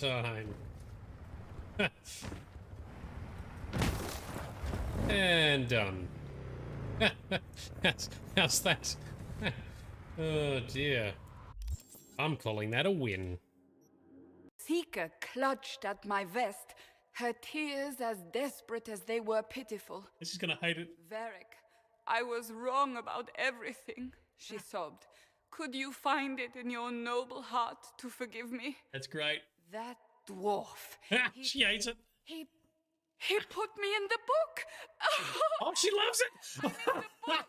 time. And done. How's that? Oh dear. I'm calling that a win. Sika clutched at my vest, her tears as desperate as they were pitiful. This is gonna hate it. Varric, I was wrong about everything, she sobbed. Could you find it in your noble heart to forgive me? That's great. That dwarf. She hates it. He put me in the book. Oh, she loves it. I'm in the book.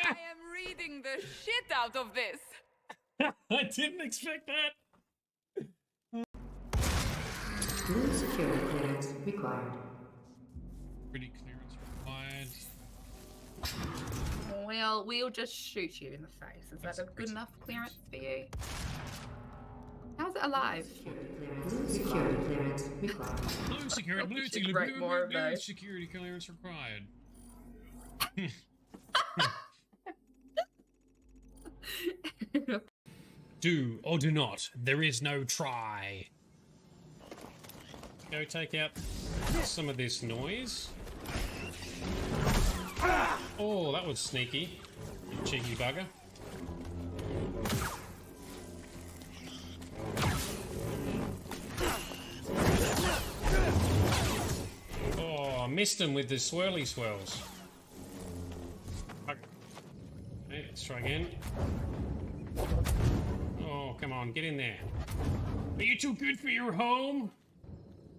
I am reading the shit out of this. I didn't expect that. Blue security clearance required. Pretty clearance required. Well, we'll just shoot you in the face. Is that a good enough clearance for you? How's it alive? Blue security clearance required. Blue security, blue security, blue security clearance required. Do or do not. There is no try. Go take out some of this noise. Oh, that was sneaky. You cheeky bugger. Oh, I missed him with the swirly swirls. Okay, let's try again. Oh, come on, get in there. Are you too good for your home?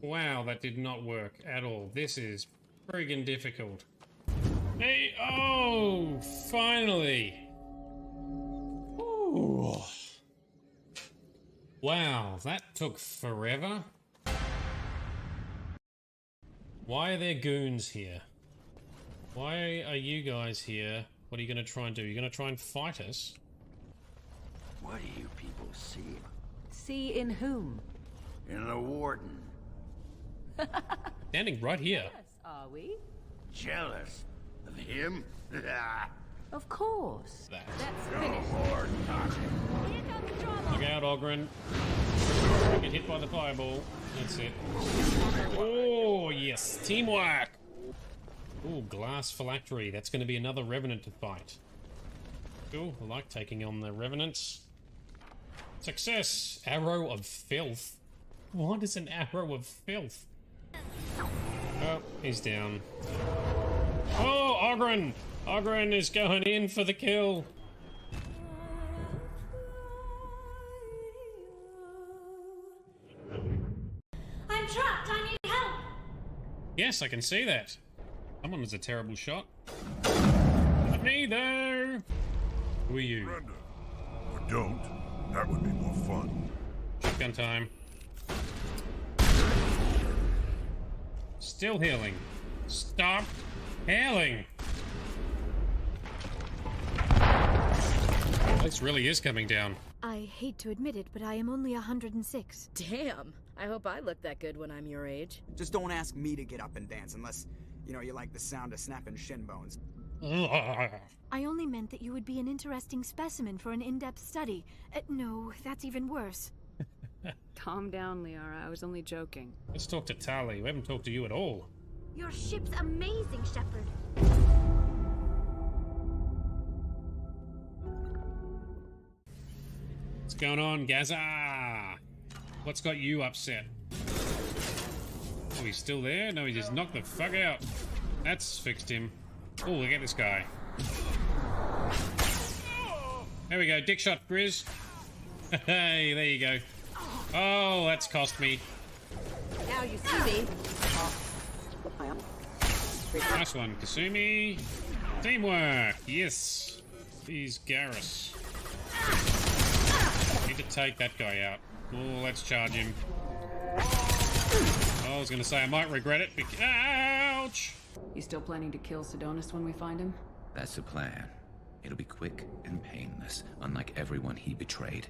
Wow, that did not work at all. This is friggin' difficult. Hey, oh, finally. Ooh. Wow, that took forever. Why are there goons here? Why are you guys here? What are you going to try and do? You're going to try and fight us? What do you people see? See in whom? In the warden. Standing right here. Yes, are we? Jealous of him? Of course. That. Let's finish. Hard talking. Here comes the drama. Look out, Ogren. Get hit by the fireball. That's it. Oh, yes. Teamwork. Oh, glass phylactery. That's going to be another revenant to fight. Cool. I like taking on the revenants. Success. Arrow of filth. What is an arrow of filth? Oh, he's down. Oh, Ogren! Ogren is going in for the kill. I'm trapped. I need help. Yes, I can see that. Someone was a terrible shot. Not me, though. Who are you? Surrender. Or don't. That would be more fun. Shotgun time. Still healing. Stop healing. This really is coming down. I hate to admit it, but I am only 106. Damn. I hope I look that good when I'm your age. Just don't ask me to get up and dance unless, you know, you like the sound of snapping shin bones. I only meant that you would be an interesting specimen for an in-depth study. No, that's even worse. Calm down, Liara. I was only joking. Let's talk to Tali. We haven't talked to you at all. Your ship's amazing, Shepard. What's going on, Gaza? What's got you upset? Oh, he's still there? No, he just knocked the fuck out. That's fixed him. Oh, look at this guy. There we go. Dick shot, Grizz. Hey, there you go. Oh, that's cost me. Now you see me. Nice one, Kasumi. Teamwork, yes. He's Garrus. Need to take that guy out. Oh, let's charge him. Oh, I was going to say I might regret it. Ouch! You still planning to kill Sidonis when we find him? That's the plan. It'll be quick and painless, unlike everyone he betrayed.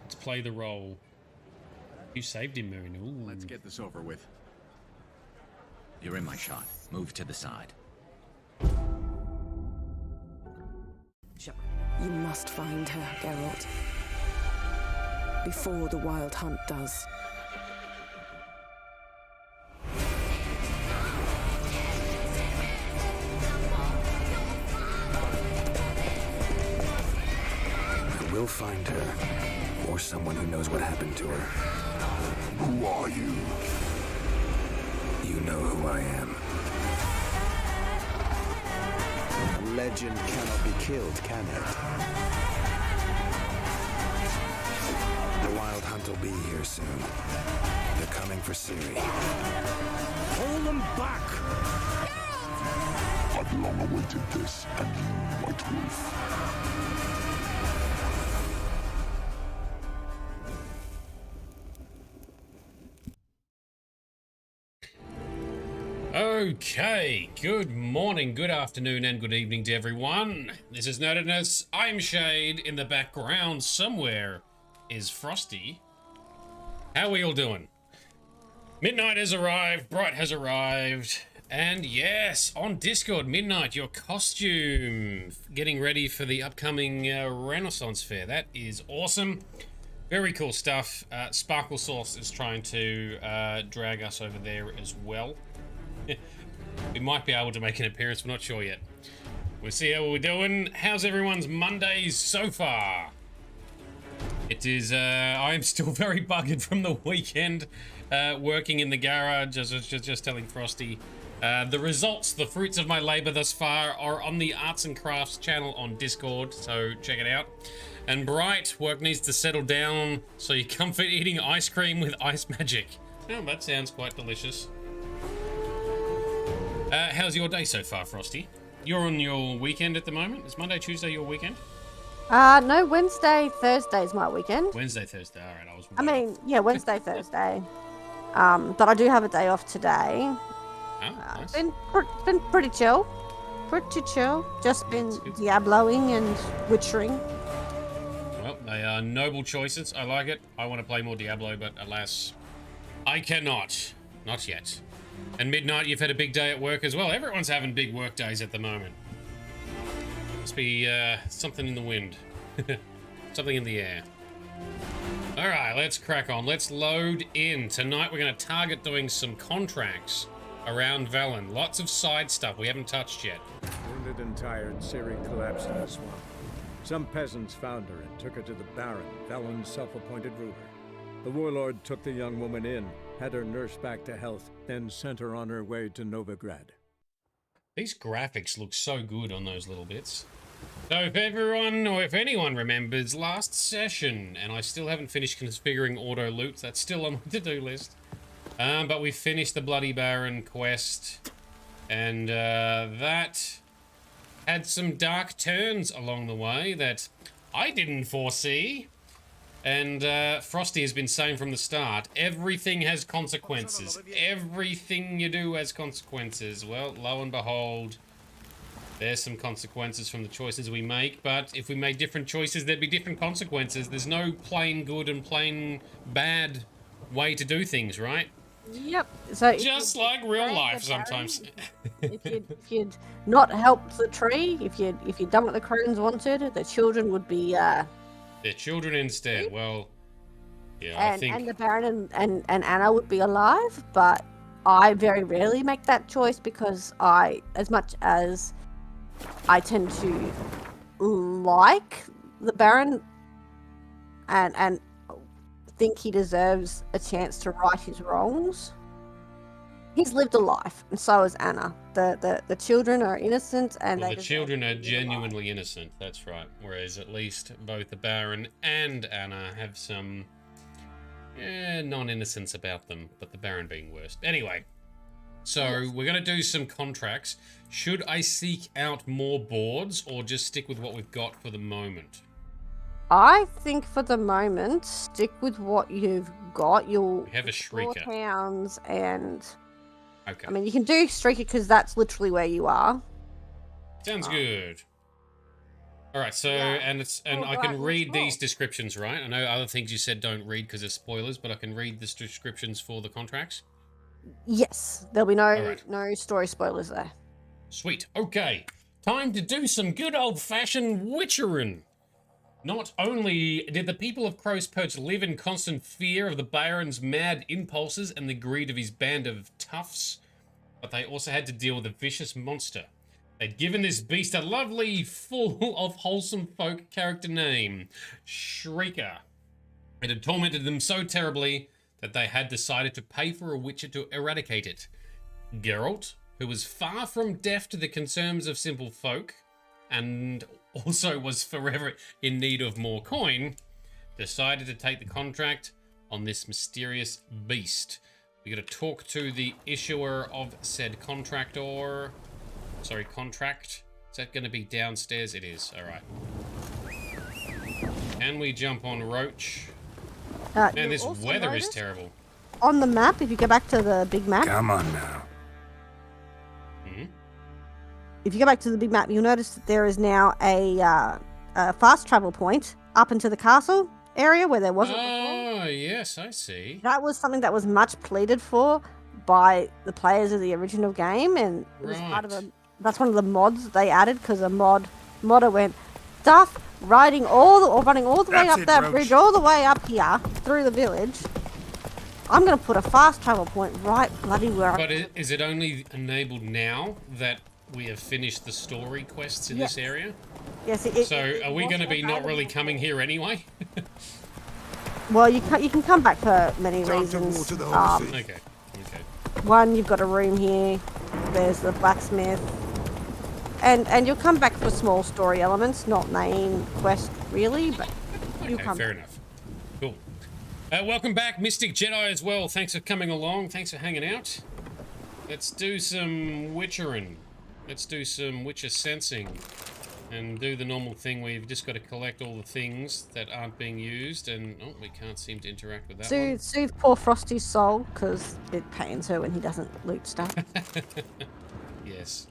Let's play the role. You saved him, Moon. Ooh. Let's get this over with. You're in my shot. Move to the side. You must find her, Geralt. Before the Wild Hunt does. We'll find her. Or someone who knows what happened to her. Who are you? You know who I am. A legend cannot be killed, can it? The Wild Hunt will be here soon. They're coming for Ciri. Hold them back! I've long awaited this, and you, White Wolf. Okay, good morning, good afternoon, and good evening to everyone. This is Nerdedness. I'm Shade. In the background somewhere is Frosty. How are we all doing? Midnight has arrived, Bright has arrived, and yes, on Discord, Midnight, your costume. Getting ready for the upcoming Renaissance Fair. That is awesome. Very cool stuff. Sparkle Sauce is trying to drag us over there as well. We might be able to make an appearance, we're not sure yet. We'll see how we're doing. How's everyone's Mondays so far? It is, I am still very buggered from the weekend, working in the garage, as I was just telling Frosty. The results, the fruits of my labor thus far are on the Arts and Crafts channel on Discord, so check it out. And Bright, work needs to settle down, so you comfort eating ice cream with ice magic. Oh, that sounds quite delicious. How's your day so far, Frosty? You're on your weekend at the moment? Is Monday, Tuesday your weekend? No, Wednesday, Thursday is my weekend. Wednesday, Thursday, alright, I was... I mean, yeah, Wednesday, Thursday. But I do have a day off today. Oh, nice. It's been pretty chill. Pretty chill. Just been Diabloing and Witchering. Well, they are noble choices. I like it. I want to play more Diablo, but alas, I cannot. Not yet. And Midnight, you've had a big day at work as well. Everyone's having big work days at the moment. Must be something in the wind. Something in the air. Alright, let's crack on. Let's load in. Tonight we're going to target doing some contracts around Velen. Lots of side stuff we haven't touched yet. Wounded and tired, Ciri collapsed in the swamp. Some peasants found her and took her to the Baron, Velen's self-appointed ruler. The warlord took the young woman in, had her nursed back to health, then sent her on her way to Novigrad. These graphics look so good on those little bits. So if everyone, or if anyone remembers last session, and I still haven't finished configuring auto loot, that's still on my to-do list. But we finished the Bloody Baron quest, and that had some dark turns along the way that I didn't foresee. And Frosty has been saying from the start, everything has consequences. Everything you do has consequences. Well, lo and behold, there's some consequences from the choices we make. But if we made different choices, there'd be different consequences. There's no plain good and plain bad way to do things, right? Yep. So just like real life sometimes. if you'd not helped the tree, if you'd done what the crones wanted, the children would be their children instead. Well, yeah, and, I think... And the Baron and Anna would be alive, but I very rarely make that choice because as much as I tend to like the Baron and think he deserves a chance to right his wrongs, he's lived a life, and so has Anna. The children are innocent, and well, the children are genuinely innocent. That's right. Whereas at least both the Baron and Anna have some non-innocence about them, but the Baron being worse. Anyway, so we're going to do some contracts. Should I seek out more boards, or just stick with what we've got for the moment? I think for the moment, stick with what you've got. You'll have a Shrieker. Towns and. Okay. I mean, you can do Streaker because that's literally where you are. Sounds good. All right, so and I can read these descriptions, right? I know other things you said don't read because of spoilers, but I can read the descriptions for the contracts. Yes, there'll be no story spoilers there. Sweet. Okay, time to do some good old-fashioned witchering. Not only did the people of Crow's Perch live in constant fear of the Baron's mad impulses and the greed of his band of toughs, but they also had to deal with a vicious monster. They'd given this beast a lovely, full of wholesome folk character name, Shrieker. It had tormented them so terribly that they had decided to pay for a witcher to eradicate it. Geralt, who was far from deaf to the concerns of simple folk, and also was forever in need of more coin, decided to take the contract on this mysterious beast. We gotta talk to the issuer of said contract. Is that gonna be downstairs? It is, alright. Can we jump on Roach? Man, this weather is terrible. On the map, if you go back to the big map. Come on now. If you go back to the big map, you'll notice that there is now a fast travel point up into the castle area where there wasn't before. Oh, yes, I see. That was something that was much pleaded for by the players of the original game, and it was part of that's one of the mods they added, because a modder went, stuff running all the way up that bridge, all the way up here through the village. I'm going to put a fast travel point right bloody where But is it only enabled now that we have finished the story quests in this area? Yes. So are we going to be not really coming here anyway? Well, you can come back for many reasons. Okay. One, you've got a room here. There's the blacksmith. And you'll come back for small story elements, not main quest really, but you'll come fair back. enough. Cool. Welcome back, Mystic Jedi as well. Thanks for coming along. Thanks for hanging out. Let's do some witchering. Let's do some witcher sensing. And do the normal thing where you've just got to collect all the things that aren't being used, and we can't seem to interact with that one. Soothe poor Frosty's soul, because it pains her when he doesn't loot stuff. Yes.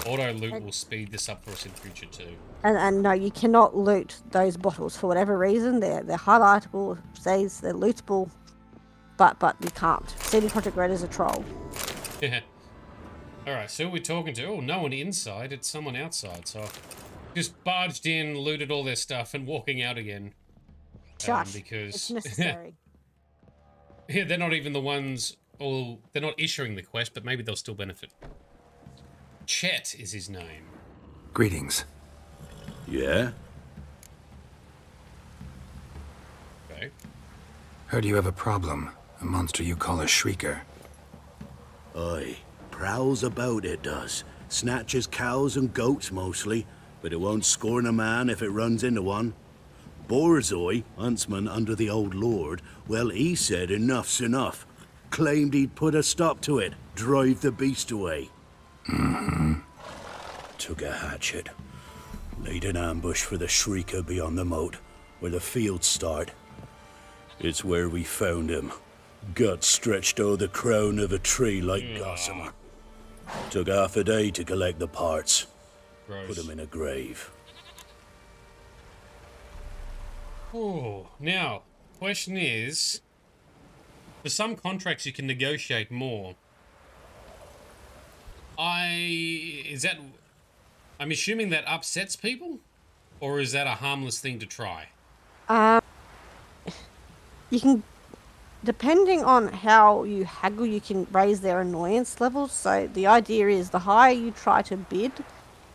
Auto loot will speed this up for us in future too. And no, you cannot loot those bottles for whatever reason. They're highlightable, says they're lootable, but you can't. CD Projekt Red is a troll. Yeah. Alright, so we're talking to, no one inside, it's someone outside, so just barged in, looted all their stuff, and walking out again. Shush, because it's necessary. Yeah, they're not even the ones, or they're not issuing the quest, but maybe they'll still benefit. Chet is his name. Greetings. Yeah? Okay. Heard you have a problem. A monster you call a shrieker. Aye. Prowls about, it does. Snatches cows and goats mostly, but it won't scorn a man if it runs into one. Borzoi, huntsman under the old lord, well, he said enough's enough. Claimed he'd put a stop to it, drive the beast away. Took a hatchet. Laid an ambush for the shrieker beyond the moat, where the fields start. It's where we found him. Guts stretched o'er the crown of a tree like gossamer. Took half a day to collect the parts. Gross. Put him in a grave. Oh, now, question is, for some contracts you can negotiate more. I'm assuming that upsets people? Or is that a harmless thing to try? You can, depending on how you haggle, you can raise their annoyance levels. So the idea is the higher you try to bid,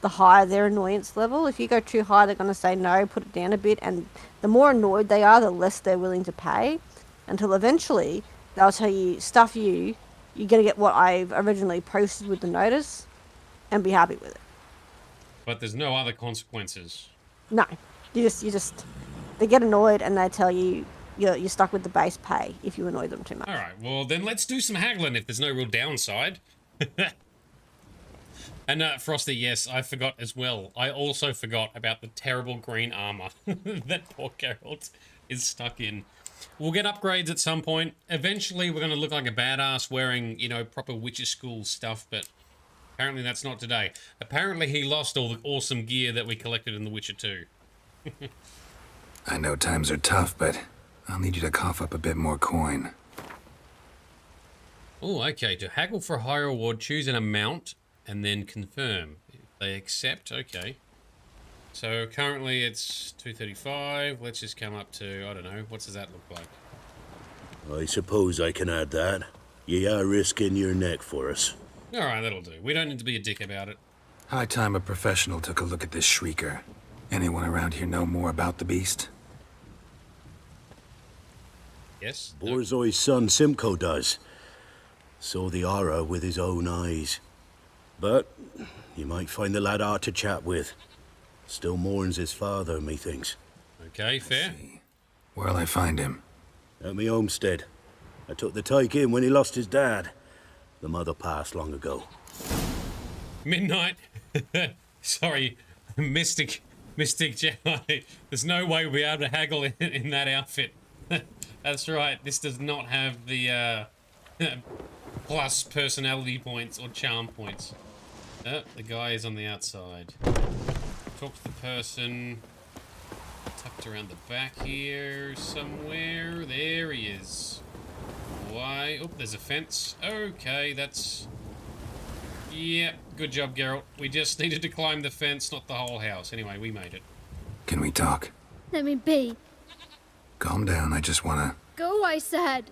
the higher their annoyance level. If you go too high, they're going to say no, put it down a bit. And the more annoyed they are, the less they're willing to pay. Until eventually, they'll tell you, stuff you, you're going to get what I've originally posted with the notice, and be happy with it. But there's no other consequences. No, you just, they get annoyed and they tell you you're stuck with the base pay if you annoy them too much. All right, well then let's do some haggling if there's no real downside. And Frosty, yes, I forgot as well. I also forgot about the terrible green armor that poor Geralt is stuck in. We'll get upgrades at some point. Eventually, we're going to look like a badass wearing, proper Witcher School stuff, but apparently that's not today. Apparently he lost all the awesome gear that we collected in The Witcher 2. I know times are tough, but I'll need you to cough up a bit more coin. Oh, okay. To haggle for a higher reward, choose an amount and then confirm. If they accept, okay. So currently it's 235. Let's just come up to, I don't know, what does that look like? I suppose I can add that. You are risking your neck for us. Alright, that'll do. We don't need to be a dick about it. High time a professional took a look at this shrieker. Anyone around here know more about the beast? Yes? Borzoi's son Simcoe does. Saw the aura with his own eyes. But you might find the lad hard to chat with. Still mourns his father, methinks. Okay, fair. Where'll I find him? At me homestead. I took the tyke in when he lost his dad. The mother passed long ago. Midnight. Sorry, Mystic Jedi. There's no way we'll be able to haggle in that outfit. That's right. This does not have the plus personality points or charm points. Oh, the guy is on the outside. Talk to the person. Tucked around the back here somewhere. There he is. Why? Oh, there's a fence. Okay, that's... Yeah, good job, Geralt. We just needed to climb the fence, not the whole house. Anyway, we made it. Can we talk? Let me be. Calm down, I just wanna... Go, I said.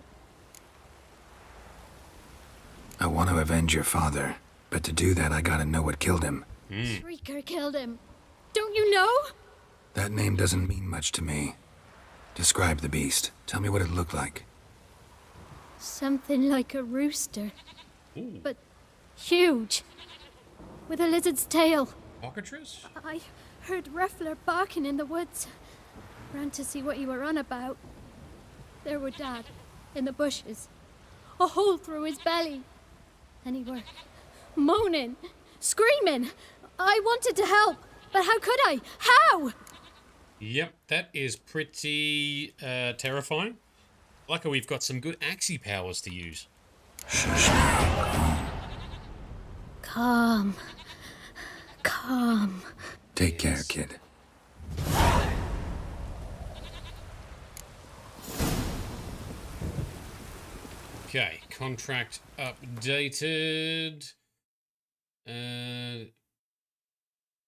I want to avenge your father, but to do that I gotta know what killed him. Shrieker killed him. Don't you know? That name doesn't mean much to me. Describe the beast. Tell me what it looked like. Something like a rooster. Ooh. But huge. With a lizard's tail. Cockatrice? I heard Ruffler barking in the woods. Ran to see what you were on about. There were Dad, in the bushes. A hole through his belly. And he were moaning, screaming. I wanted to help, but how could I? How? Yep, that is pretty terrifying. Luckily, we've got some good axie powers to use. Calm. Calm. Take care, kid. Okay, contract updated.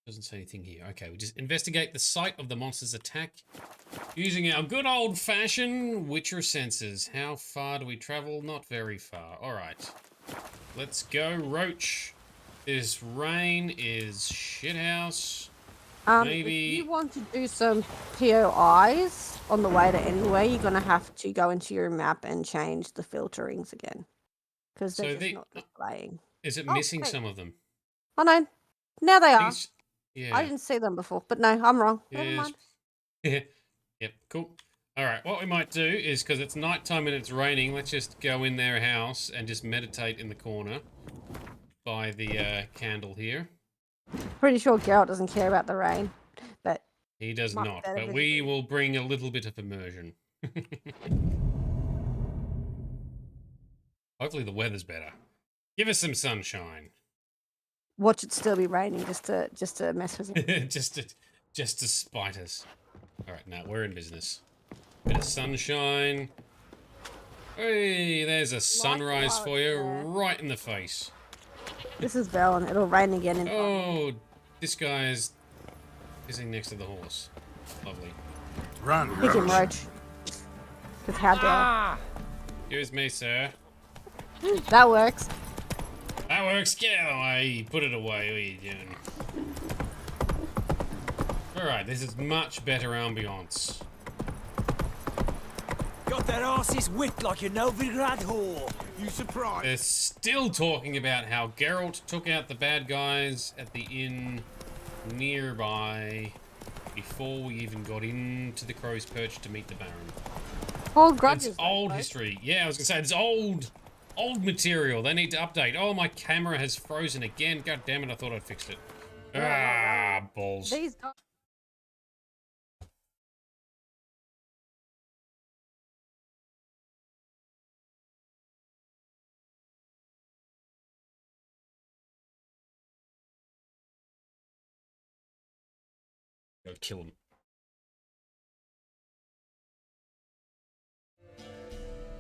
Doesn't say anything here. Okay, we just investigate the site of the monster's attack using our good old-fashioned Witcher senses. How far do we travel? Not very far. All right, let's go, Roach. This rain is shithouse. Maybe if you want to do some POIs on the way to anywhere, you're gonna have to go into your map and change the filterings again, because they're just not displaying. Is it missing some of them? Oh no, now they are. Yeah. I didn't see them before, but no, I'm wrong. Never mind. Yep, cool. All right, what we might do is, because it's nighttime and it's raining, let's just go in their house and just meditate in the corner by the candle here. Pretty sure Geralt doesn't care about the rain, but he does not. But we will bring a little bit of immersion. Hopefully the weather's better. Give us some sunshine. Watch it still be raining just to mess with it. just to spite us. All right, now we're in business. Bit of sunshine. Hey, there's a sunrise for you right in the face. This is Velen. It'll rain again. Oh, this guy is sitting next to the horse. Lovely. Run, Pick him, Roach. Because how dare. Excuse me, sir. That works. That works. Get out of the way. Put it away. What are you doing? Alright, this is much better ambiance. Got that arse's whipped like a Novigrad whore. You surprised? They're still talking about how Geralt took out the bad guys at the inn nearby before we even got into the Crow's Perch to meet the Baron. Old grudges. It's old history. Yeah, I was gonna say, it's old material. They need to update. Oh, my camera has frozen again. God damn it, I thought I'd fixed it. Ah, balls. These guys. Go kill him.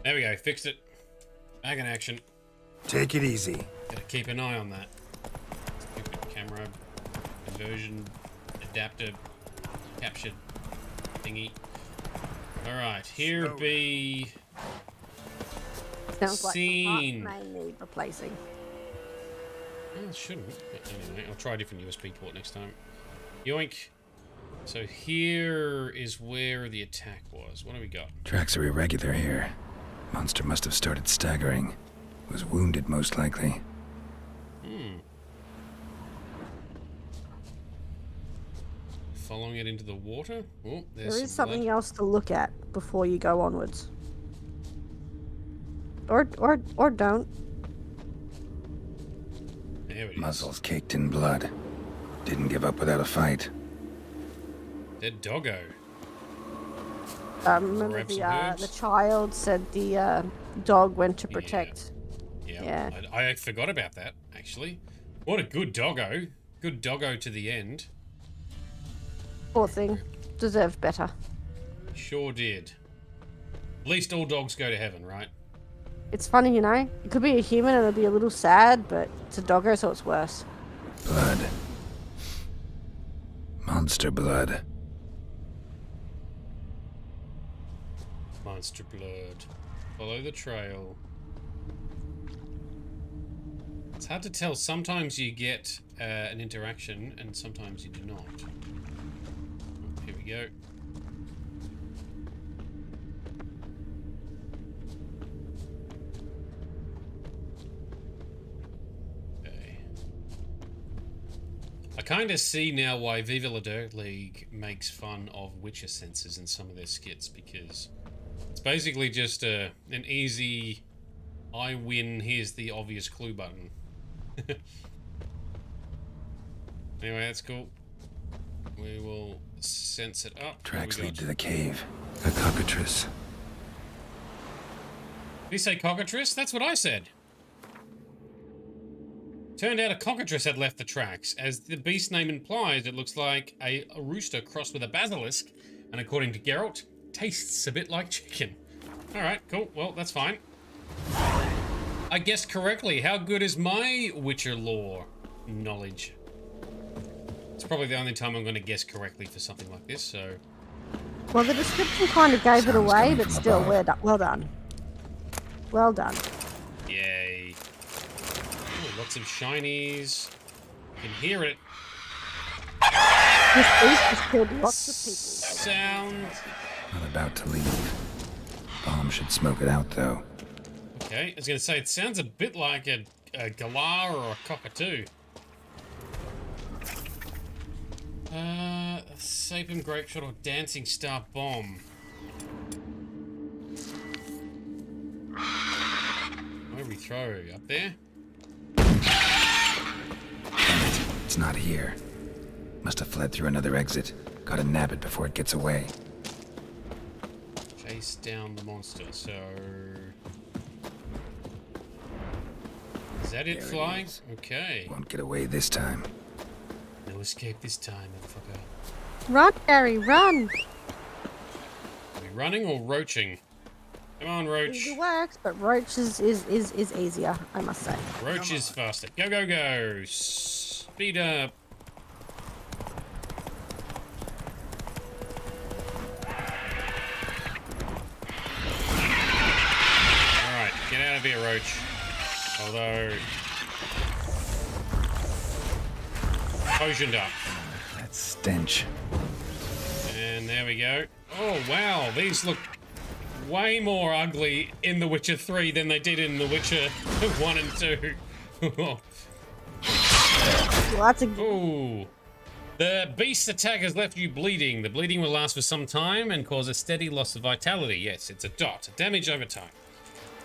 There we go, fixed it. Back in action. Take it easy. Gotta keep an eye on that. Stupid camera inversion adapter captured thingy. Alright, here be Sounds like scene. the parts may need replacing. Well, it shouldn't. But anyway, I'll try a different USB port next time. Yoink. So here is where the attack was. What do we got? Tracks are irregular here. Monster must have started staggering. Was wounded, most likely. Following it into the water. Oh, There there's is some something blood. else to look at before you go onwards. Or don't. There it is. Muzzles caked in blood. Didn't give up without a fight. Dead doggo. Remember Grab some herbs. the child said the dog went to protect. Yeah. I forgot about that, actually. What a good doggo. Good doggo to the end. Poor thing. Deserved better. Sure did. At least all dogs go to heaven, right? It's funny, you know? It could be a human and it'll be a little sad, but it's a doggo, so it's worse. Blood. Monster blood. Monster blood. Follow the trail. It's hard to tell. Sometimes you get an interaction and sometimes you do not. Oh, here we go. Okay. I kind of see now why Viva la Dirt League makes fun of Witcher senses in some of their skits, because it's basically just an easy I win, here's the obvious clue button. Anyway, that's cool. We will sense it up. Tracks lead to the cave. A cockatrice. Did you say cockatrice? That's what I said. Turned out a cockatrice had left the tracks. As the beast name implies, it looks like a rooster crossed with a basilisk, and according to Geralt, tastes a bit like chicken. Alright, cool. Well, that's fine. I guessed correctly. How good is my Witcher lore knowledge? It's probably the only time I'm going to guess correctly for something like this, so... Well, the description kind of gave it away, but still, well done. Well done. Yay. Ooh, lots of shinies. You can hear it. This beast has killed lots of people. Sound. Not about to leave. Bomb should smoke it out, though. Okay, I was going to say, it sounds a bit like a galar or a cockatoo. Sapum Grapeshot or Dancing Star Bomb. Where do we throw? Up there? It's not here. Must have fled through another exit. Gotta nab it before it gets away. Chase down the monster, so... Is that it flying? Okay. Won't get away this time. No escape this time, motherfucker. Run, Gary, run! Are we running or roaching? Come on, Roach. It works, but Roach is easier, I must say. Roach is faster. Go, go, go! Speed up! Alright, get out of here, Roach. Although... Potioned up. That stench. And there we go. Oh, wow. These look way more ugly in The Witcher 3 than they did in The Witcher 1 and 2. Lots of... Ooh. The beast's attack has left you bleeding. The bleeding will last for some time and cause a steady loss of vitality. Yes, it's a dot. Damage over time.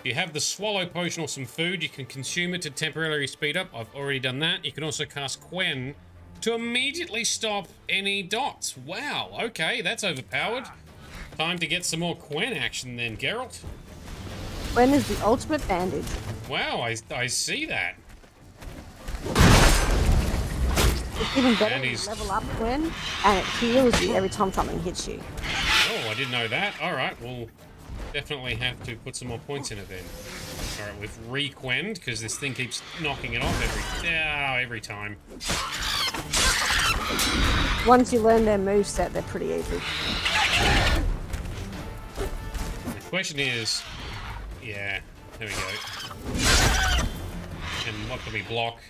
If you have the swallow potion or some food, you can consume it to temporarily speed up. I've already done that. You can also cast Quen to immediately stop any dots. Wow, okay, that's overpowered. Time to get some more Quen action then, Geralt. Quen is the ultimate bandage. Wow, I see that. It's even better And when you he's- level up Quen, and it heals you every time something hits you. Oh, I didn't know that. Alright, we'll definitely have to put some more points in it then. Alright, we've re-Quenned, because this thing keeps knocking it off every time. Once you learn their moveset, they're pretty easy. The question is... Yeah, there we go. And what can we block?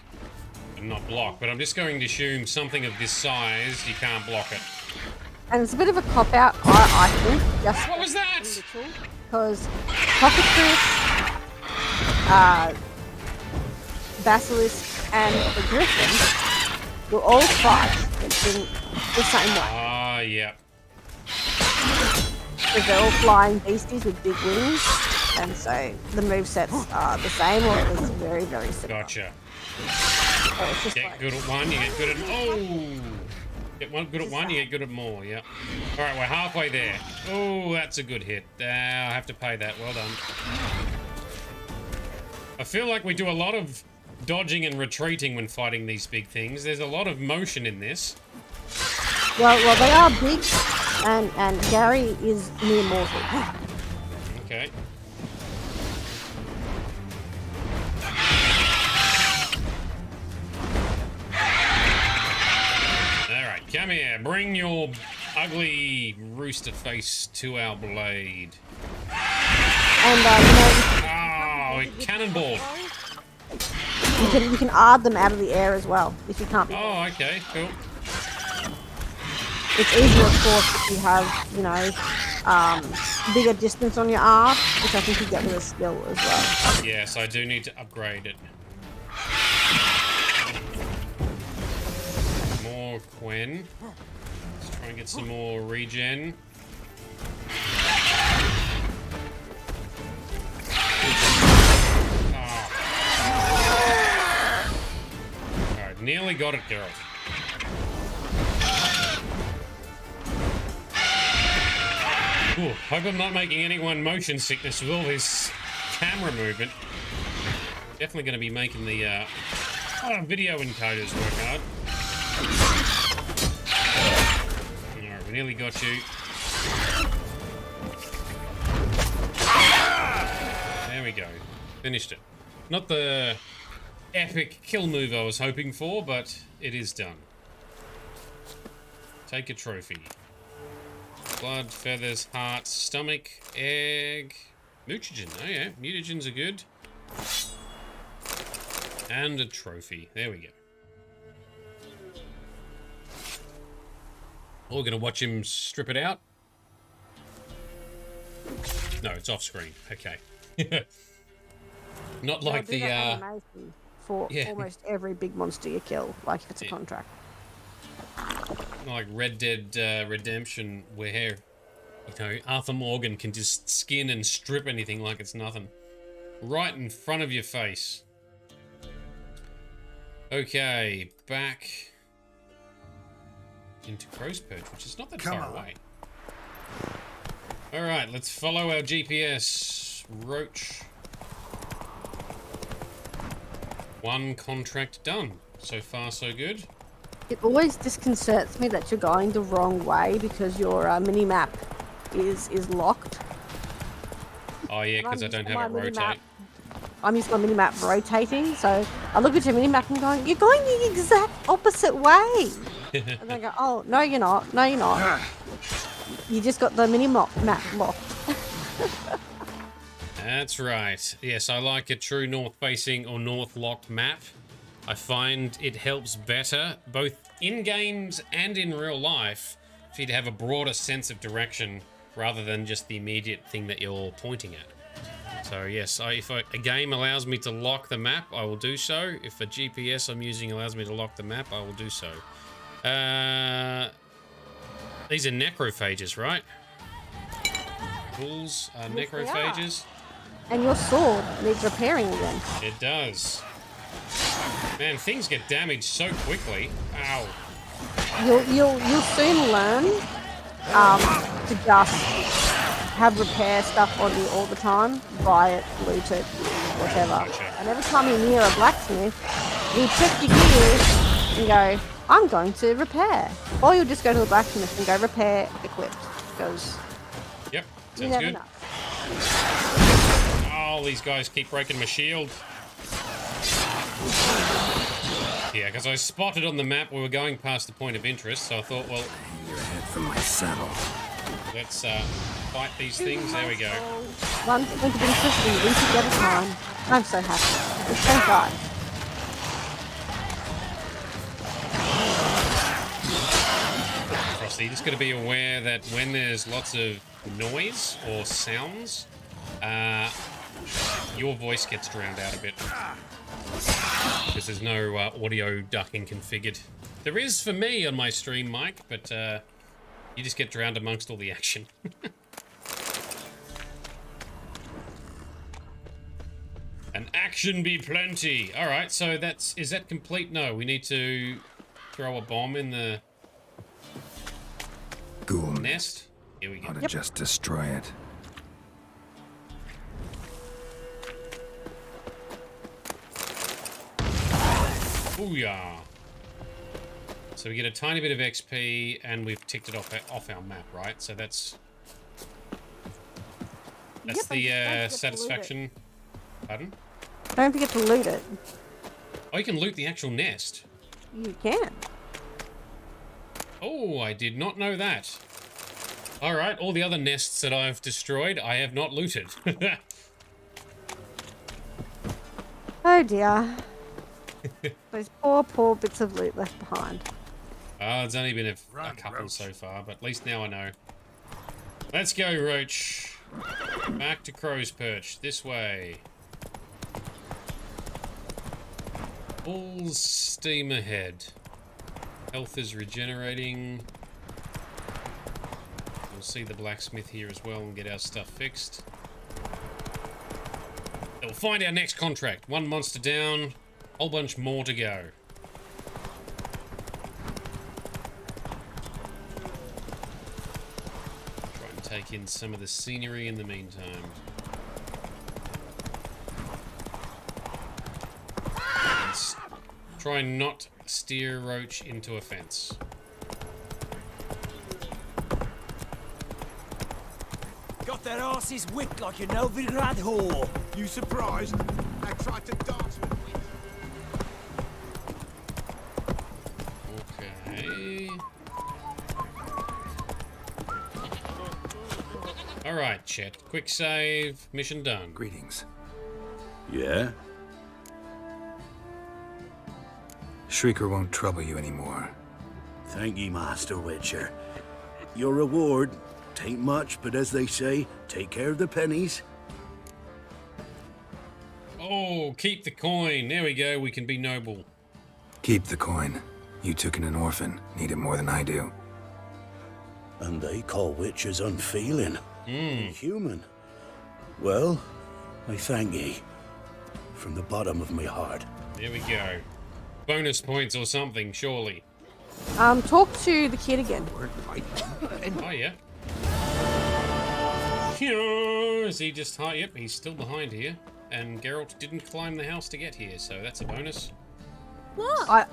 and not block, but I'm just going to assume something of this size, you can't block it. And it's a bit of a cop-out, I think. Just what was that? Because Cockatrice, Basilisk, and the Griffin will all fight in the same way. Ah, yeah. Because they're all flying beasties with big wings, and so the movesets are the same, or at least very, very similar. Gotcha. So it's just Get like, good at one, you get good at... Oh! Get one good at one, you get good at more, yeah. Alright, we're halfway there. Oh, that's a good hit. I'll have to pay that. Well done. I feel like we do a lot of dodging and retreating when fighting these big things. There's a lot of motion in this. well, they are big, and Gary is near mortal. Okay. Alright, come here. Bring your ugly rooster face to our blade. And Oh, it cannonballed. you can ard them out of the air as well, if you can't be. Oh, okay, cool. It's easier, of course, if you have, bigger distance on your ard, which I think you get with a skill as well. Yes, I do need to upgrade it. More Quen. Let's try and get some more regen. Alright, nearly got it, Geralt. Ooh, hope I'm not making anyone motion sickness with all this camera movement. Definitely going to be making the video encoders work hard. Alright, we nearly got you. There we go. Finished it. Not the epic kill move I was hoping for, but it is done. Take a trophy. Blood, feathers, heart, stomach, egg, mutagen. Oh yeah, mutagens are good. And a trophy. There we go. Oh, we're gonna watch him strip it out. No, it's off screen. Okay. Not like the for almost every big monster you kill, like if it's a contract. Like Red Dead Redemption, where, Arthur Morgan can just skin and strip anything like it's nothing. Right in front of your face. Okay, back into Crow's Perch, which is not that far away. Alright, let's follow our GPS. Roach. One contract done. So far, so good. It always disconcerts me that you're going the wrong way because your mini-map is locked. Oh yeah, because I don't have it rotate. I'm using my mini-map rotating, so I look at your mini-map and going, you're going the exact opposite way! And then I go, oh, no you're not, no you're not. You just got the mini-map locked. That's right. Yes, I like a true north-facing or north-locked map. I find it helps better, both in games and in real life, for you to have a broader sense of direction rather than just the immediate thing that you're pointing at. So yes, if a game allows me to lock the map, I will do so. If a GPS I'm using allows me to lock the map, I will do so. These are necrophages, right? Bulls are necrophages. And your sword needs repairing again. It does. Man, things get damaged so quickly. Ow. You'll soon learn to just have repair stuff on you all the time. Buy it, loot it, whatever. Gotcha. And every time you're near a blacksmith, you check your gears and go, I'm going to repair. Or you'll just go to the blacksmith and go repair, equipped. Because yep, you sounds never good. know. Oh, these guys keep breaking my shield. Yeah, because I spotted on the map we were going past the point of interest, so I thought, well, your head from my saddle. Let's fight these things. There we go. One point of interest and one at a time. I'm so happy. It's so fun. So you just got to be aware that when there's lots of noise or sounds, your voice gets drowned out a bit. Because there's no audio ducking configured. There is for me on my stream, Mike, but you just get drowned amongst all the action. And action be plenty. All right, so is that complete? No, we need to throw a bomb in the Ghoul nest. Here we go. Ought to just destroy it. Booyah. So we get a tiny bit of XP, and we've ticked it off our map, right? So that's the satisfaction. Pardon? Don't forget to loot it. Oh, you can loot the actual nest. You can. Oh, I did not know that. All right, all the other nests that I've destroyed, I have not looted. Oh dear. Those poor bits of loot left behind. It's only been a couple so far, but at least now I know. Let's go, Roach. Back to Crow's Perch. This way. Full steam ahead. Health is regenerating. We'll see the blacksmith here as well and get our stuff fixed. We'll find our next contract. One monster down, whole bunch more to go. Try and take in some of the scenery in the meantime. Try and not steer Roach into a fence. Got their asses whipped like a Novigrad whore. You surprised? I tried to dance with me. Okay. Alright, chat. Quick save. Mission done. Greetings. Yeah? Shrieker won't trouble you anymore. Thank ye, Master Witcher. Your reward, tain't much, but as they say, take care of the pennies. Oh, keep the coin. There we go. We can be noble. Keep the coin. You took in an orphan. Need it more than I do. And they call witches unfeeling. Mm. Inhuman. Well, I thank ye. From the bottom of my heart. There we go. Bonus points or something, surely. Talk to the kid again. Oh, yeah. Is he just high? Yep, he's still behind here. And Geralt didn't climb the house to get here, so that's a bonus. What?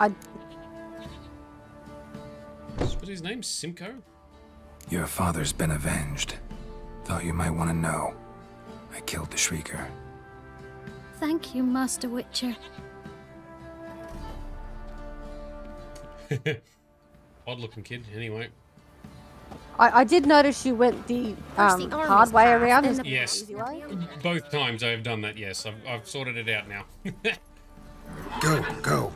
What's his name? Simcoe? Your father's been avenged. Thought you might want to know. I killed the Shrieker. Thank you, Master Witcher. Odd looking kid, anyway. I did notice you went the hard way around. Yes. Both times I've done that, yes. I've sorted it out now. Go.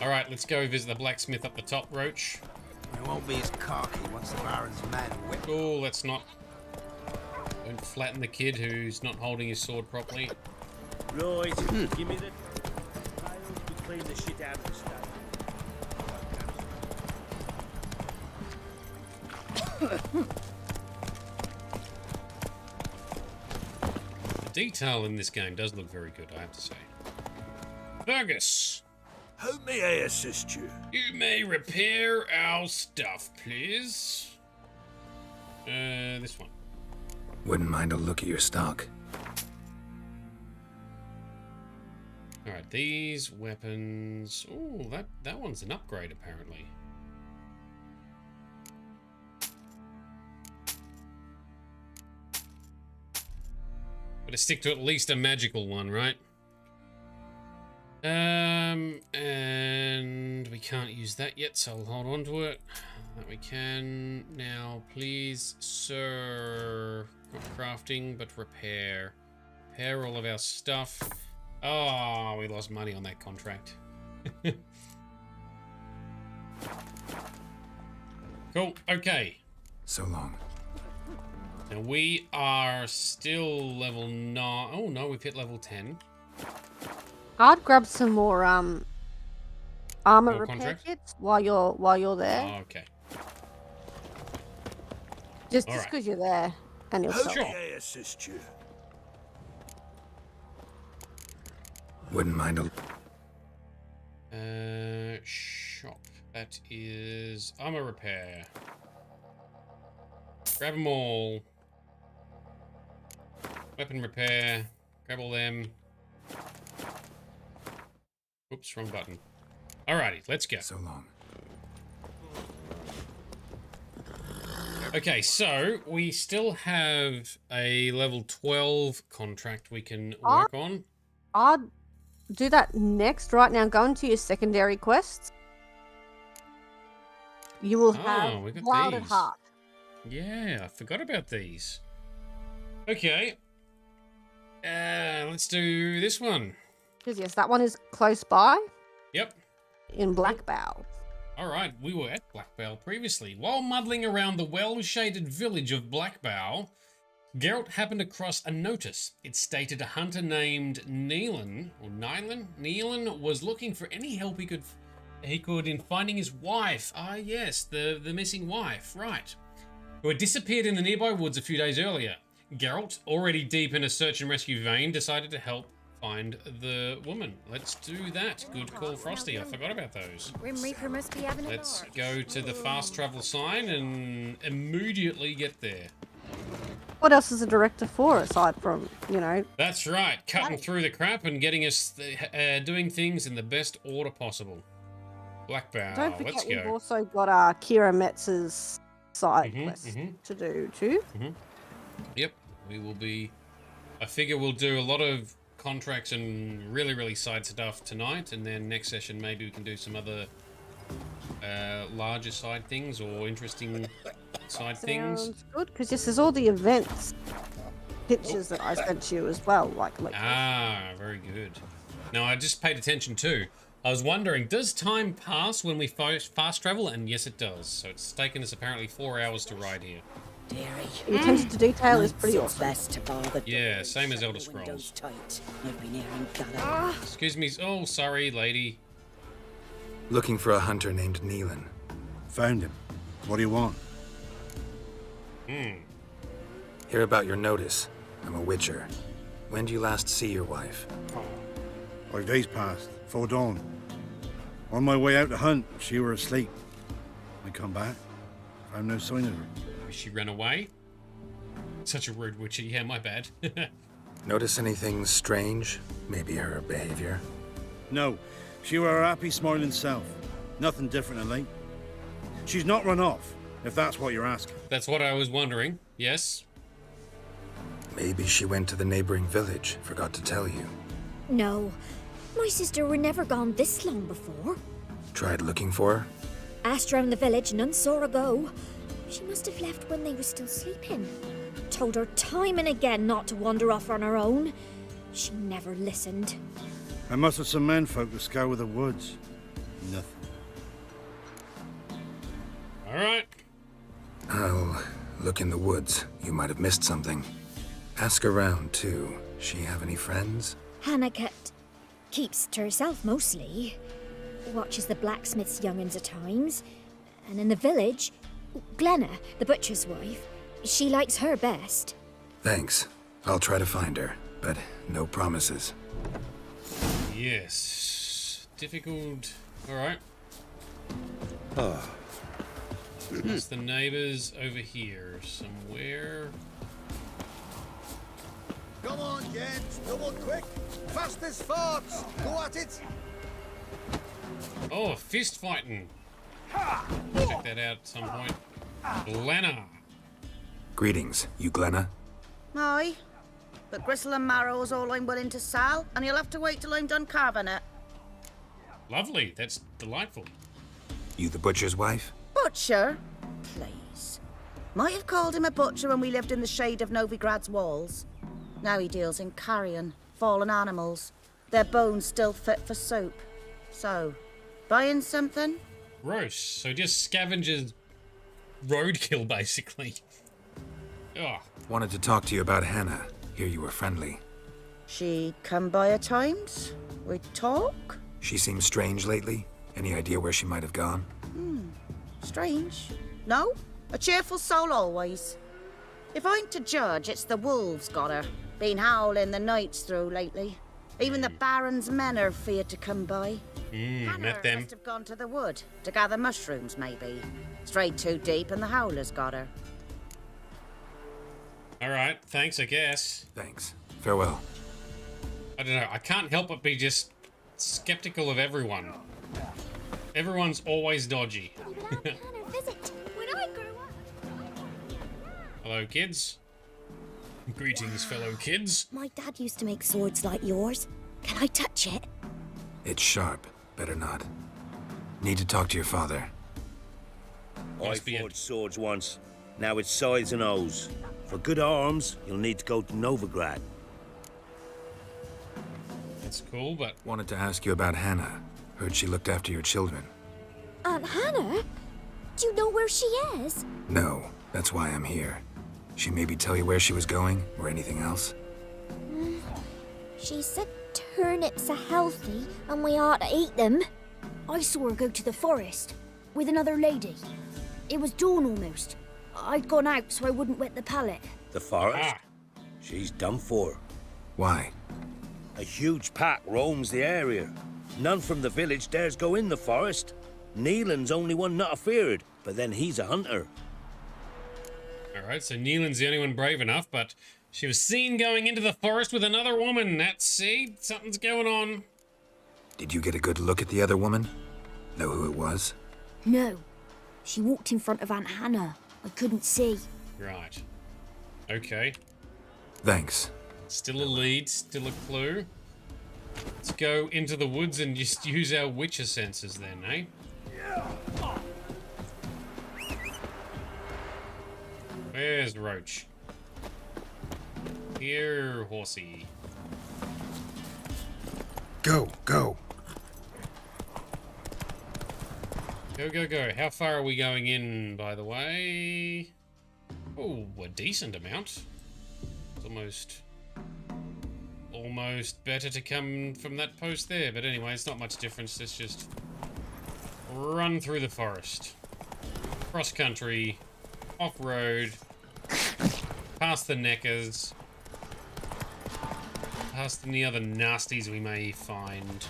Alright, let's go visit the blacksmith up the top, Roach. It won't be as cocky once the Baron's man whipped. Oh, let's not... Don't flatten the kid who's not holding his sword properly. Right, give me the... to clean the shit out of the stone. The detail in this game does look very good, I have to say. Fergus! How may I assist you? You may repair our stuff, please. This one. Wouldn't mind a look at your stock. Alright, these weapons... Oh, that one's an upgrade, apparently. Gotta stick to at least a magical one, right? And we can't use that yet, so I'll hold on to it. That we can. Now, please, sir. Not crafting, but repair. Repair all of our stuff. Oh, we lost money on that contract. Cool. Okay. So long. Now we are still level 9. Oh no, we've hit level 10. I'd grab some more armor More repair contracts? kits while you're there. Oh, okay. Just All right. because you're there and you'll How sell. can I assist you? Wouldn't mind a... Shop. That is armor repair. Grab them all. Weapon repair. Grab all them. Oops, wrong button. Alrighty, let's go. So long. Okay, so we still have a level 12 contract we can work on. I'd do that next. Right now, go into your secondary quests. You will have we got Wild at these. Heart. Yeah, I forgot about these. Okay. Let's do this one. Because yes, that one is close by Yep. in Blackbow. Alright, we were at Blackbow previously. While muddling around the well-shaded village of Blackbow, Geralt happened across a notice. It stated a hunter named Neelan was looking for any help he could in finding his wife. Ah, yes, the missing wife, right. Who had disappeared in the nearby woods a few days earlier. Geralt, already deep in a search and rescue vein, decided to help find the woman. Let's do that. Good call, Frosty. I forgot about those. Grim Reaper must be having a Let's lark. go to the fast travel sign and immediately get there. What else is a director for aside from, you know? That's right. Cutting through the crap and getting us doing things in the best order possible. Blackbow. Don't forget Let's we've go. also got Kira Metz's side quest to do too. Yep. We will be... I figure we'll do a lot of contracts and really side stuff tonight, and then next session maybe we can do some other larger side things or interesting side things. Sounds good, because this is all the events pictures that I sent you as well. Like Ah, very good. Now I just paid attention too. I was wondering, does time pass when we fast travel? And yes, it does. So it's taken us apparently 4 hours to ride here. the attention to detail is pretty awesome. Best to bar the Yeah, same as Elder Scrolls. windows tight. I've been hearing gather. Excuse me. Oh, sorry, lady. Looking for a hunter named Neelan. Found him. What do you want? Hear about your notice. I'm a witcher. When do you last see your wife? 5 days passed, 'fore dawn. On my way out to hunt, she were asleep. I come back, found no sign of her. She ran away? Such a rude witcher. Yeah, my bad. Notice anything strange? Maybe her behavior? No, she were her happy, smiling self. Nothing different than late. She's not run off, if that's what you're asking. That's what I was wondering. Yes? Maybe she went to the neighboring village. Forgot to tell you. No, my sister were never gone this long before. Tried looking for her? Asked round the village, none saw her go. She must have left when they were still sleeping. Told her time and again not to wander off on her own. She never listened. I must have some menfolk to scour the woods. Nothing. All right. I'll look in the woods. You might have missed something. Ask around, too. She have any friends? Hannah keeps to herself mostly. Watches the blacksmith's young'uns at times. And in the village, Glenna, the butcher's wife, she likes her best. Thanks. I'll try to find her, but no promises. Yes. Difficult. All right. That's the neighbors over here somewhere. Come on, gents, double quick. Fast as farts. Go at it. Oh, fist fighting. Check that out at some point. Glenna. Greetings, you Glenna. Aye, but gristle and marrow's all I'm willing to sell, and you'll have to wait till I'm done carving it. Lovely. That's delightful. You the butcher's wife? Butcher? Please. Might have called him a butcher when we lived in the shade of Novigrad's walls. Now he deals in carrion, fallen animals. Their bones still fit for soup. So, buying something? Gross. So just scavengers roadkill, basically. Oh. Wanted to talk to you about Hannah. Hear you were friendly. She come by at times? We talk? She seems strange lately. Any idea where she might have gone? Strange. No? A cheerful soul always. If I'm to judge, it's the wolves got her. Been howling the nights through lately. Even the Baron's men are feared to come by. Hannah Met them. must have gone to the wood to gather mushrooms, maybe. Strayed too deep and the howlers got her. Alright, thanks, I guess. Thanks. Farewell. I don't know, I can't help but be just skeptical of everyone. Everyone's always dodgy. Hello, kids. Greetings, fellow kids. My dad used to make swords like yours. Can I touch it? It's sharp. Better not. Need to talk to your father. I forged swords once. Now it's size and O's. For good arms, you'll need to go to Novigrad. That's cool, but... Wanted to ask you about Hannah. Heard she looked after your children. Aunt Hannah? Do you know where she is? No, that's why I'm here. She maybe tell you where she was going, or anything else? She said turnips are healthy and we ought to eat them. I saw her go to the forest with another lady. It was dawn almost. I'd gone out so I wouldn't wet the pallet. The forest? She's done for. Why? A huge pack roams the area. None from the village dares go in the forest. Neelan's only one not afeared, but then he's a hunter. Alright, so Neelan's the only one brave enough, but she was seen going into the forest with another woman. That's, see, something's going on. Did you get a good look at the other woman? Know who it was? No. She walked in front of Aunt Hannah. I couldn't see. Right. Okay. Thanks. Still a lead, still a clue. Let's go into the woods and just use our Witcher senses then, eh? Where's Roach? Here, horsey. Go, go. Go, go, go. How far are we going in, by the way? Oh, a decent amount. It's almost better to come from that post there. But anyway, it's not much difference. Let's just run through the forest. Cross country. Off-road. Past the neckers. Past any other nasties we may find.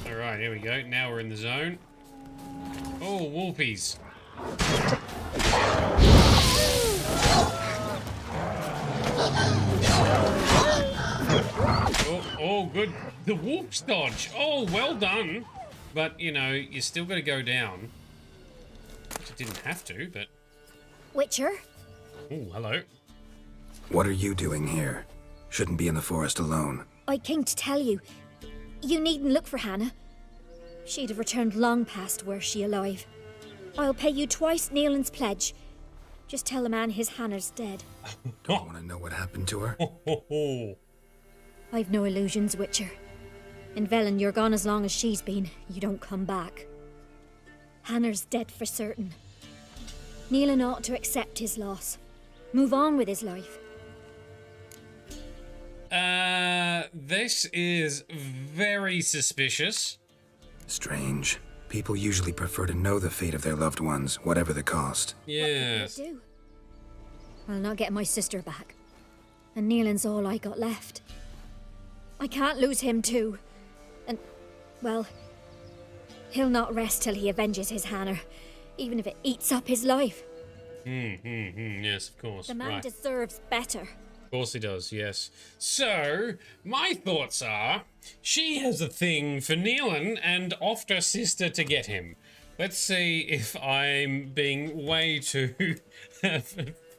Alright, here we go. Now we're in the zone. Oh, wolfies. Oh, good. The wolf's dodge. Oh, well done. But, you know, you still got to go down. You didn't have to, but... Witcher? Oh, hello. What are you doing here? Shouldn't be in the forest alone. I came to tell you. You needn't look for Hannah. She'd have returned long past were she alive. I'll pay you twice Neelan's pledge. Just tell the man his Hannah's dead. Don't want to know what happened to her? I've no illusions, Witcher. In Velen, you're gone as long as she's been. You don't come back. Hannah's dead for certain. Neelan ought to accept his loss. Move on with his life. This is very suspicious. Strange. People usually prefer to know the fate of their loved ones, whatever the cost. Yes. What will I do? I'll not get my sister back. And Neelan's all I got left. I can't lose him too. And, well, he'll not rest till he avenges his Hannah, even if it eats up his life. Yes, of course. The man right. deserves better. Of course he does, yes. So, my thoughts are, she has a thing for Neelan and offed her sister to get him. Let's see if I'm being way too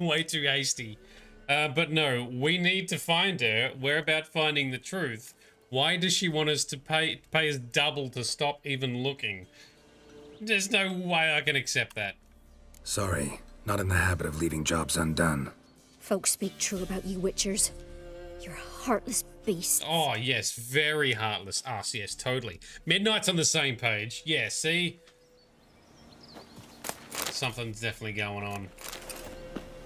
hasty. But no, we need to find her. We're about finding the truth. Why does she want us to pay us double to stop even looking? There's no way I can accept that. Sorry, not in the habit of leaving jobs undone. Folks speak true about you Witchers. You're a heartless beast. Oh, yes, very heartless. Us, yes, totally. Midnight's on the same page. Yeah, see? Something's definitely going on.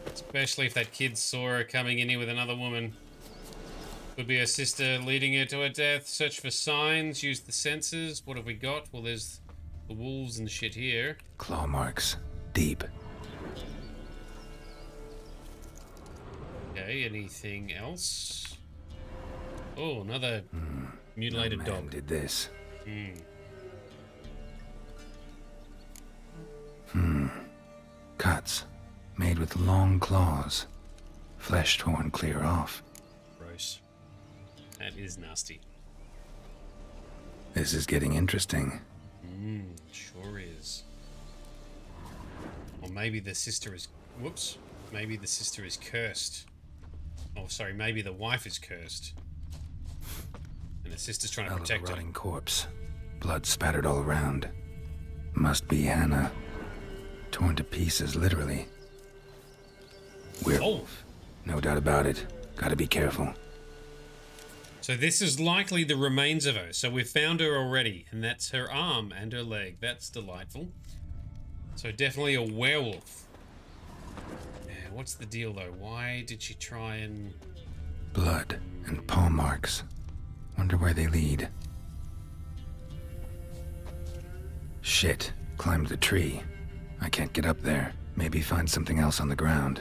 Especially if that kid saw her coming in here with another woman. Could be her sister leading her to her death. Search for signs, use the senses. What have we got? Well, there's the wolves and shit here. Claw marks. Deep. Okay, anything else? Oh, another mutilated No man dog. did this. Cuts. Made with long claws. Flesh torn clear off. Gross. That is nasty. This is getting interesting. Sure is. Or maybe the sister is... Whoops. Maybe the sister is cursed. Oh, sorry, maybe the wife is cursed. And the sister's trying to Smell of a protect her. rotting corpse. Blood spattered all around. Must be Hannah. Torn to pieces, literally. Werewolf. No doubt about it. Gotta be careful. So this is likely the remains of her. So we've found her already. And that's her arm and her leg. That's delightful. So definitely a werewolf. Yeah, what's the deal though? Why did she try and... Blood and paw marks. Wonder where they lead. Shit. Climbed the tree. I can't get up there. Maybe find something else on the ground.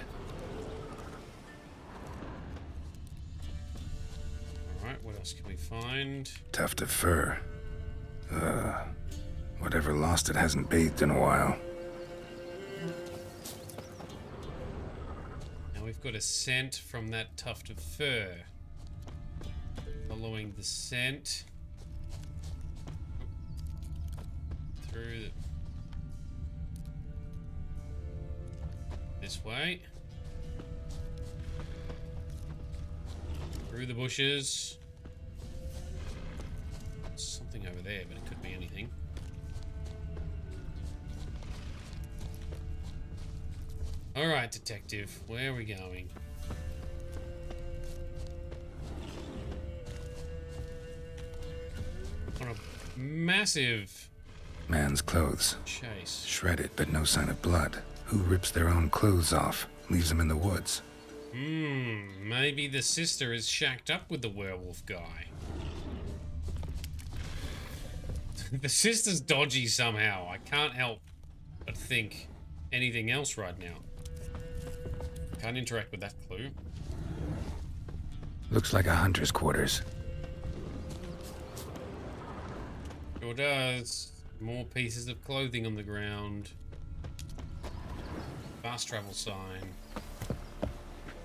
Alright, what else can we find? Tuft of fur. Whatever lost it hasn't bathed in a while. Now we've got a scent from that tuft of fur. Following the scent. Through the... This way. Through the bushes. Something over there, but it could be anything. Alright, detective. Where are we going? On a massive... Man's clothes. Chase. Shredded, but no sign of blood. Who rips their own clothes off? Leaves them in the woods. Maybe the sister is shacked up with the werewolf guy. The sister's dodgy somehow. I can't help but think anything else right now. Can't interact with that clue. Looks like a hunter's quarters. Sure does. More pieces of clothing on the ground. Fast travel sign.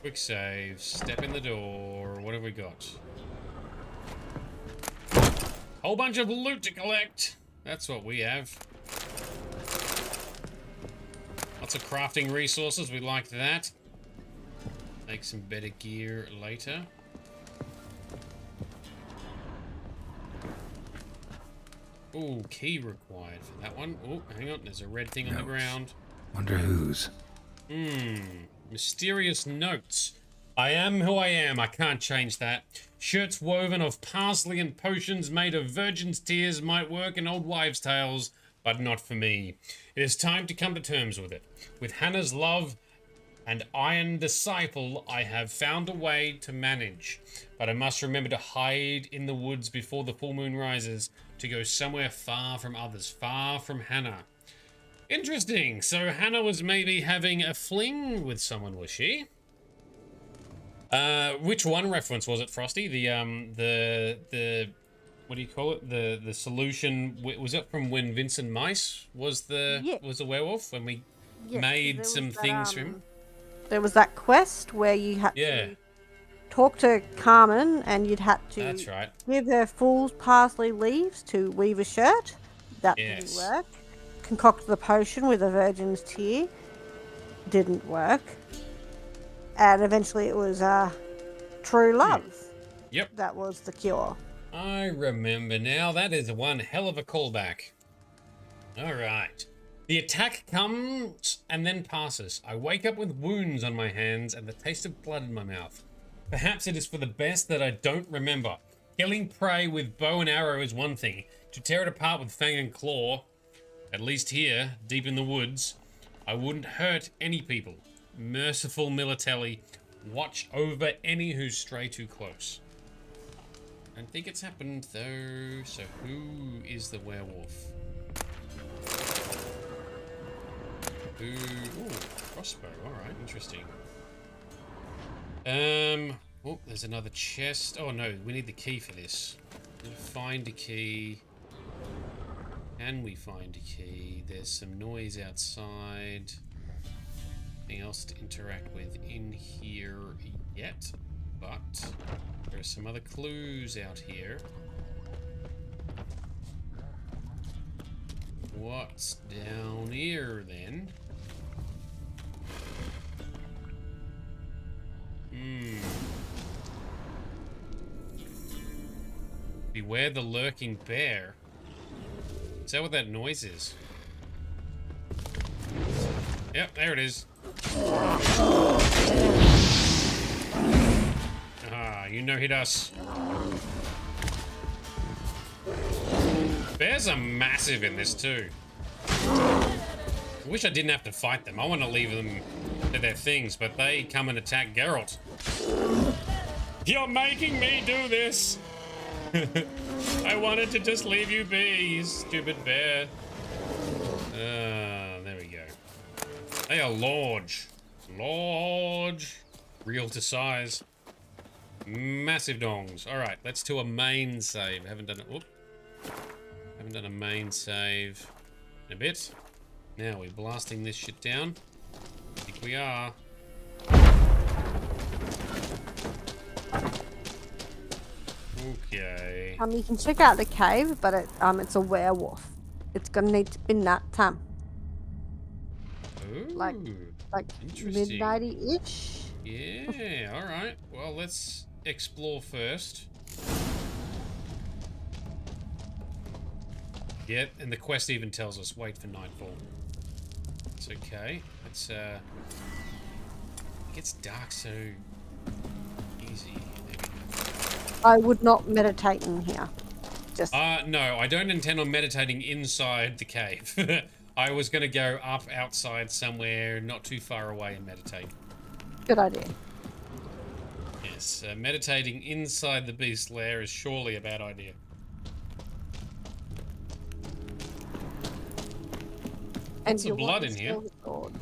Quick save. Step in the door. What have we got? Whole bunch of loot to collect. That's what we have. Lots of crafting resources. We like that. Make some better gear later. Ooh, key required for that one. Oh, hang on. There's a red thing on the ground. Wonder whose. Mysterious notes. I am who I am. I can't change that. Shirts woven of parsley and potions made of virgin's tears might work in old wives' tales, but not for me. It is time to come to terms with it. With Hannah's love and iron disciple, I have found a way to manage. But I must remember to hide in the woods before the full moon rises, to go somewhere far from others, far from Hannah. Interesting. So Hannah was maybe having a fling with someone, was she? Which one reference was it, Frosty? The what do you call it? The solution, was it from when Vincent Mice was the werewolf, when we made some things for him? There was that quest where you had to talk to Carmen, and you'd had to give her full parsley leaves to weave a shirt. That didn't work. Concoct the potion with a virgin's tear. Didn't work. And eventually it was true love. Yep. That was the cure. I remember now. That is one hell of a callback. All right. The attack comes and then passes. I wake up with wounds on my hands and the taste of blood in my mouth. Perhaps it is for the best that I don't remember. Killing prey with bow and arrow is one thing. To tear it apart with fang and claw, at least here, deep in the woods, I wouldn't hurt any people. Merciful Militelli, watch over any who stray too close. I don't think it's happened though. So who is the werewolf? Who? Ooh, crossbow. All right, interesting. Oh, there's another chest. Oh no, we need the key for this. Need to find a key. Can we find a key? There's some noise outside. Nothing else to interact with in here yet, but there are some other clues out here. What's down here then? Beware the lurking bear. Is that what that noise is? Yep, there it is. Ah, you know hit us. Bears are massive in this too. I wish I didn't have to fight them. I want to leave them to their things, but they come and attack Geralt. You're making me do this! I wanted to just leave you be, you stupid bear. There we go. They are large. Large. Real to size. Massive dongs. Alright, let's do a main save. Haven't done a main save in a bit. Now we're blasting this shit down. I think we are. Okay. You can check out the cave, but it's a werewolf. It's gonna need to be night time. Ooh, like midnighty-ish. Yeah, alright. Well, let's explore first. Yeah, and the quest even tells us wait for nightfall. It's okay. It's it gets dark so easy. I would not meditate in here. Just no, I don't intend on meditating inside the cave. I was gonna go up outside somewhere not too far away and meditate. Good idea. Yes, meditating inside the beast lair is surely a bad idea. And some blood in here. Sword.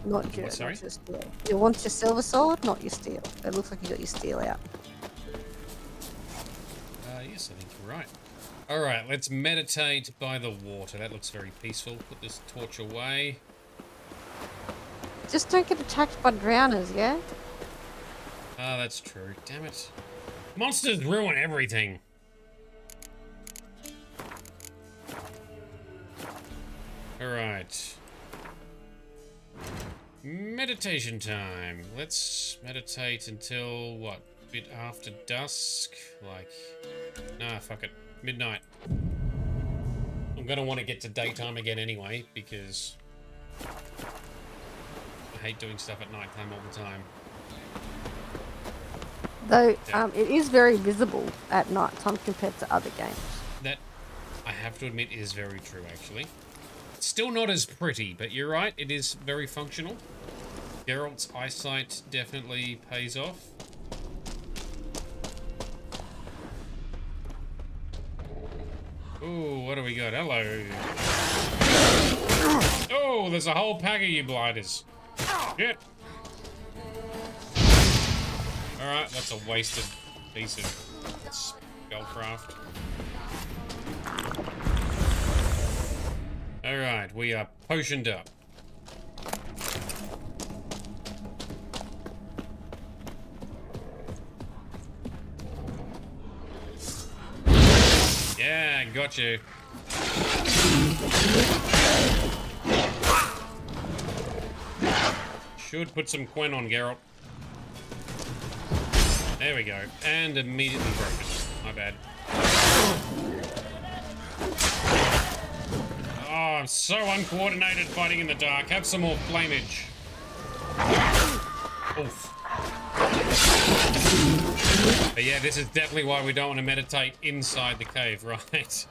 Not your, sorry? not your steel. You want your silver sword, not your steel. It looks like you got your steel out. Yes, I think you're right. Alright, let's meditate by the water. That looks very peaceful. Put this torch away. Just don't get attacked by drowners, yeah? Ah, that's true. Damn it. Monsters ruin everything. Alright. Meditation time. Let's meditate until, what, a bit after dusk? Like, nah, fuck it. Midnight. I'm gonna want to get to daytime again anyway, because I hate doing stuff at nighttime all the time. Though, it is very visible at night time compared to other games. That, I have to admit, is very true, actually. It's still not as pretty, but you're right, it is very functional. Geralt's eyesight definitely pays off. Ooh, what do we got? Hello. Oh, there's a whole pack of you blighters. Shit. Alright, that's a wasted piece of spellcraft. Alright, we are potioned up. Yeah, got you. Should put some Quen on Geralt. There we go. And immediately broken. My bad. Oh, I'm so uncoordinated fighting in the dark. Have some more flamage. Oof. But yeah, this is definitely why we don't want to meditate inside the cave, right?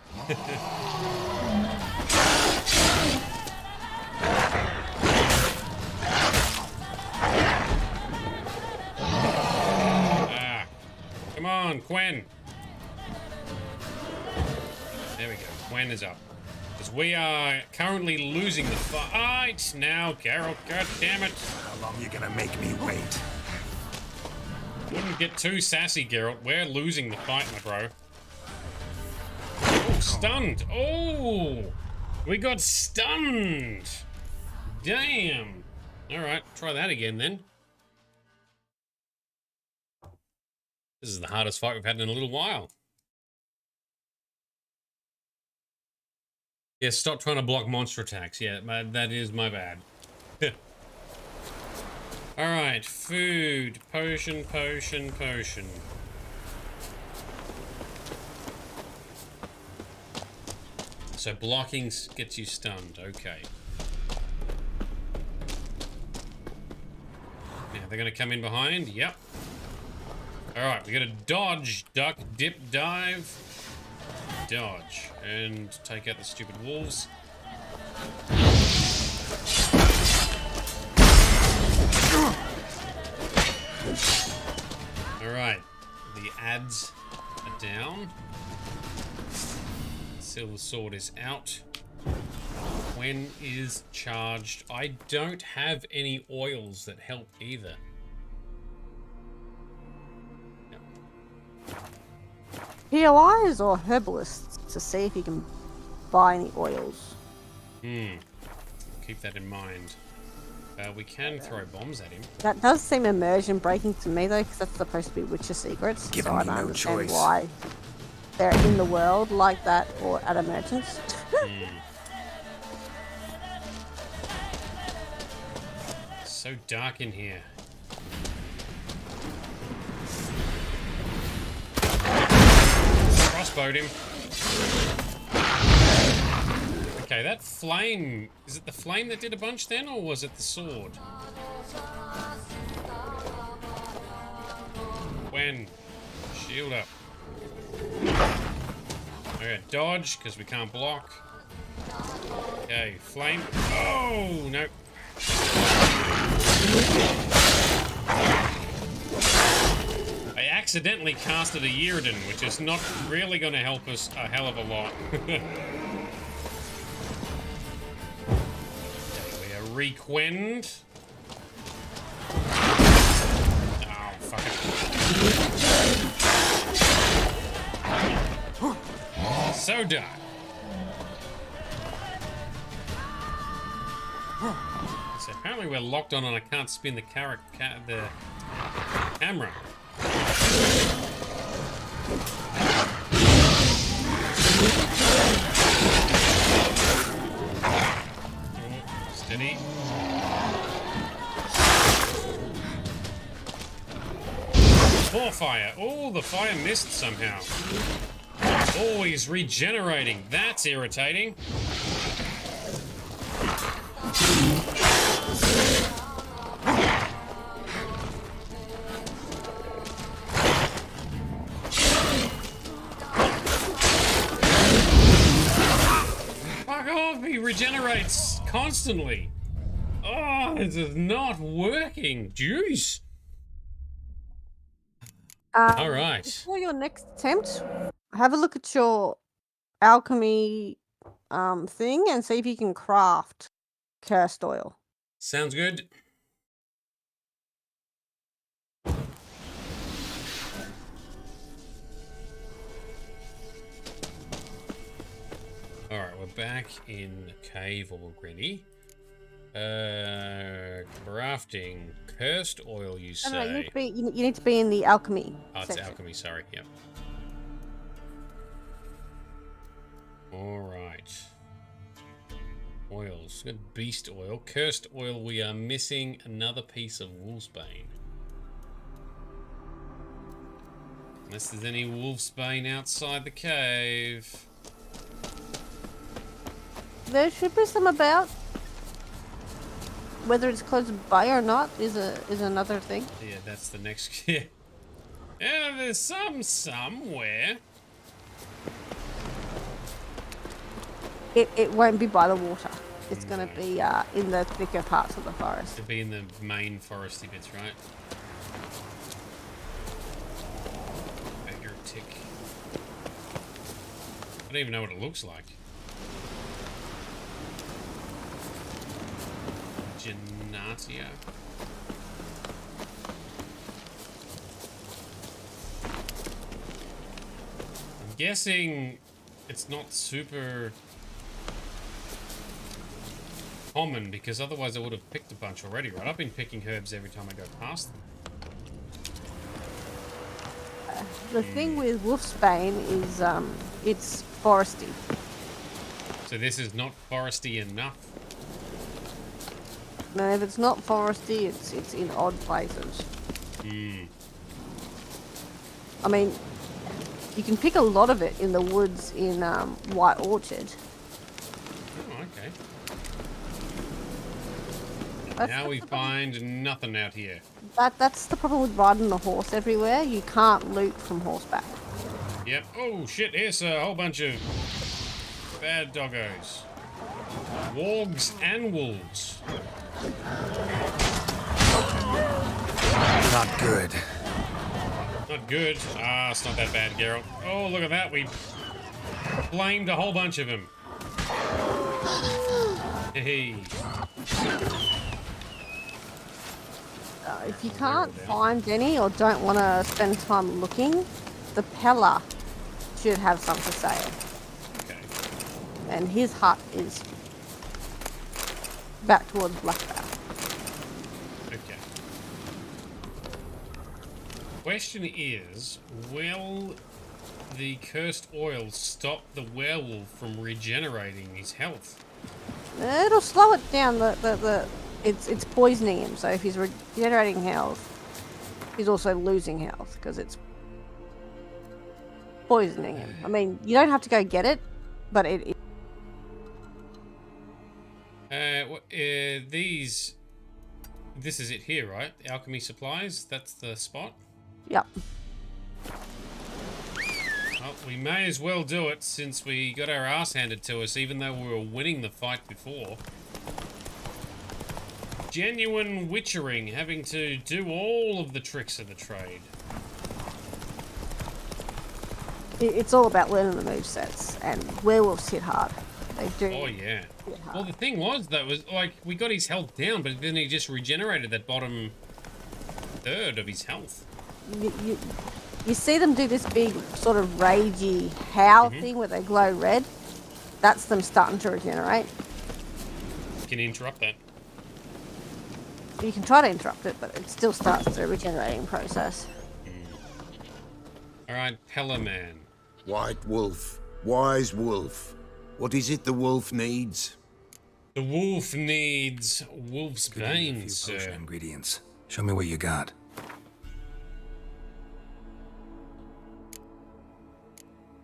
Come on, Quen. There we go. Quen is up. Because we are currently losing the fight now, Geralt. God damn it. How long you gonna make me wait? Wouldn't get too sassy, Geralt. We're losing the fight, my bro. Oh, stunned. Oh, we got stunned. Damn. All right, try that again then. This is the hardest fight we've had in a little while. Yeah, stop trying to block monster attacks. Yeah, that is my bad. Alright, food. Potion, potion, potion. So blocking gets you stunned. Okay. Now they're going to come in behind. Yep. Alright, we gotta dodge, duck, dip, dive, dodge, and take out the stupid wolves. Alright, the ads are down. Silver sword is out. Quen is charged. I don't have any oils that help either. POIs or herbalists to see if you can buy any oils. Keep that in mind. We can throw bombs at him. That does seem immersion breaking to me though, because that's supposed to be Witcher secrets. Give so I me don't no understand choice. why they're in the world like that or at a merchant's. So dark in here. Crossbowed him. Okay, that flame... Is it the flame that did a bunch then, or was it the sword? When? Shield up. Okay, dodge, because we can't block. Okay, flame. Oh, no. I accidentally casted a Yrden, which is not really going to help us a hell of a lot. We are requenned. Oh, fuck it. So dark. So apparently we're locked on and I can't spin the camera. Steady. More fire. Oh, the fire missed somehow. Oh, he's regenerating. That's irritating. Fuck off, he regenerates constantly. Oh, this is not working. Jeez. All right. Before your next attempt, have a look at your alchemy thing and see if you can craft cursed oil. Sounds good. Alright, we're back in the cave already. Crafting cursed oil, you say? No, you need to be in the alchemy Oh, it's section. alchemy, sorry, yep. Alright. Oils. Good beast oil. Cursed oil, we are missing another piece of wolfsbane. Unless there's any wolfsbane outside the cave. There should be some about. Whether it's close by or not is another thing. Yeah, that's the next. Yeah. Yeah, there's some somewhere. It won't be by the water. It's going to be in the thicker parts of the forest. It'll be in the main foresty bits, right? Beggar tick. I don't even know what it looks like. Genatia. I'm guessing it's not super common, because otherwise I would have picked a bunch already, right? I've been picking herbs every time I go past them. The thing with wolfsbane is it's foresty. So this is not foresty enough. No, if it's not foresty, it's in odd places. I mean, you can pick a lot of it in the woods in White Orchard. Oh, okay. Now we find nothing out here. That's the problem with riding a horse everywhere. You can't loot from horseback. Yep. Oh shit, here's a whole bunch of bad doggos. Wargs and wolves. Not good. Not good. Ah, it's not that bad, Geralt. Oh, look at that. We blamed a whole bunch of them. Hey. If you can't find any or don't want to spend time looking, the Peller should have some for sale. Okay. And his hut is back towards Blackbow. Okay. Question is, will the cursed oil stop the werewolf from regenerating his health? It'll slow it down. It's poisoning him. So if he's regenerating health, he's also losing health because it's poisoning him. I mean, you don't have to go get it, but it this is it here, right? Alchemy supplies, that's the spot? Yep. Well, we may as well do it since we got our ass handed to us, even though we were winning the fight before. Genuine witchering, having to do all of the tricks of the trade. It's all about learning the movesets, and werewolves hit hard. They do. Oh yeah. Well, the thing was, though, was like we got his health down, but then he just regenerated that bottom third of his health. You see them do this big sort of ragey howl thing where they glow red. That's them starting to regenerate. Can you interrupt that? You can try to interrupt it, but it still starts the regenerating process. All right, Peller Man. White wolf, wise wolf. What is it the wolf needs? The wolf needs wolf's Could need a bane, few sir. potion ingredients. Show me what you got.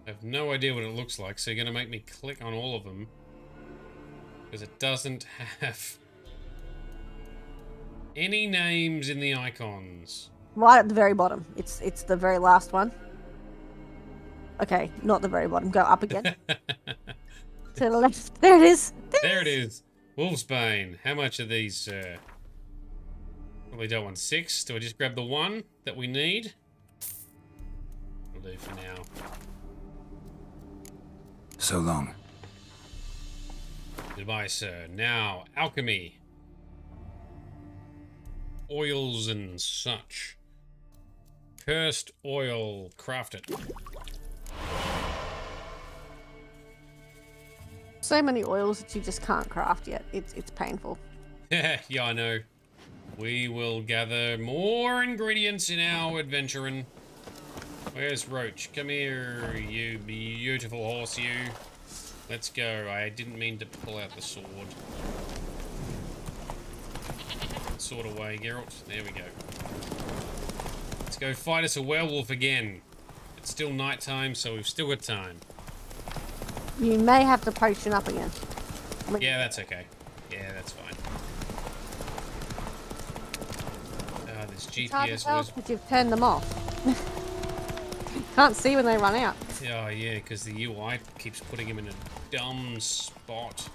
I have no idea what it looks like, so you're going to make me click on all of them. Because it doesn't have any names in the icons. Right at the very bottom. It's the very last one. Okay, not the very bottom. Go up again. To the left. There it is. There it is. Wolf's Bane. How much are these, Probably don't want 6. Do I just grab the one that we need? Will do for now. So long. Goodbye, sir. Now, alchemy. Oils and such. Cursed oil. Craft it. So many oils that you just can't craft yet. It's painful. Yeah, I know. We will gather more ingredients in our adventuring. Where's Roach? Come here, you beautiful horse, you. Let's go. I didn't mean to pull out the sword. Sword away, Geralt. There we go. Let's go fight us a werewolf again. It's still nighttime, so we've still got time. You may have to potion up again. Yeah, that's okay. Yeah, that's fine. This It's hard to GPS tell was... because you've turned them off. Can't see when they run out. Oh, yeah, because the UI keeps putting him in a dumb spot.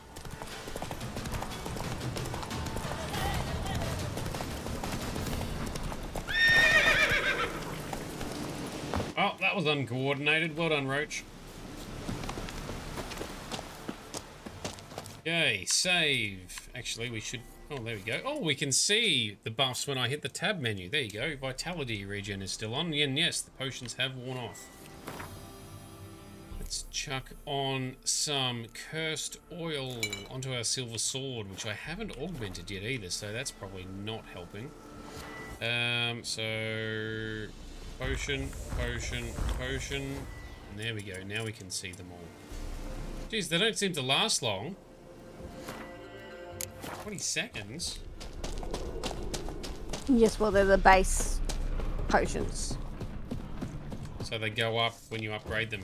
Oh, that was uncoordinated. Well done, Roach. Okay, save. Actually, we should... Oh, there we go. Oh, we can see the buffs when I hit the tab menu. There you go. Vitality regen is still on. And yes, the potions have worn off. Let's chuck on some cursed oil onto our silver sword, which I haven't augmented yet either, so that's probably not helping. So... Potion, potion, potion. And there we go. Now we can see them all. Jeez, they don't seem to last long. 20 seconds? Yes, well, they're the base potions. So they go up when you upgrade them.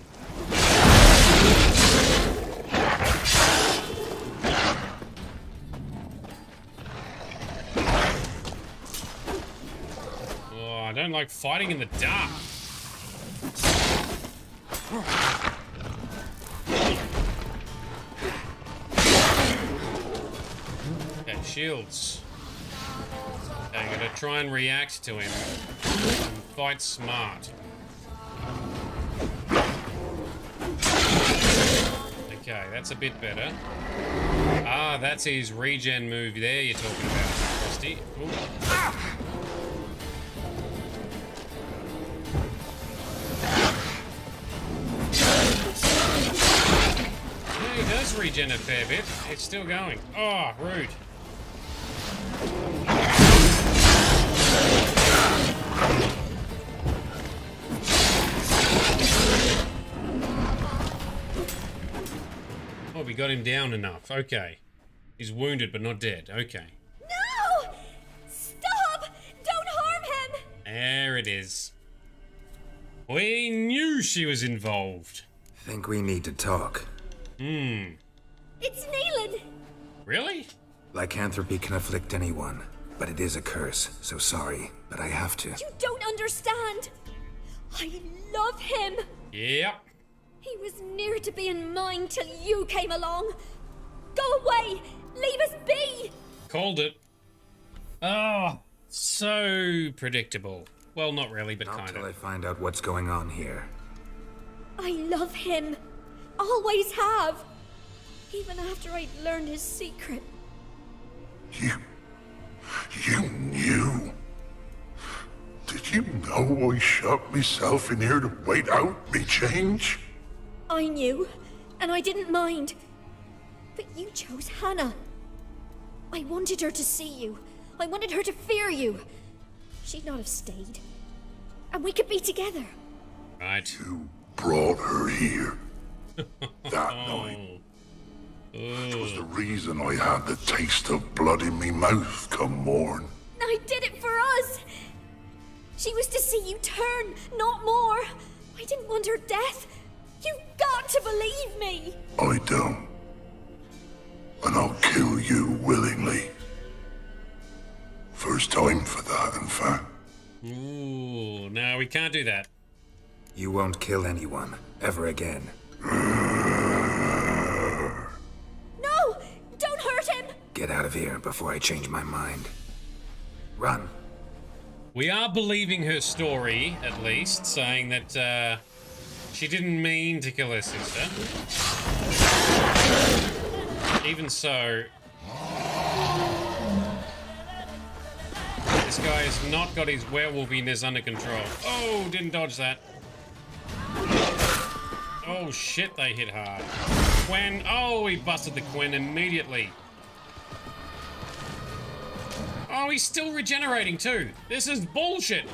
Oh, I don't like fighting in the dark. Okay, shields. Okay, I'm gonna try and react to him. And fight smart. Okay, that's a bit better. Ah, that's his regen move there you're talking about, Frosty. Ooh. Yeah, he does regen a fair bit. It's still going. Oh, rude. Oh, we got him down enough. Okay. He's wounded but not dead. Okay. No! Stop! Don't harm him! There it is. We knew she was involved. Think we need to talk. Hmm. It's Neelan! Really? Lycanthropy can afflict anyone, but it is a curse, so sorry, but I have to. You don't understand! I love him! Yep. He was near to being mine till you came along. Go away! Leave us be! Called it. Oh, so predictable. Well, not really, but Not kind till of. I find out what's going on here. I love him. Always have. Even after I'd learned his secret. You knew? Did you know I shut myself in here to wait out me change? I knew, and I didn't mind. But you chose Hannah. I wanted her to see you. I wanted her to fear you. She'd not have stayed. And we could be together. Right. You brought her here. That night. Which was the reason I had the taste of blood in me mouth come morn. I did it for us. She was to see you turn, not more. I didn't want her death. You've got to believe me. I don't. And I'll kill you willingly. First time for that, in fact. Ooh, no, we can't do that. You won't kill anyone, ever again. No! Don't hurt him! Get out of here before I change my mind. Run. We are believing her story, at least, saying that she didn't mean to kill her sister. Even so, this guy has not got his werewolfiness under control. Oh, didn't dodge that. Oh shit, they hit hard. Quen, oh, he busted the Quen immediately. Oh, he's still regenerating too. This is bullshit.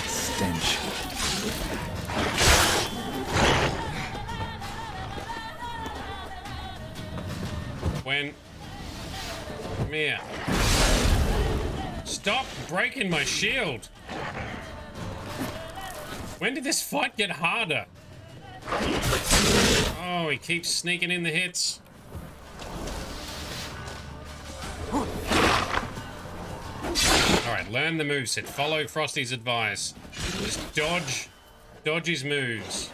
Stench. Quen, come here. Stop breaking my shield. When did this fight get harder? Oh, he keeps sneaking in the hits. Alright, learn the moveset. Follow Frosty's advice. Just dodge Dodge his moves.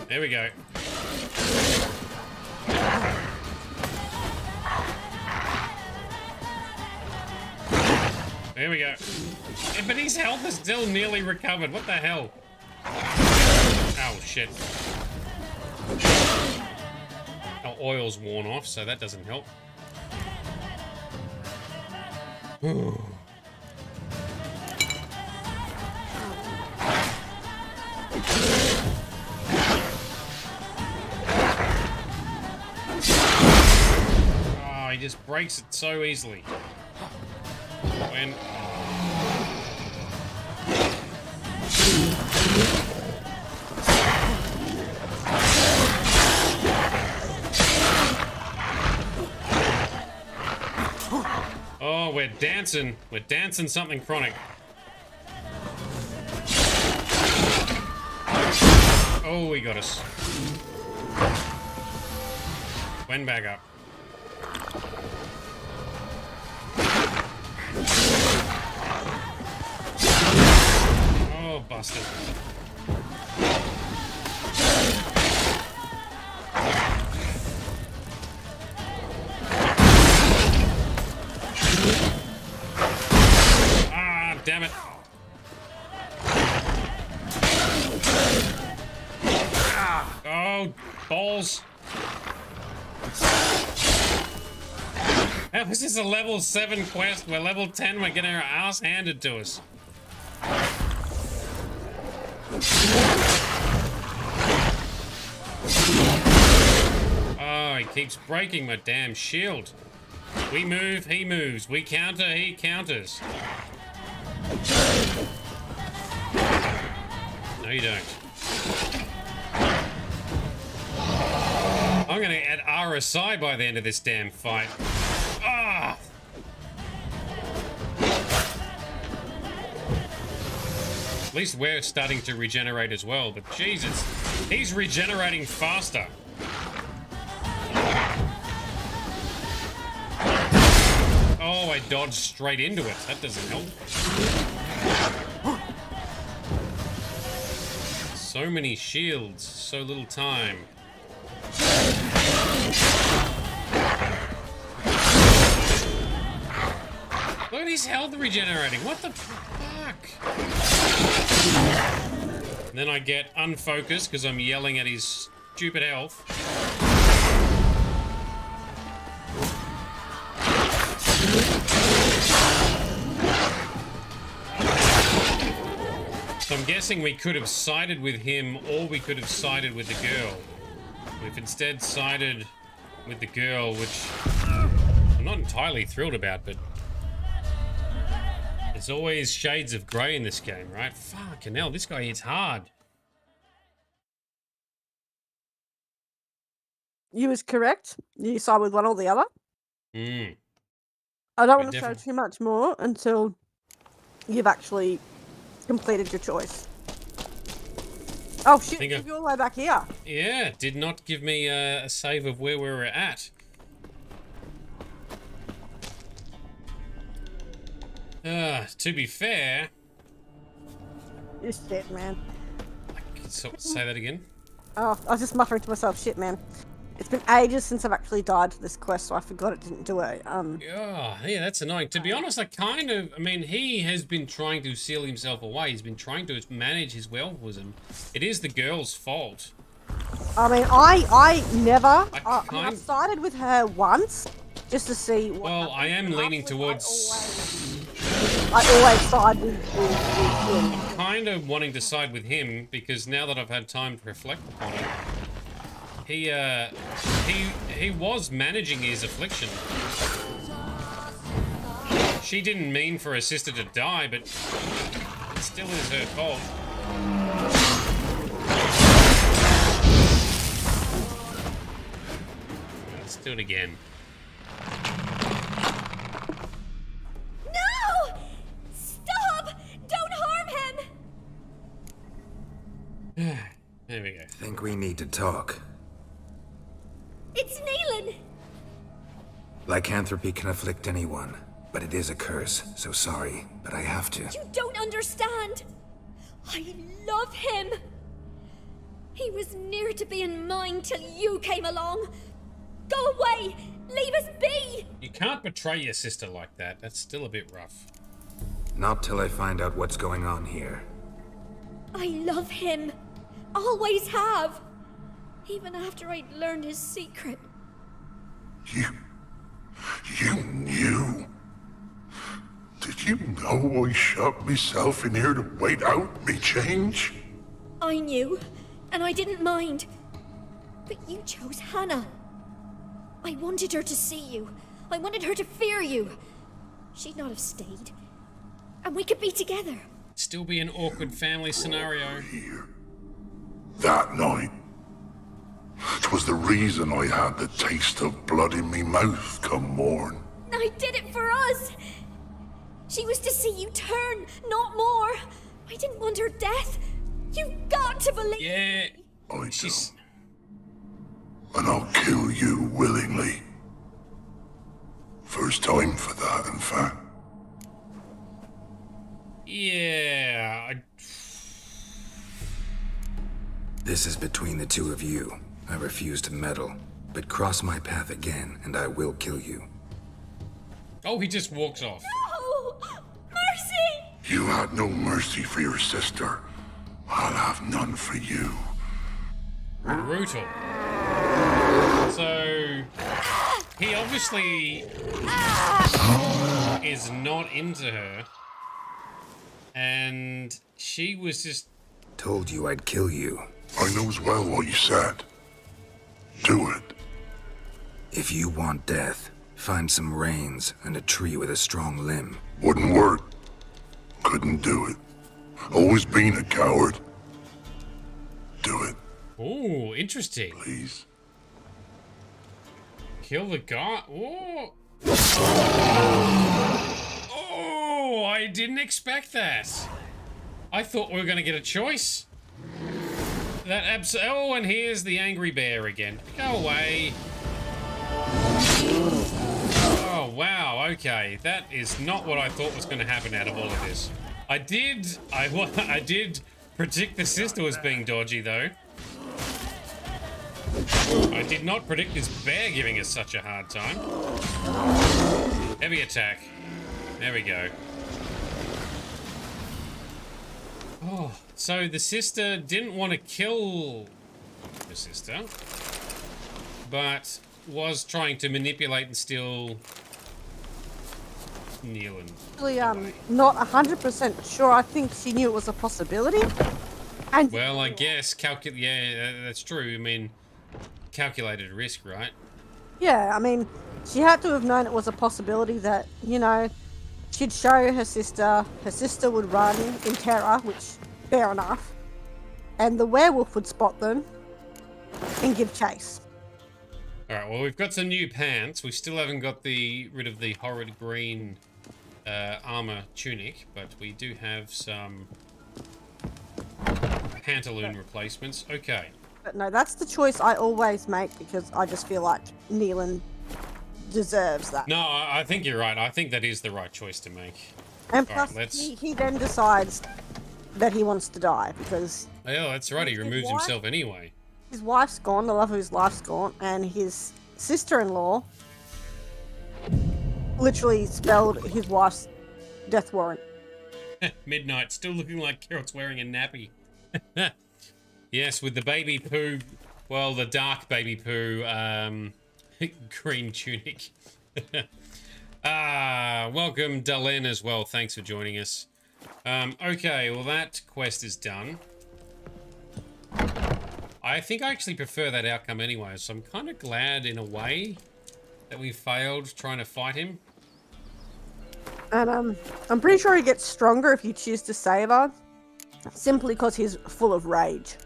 There we go. There we go. Yeah, but his health is still nearly recovered. What the hell? Oh, shit. Our oil's worn off, so that doesn't help. Oh, he just breaks it so easily. When... Oh, we're dancing. We're dancing something chronic. Oh, he got us. Went back up. Oh, busted. Ah, damn it. Oh, balls. How is this a level 7 quest? We're level 10, we're getting our ass handed to us. Oh, he keeps breaking my damn shield. We move, he moves. We counter, he counters. No, you don't. I'm gonna add RSI by the end of this damn fight. Ah! At least we're starting to regenerate as well, but Jesus, he's regenerating faster. Oh, I dodged straight into it. That doesn't help. So many shields, so little time. Look at his health regenerating. What the fuck? And then I get unfocused because I'm yelling at his stupid health. So I'm guessing we could have sided with him or we could have sided with the girl. We've instead sided with the girl, which I'm not entirely thrilled about, but there's always shades of grey in this game, right? Fucking hell, this guy hits hard. You was correct. You side with one or the other. Hmm. I don't want to show too much more until you've actually completed your choice. Oh shit, give you all the way back here. Yeah, did not give me a save of where we were at. To be fair... You're shit, man. Say that again? Oh, I was just muttering to myself, shit, man. It's been ages since I've actually died to this quest, so I forgot it didn't do it. Yeah, that's annoying. To be honest, I mean, he has been trying to seal himself away. He's been trying to manage his werewolfism. It is the girl's fault. I mean, I never... I've sided with her once, just to see what... Well, I am leaning towards... I always side with him. I'm kind of wanting to side with him, because now that I've had time to reflect upon it, he was managing his affliction. She didn't mean for her sister to die, but it still is her fault. Let's do it again. No! Stop! Don't harm him! There we go. Think we need to talk. It's Neelan! Lycanthropy can afflict anyone. But it is a curse, so sorry, but I have to. You don't understand. I love him. He was near to being mine till you came along. Go away! Leave us be! You can't betray your sister like that. That's still a bit rough. Not till I find out what's going on here. I love him. Always have. Even after I'd learned his secret. You knew? Did you know I shut myself in here to wait out me change? I knew, and I didn't mind. But you chose Hannah. I wanted her to see you. I wanted her to fear you. She'd not have stayed. And we could be together. Still be an awkward family scenario. Here. That night. 'Twas the reason I had the taste of blood in me mouth come morn. I did it for us. She was to see you turn, not more. I didn't want her death. You've got to believe Yeah. I do. And I'll kill you willingly. First time for that, in fact. Yeah. This is between the two of you. I refuse to meddle, but cross my path again and I will kill you. Oh, he just walks off. No! Mercy! You had no mercy for your sister. I'll have none for you. Brutal. So, he obviously is not into her. And she was just... Told you I'd kill you. I knows well what you said. Do it. If you want death, find some reins and a tree with a strong limb. Wouldn't work. Couldn't do it. Always been a coward. Do it. Oh, interesting. Please. Kill the guy. Oh. Oh, I didn't expect that. I thought we were going to get a choice. That oh, and here's the angry bear again. Go away. Oh, wow. Okay. That is not what I thought was going to happen out of all of this. I did predict the sister was being dodgy, though. I did not predict this bear giving us such a hard time. Heavy attack. There we go. Oh, so the sister didn't want to kill the sister, but was trying to manipulate and steal Neil. Actually, not 100% sure. I think she knew it was a possibility. And well, I guess yeah, that's true. I mean, calculated risk, right? yeah, I mean, she had to have known it was a possibility that, you know, she'd show her sister would run in terror, which, fair enough, and the werewolf would spot them and give chase. Alright, well, we've got some new pants. We still haven't got rid of the horrid green armor tunic, but we do have some pantaloon replacements. Okay. But no, that's the choice I always make because I just feel like Neelan deserves that. No, I think you're right. I think that is the right choice to make. And plus, he then decides that he wants to die because... Oh, that's right. He removes himself anyway. His wife's gone, the love of his life's gone, and his sister-in-law literally spelled his wife's death warrant. Midnight, still looking like Geralt's wearing a nappy. Yes, with the baby poo, well, the dark baby poo, green tunic. Welcome, Dalen, as well. Thanks for joining us. Okay, well, that quest is done. I think I actually prefer that outcome anyway, so I'm kind of glad, in a way, that we failed trying to fight him. And I'm pretty sure he gets stronger if you choose to save her, simply because he's full of rage.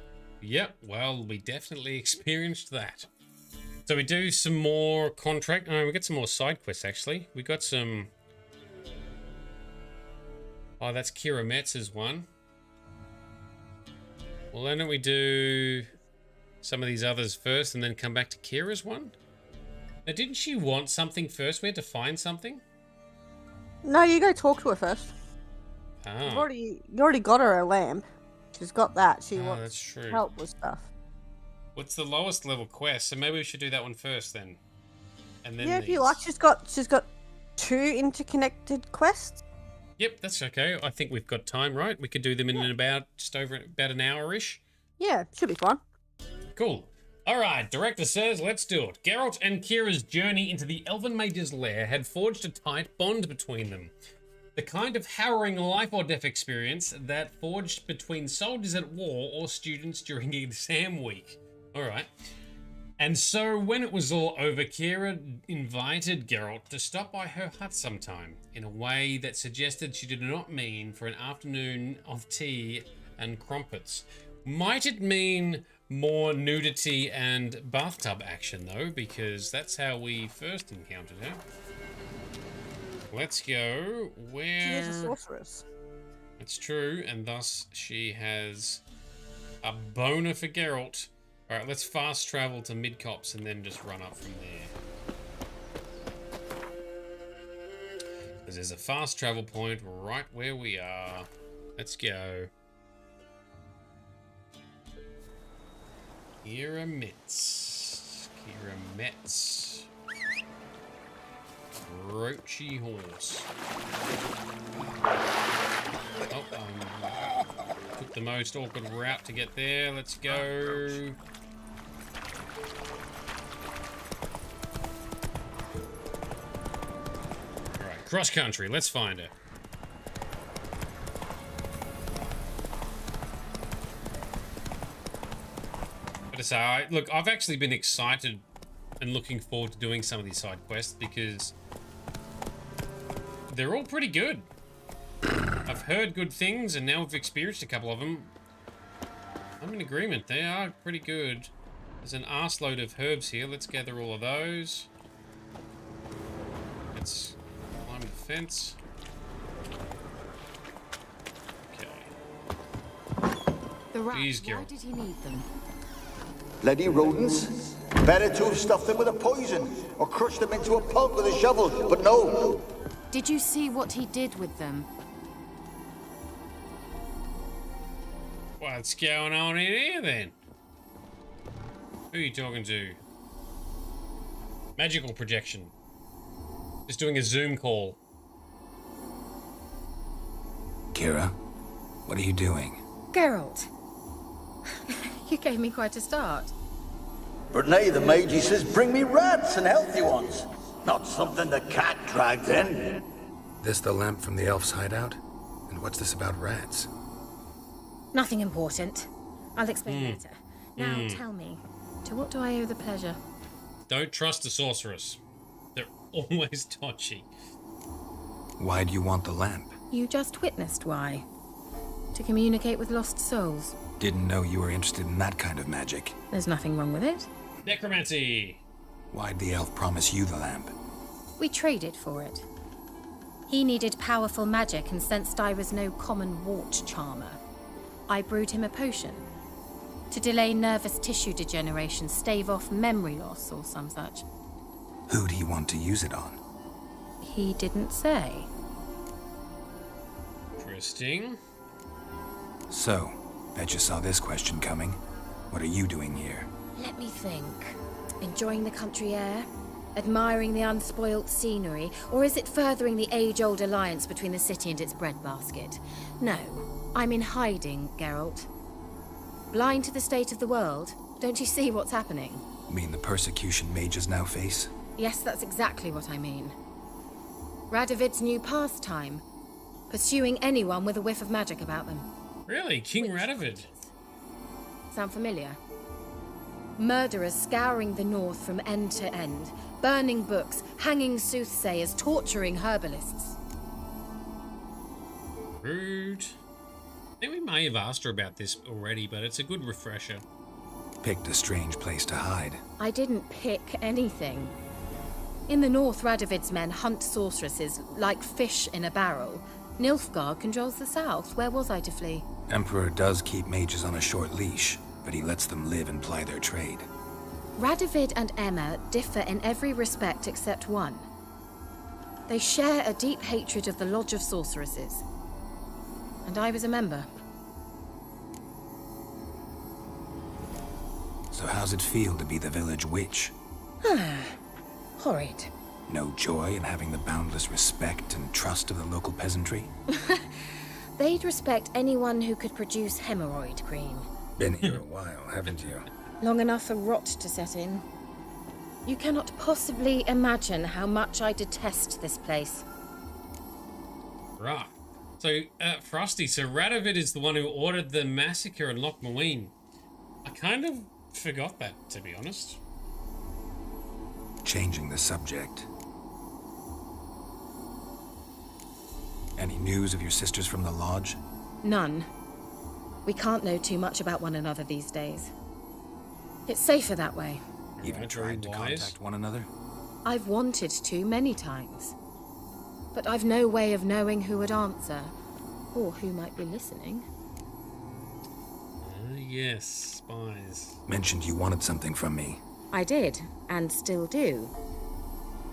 Yep, well, we definitely experienced that. So we do some more contract... we got some more side quests, actually. We got some... Oh, that's Kira Metz's one. Well, why don't we do some of these others first and then come back to Kira's one? Now, didn't she want something first? We had to find something? No, you go talk to her first. Oh. You already got her a lamp. She's got that. She Oh, wants that's true. help with stuff. What's the lowest level quest? So maybe we should do that one first then. And then Yeah, if you these. like, she's got 2 interconnected quests. Yep, that's okay. I think we've got time, right? We could do them in just over about an hour-ish. Yeah, should be fine. Cool. All right, director says, let's do it. Geralt and Kira's journey into the Elven Mage's lair had forged a tight bond between them. The kind of harrowing life or death experience that forged between soldiers at war or students during exam week. All right. And so when it was all over, Kira invited Geralt to stop by her hut sometime in a way that suggested she did not mean for an afternoon of tea and crumpets. Might it mean more nudity and bathtub action, though, because that's how we first encountered her. Let's go where... She is a sorceress. That's true, and thus she has a boner for Geralt. Alright, let's fast travel to Mid-Cops and then just run up from there. Because there's a fast travel point right where we are. Let's go. Kira Metz. Roachy horse. Oh, took the most awkward route to get there. Let's go. Alright, cross country. Let's find her. Look, I've actually been excited and looking forward to doing some of these side quests because they're all pretty good. I've heard good things and now we've experienced a couple of them. I'm in agreement, they are pretty good. There's an arseload of herbs here. Let's gather all of those. Let's climb the fence. Okay. Jeez, Geralt. Why did he need them? Bloody rodents. Better to have stuffed them with a poison or crushed them into a pulp with a shovel, but no. Did you see what he did with them? What's going on in here then? Who are you talking to? Magical projection. Just doing a Zoom call. Kira, what are you doing? Geralt. You gave me quite a start. But nay, the mage, he says, bring me rats and healthy ones. Not something the cat dragged in. This the lamp from the elf's hideout? And what's this about rats? Nothing important. I'll explain later. Now tell me, to what do I owe the pleasure? Don't trust a sorceress. They're always dodgy. Why do you want the lamp? You just witnessed why. To communicate with lost souls. Didn't know you were interested in that kind of magic. There's nothing wrong with it. Necromancy! Why'd the elf promise you the lamp? We traded for it. He needed powerful magic and sensed I was no common wart charmer. I brewed him a potion. To delay nervous tissue degeneration, stave off memory loss or some such. Who'd he want to use it on? He didn't say. Interesting. So, bet you saw this question coming. What are you doing here? Let me think. Enjoying the country air? Admiring the unspoilt scenery? Or is it furthering the age-old alliance between the city and its breadbasket? No, I'm in hiding, Geralt. Blind to the state of the world? Don't you see what's happening? Mean the persecution mages now face? Yes, that's exactly what I mean. Radovid's new pastime. Pursuing anyone with a whiff of magic about them. Really? King Radovid? Sound familiar? Murderers scouring the north from end to end, burning books, hanging soothsayers, torturing herbalists. Rude. I think we may have asked her about this already, but it's a good refresher. Picked a strange place to hide. I didn't pick anything. In the north, Radovid's men hunt sorceresses like fish in a barrel. Nilfgaard controls the south. Where was I to flee? Emperor does keep mages on a short leash, but he lets them live and ply their trade. Radovid and Emma differ in every respect except one. They share a deep hatred of the Lodge of Sorceresses. And I was a member. So how's it feel to be the village witch? Horrid. No joy in having the boundless respect and trust of the local peasantry? They'd respect anyone who could produce hemorrhoid cream. Been here a while, haven't you? Long enough for rot to set in. You cannot possibly imagine how much I detest this place. Right. So, Frosty, so Radovid is the one who ordered the massacre in Loch Marine. I kind of forgot that, to be honest. Changing the subject. Any news of your sisters from the lodge? None. We can't know too much about one another these days. It's safer that way. Even tried to contact one another? I've wanted to many times. But I've no way of knowing who would answer, or who might be listening. Yes, spies. Mentioned you wanted something from me. I did, and still do.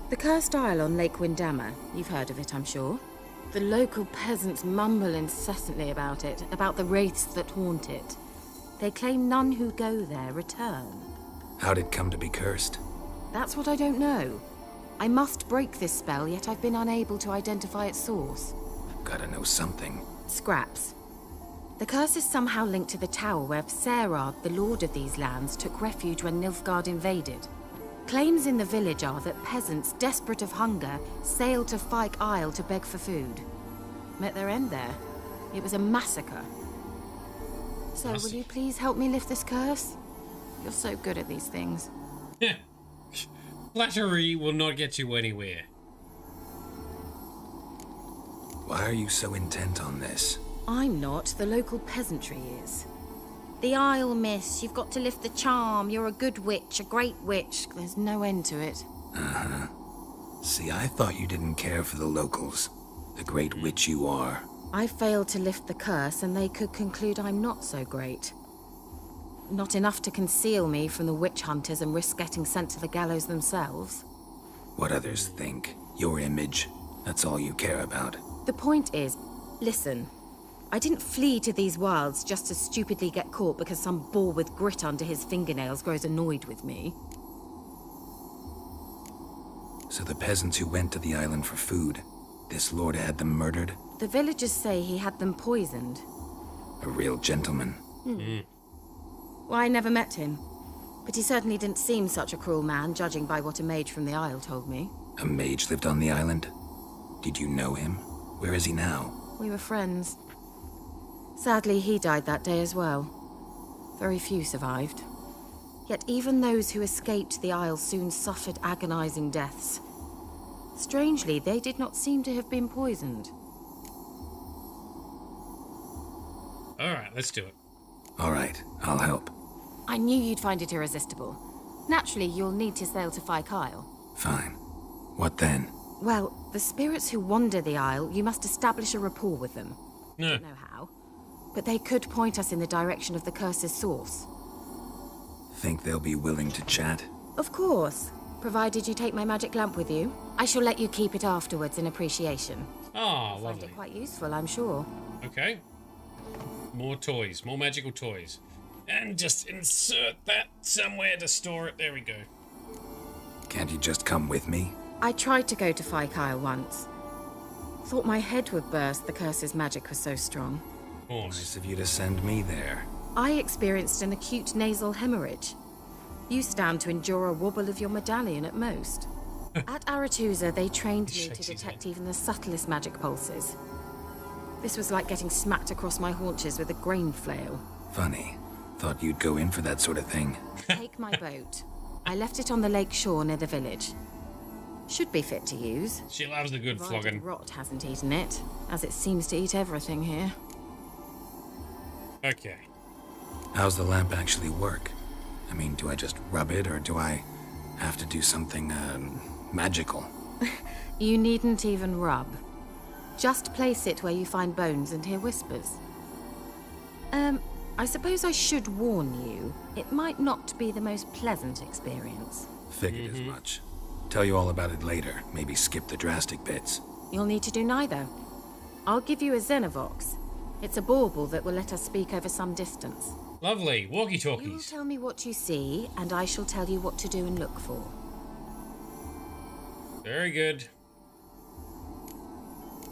The Cursed Isle on Lake Windammer. You've heard of it, I'm sure. The local peasants mumble incessantly about it, about the wraiths that haunt it. They claim none who go there return. How'd it come to be cursed? That's what I don't know. I must break this spell, yet I've been unable to identify its source. Gotta know something. Scraps. The curse is somehow linked to the tower where Serard, the lord of these lands, took refuge when Nilfgaard invaded. Claims in the village are that peasants, desperate of hunger, sailed to Fyke Isle to beg for food. Met their end there. It was a massacre. So, will you please help me lift this curse? You're so good at these things. Yeah. Flattery will not get you anywhere. Why are you so intent on this? I'm not. The local peasantry is. The Isle, miss. You've got to lift the charm. You're a good witch, a great witch. There's no end to it. Uh-huh. See, I thought you didn't care for the locals. The great witch you are. I failed to lift the curse, and they could conclude I'm not so great. Not enough to conceal me from the witch hunters and risk getting sent to the gallows themselves. What others think. Your image. That's all you care about. The point is, listen. I didn't flee to these wilds just to stupidly get caught because some boar with grit under his fingernails grows annoyed with me. So the peasants who went to the island for food, this lord had them murdered? The villagers say he had them poisoned. A real gentleman. Well, I never met him. But he certainly didn't seem such a cruel man, judging by what a mage from the Isle told me. A mage lived on the island? Did you know him? Where is he now? We were friends. Sadly, he died that day as well. Very few survived. Yet even those who escaped the Isle soon suffered agonizing deaths. Strangely, they did not seem to have been poisoned. Alright, let's do it. Alright, I'll help. I knew you'd find it irresistible. Naturally, you'll need to sail to Fyke Isle. Fine. What then? Well, the spirits who wander the Isle, you must establish a rapport with them. No. Don't know how. But they could point us in the direction of the curse's source. Think they'll be willing to chat? Of course. Provided you take my magic lamp with you. I shall let you keep it afterwards in appreciation. Ah, Find lovely. it quite useful, I'm sure. Okay. More toys, more magical toys. And just insert that somewhere to store it. There we go. Can't you just come with me? I tried to go to Fyke Isle once. Thought my head would burst, the curse's magic was so strong. Of course. Nice of you to send me there. I experienced an acute nasal hemorrhage. You stand to endure a wobble of your medallion at most. At Aretusa, they trained me to detect even the subtlest magic pulses. This was like getting smacked across my haunches with a grain flail. Funny. Thought you'd go in for that sort of thing. Take my boat. I left it on the lake shore near the village. Should be fit to use. She loves the good flogging. Rot hasn't eaten it, as it seems to eat everything here. Okay. How's the lamp actually work? I mean, do I just rub it, or do I have to do something, magical? You needn't even rub. Just place it where you find bones and hear whispers. I suppose I should warn you, it might not be the most pleasant experience. Figured as much. Tell you all about it later. Maybe skip the drastic bits. You'll need to do neither. I'll give you a Xenovox. It's a bauble that will let us speak over some distance. Lovely. You will Walkie-talkies. tell me what you see, and I shall tell you what to do and look for. Very good.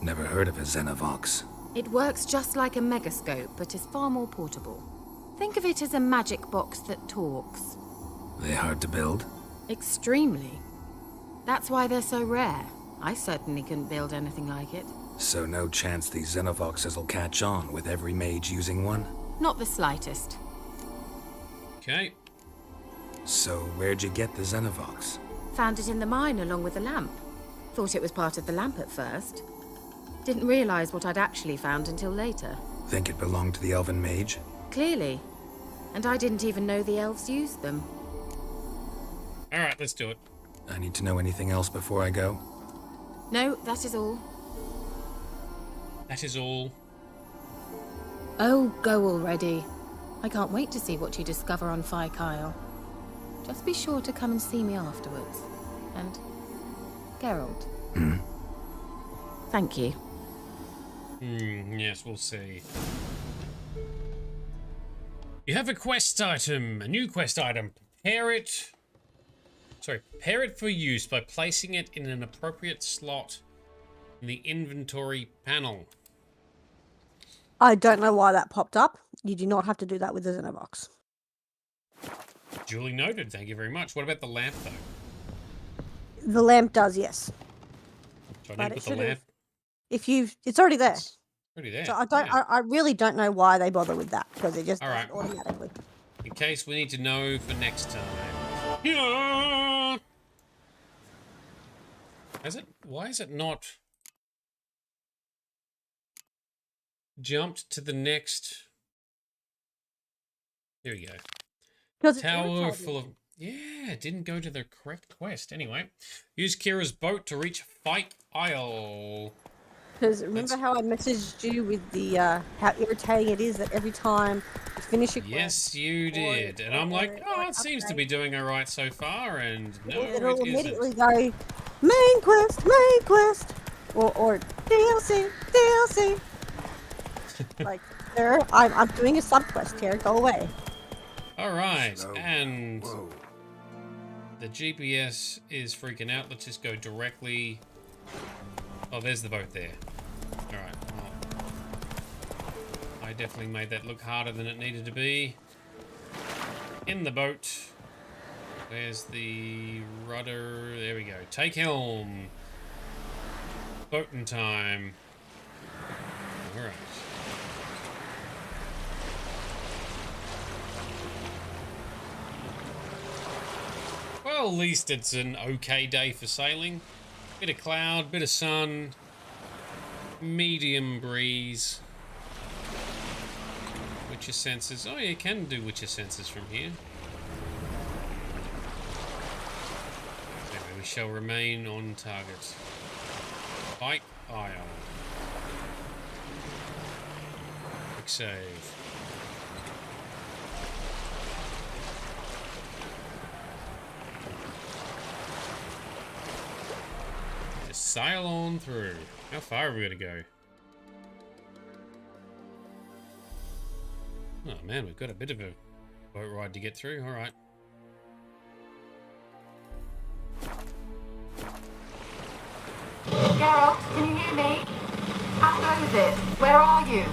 Never heard of a Xenovox. It works just like a megascope, but is far more portable. Think of it as a magic box that talks. They hard to build? Extremely. That's why they're so rare. I certainly couldn't build anything like it. So no chance these Xenovoxes will catch on with every mage using one? Not the slightest. Okay. So where'd you get the Xenovox? Found it in the mine along with the lamp. Thought it was part of the lamp at first. Didn't realize what I'd actually found until later. Think it belonged to the elven mage? Clearly. And I didn't even know the elves used them. Alright, let's do it. I need to know anything else before I go? No, that is all. That is all. Oh, go already. I can't wait to see what you discover on Kyle. Just be sure to come and see me afterwards. And Geralt. Thank you. Yes, we'll see. You have a quest item, a new quest item. Prepare it for use by placing it in an appropriate slot in the inventory panel. I don't know why that popped up. You do not have to do that with the Xenovox. Duly noted, thank you very much. What about the lamp, though? The lamp does, yes. So I need to put the lamp? It's already there. It's already there. So I really don't know why they bother with that, because it just does it automatically. In case we need to know for next time. Yeah. Why is it not jumped to the next? Here we go. Tower full of... Yeah, it didn't go to the correct quest. Anyway, use Kira's boat to reach Fight Isle. Because remember how I messaged you with the how irritating it is that every time you finish a quest... Yes, you did. And I'm like, oh, it seems to be doing all right so far, and no, it'll it immediately isn't. go, main quest, or DLC. Like, I'm doing a sub quest here. Go away. All right, and the GPS is freaking out. Let's just go directly. Oh, there's the boat there. All right. Well, I definitely made that look harder than it needed to be. In the boat. There's the rudder. There we go. Take helm. Boating time. All right. Well, at least it's an okay day for sailing. Bit of cloud, bit of sun, medium breeze. Witcher sensors. Oh, you can do Witcher sensors from here. Anyway, we shall remain on target. Bike Isle. Quick save. Sail on through. How far are we going to go? Oh man, we've got a bit of a boat ride to get through. All right. Geralt, can you hear me? How goes it? Where are you?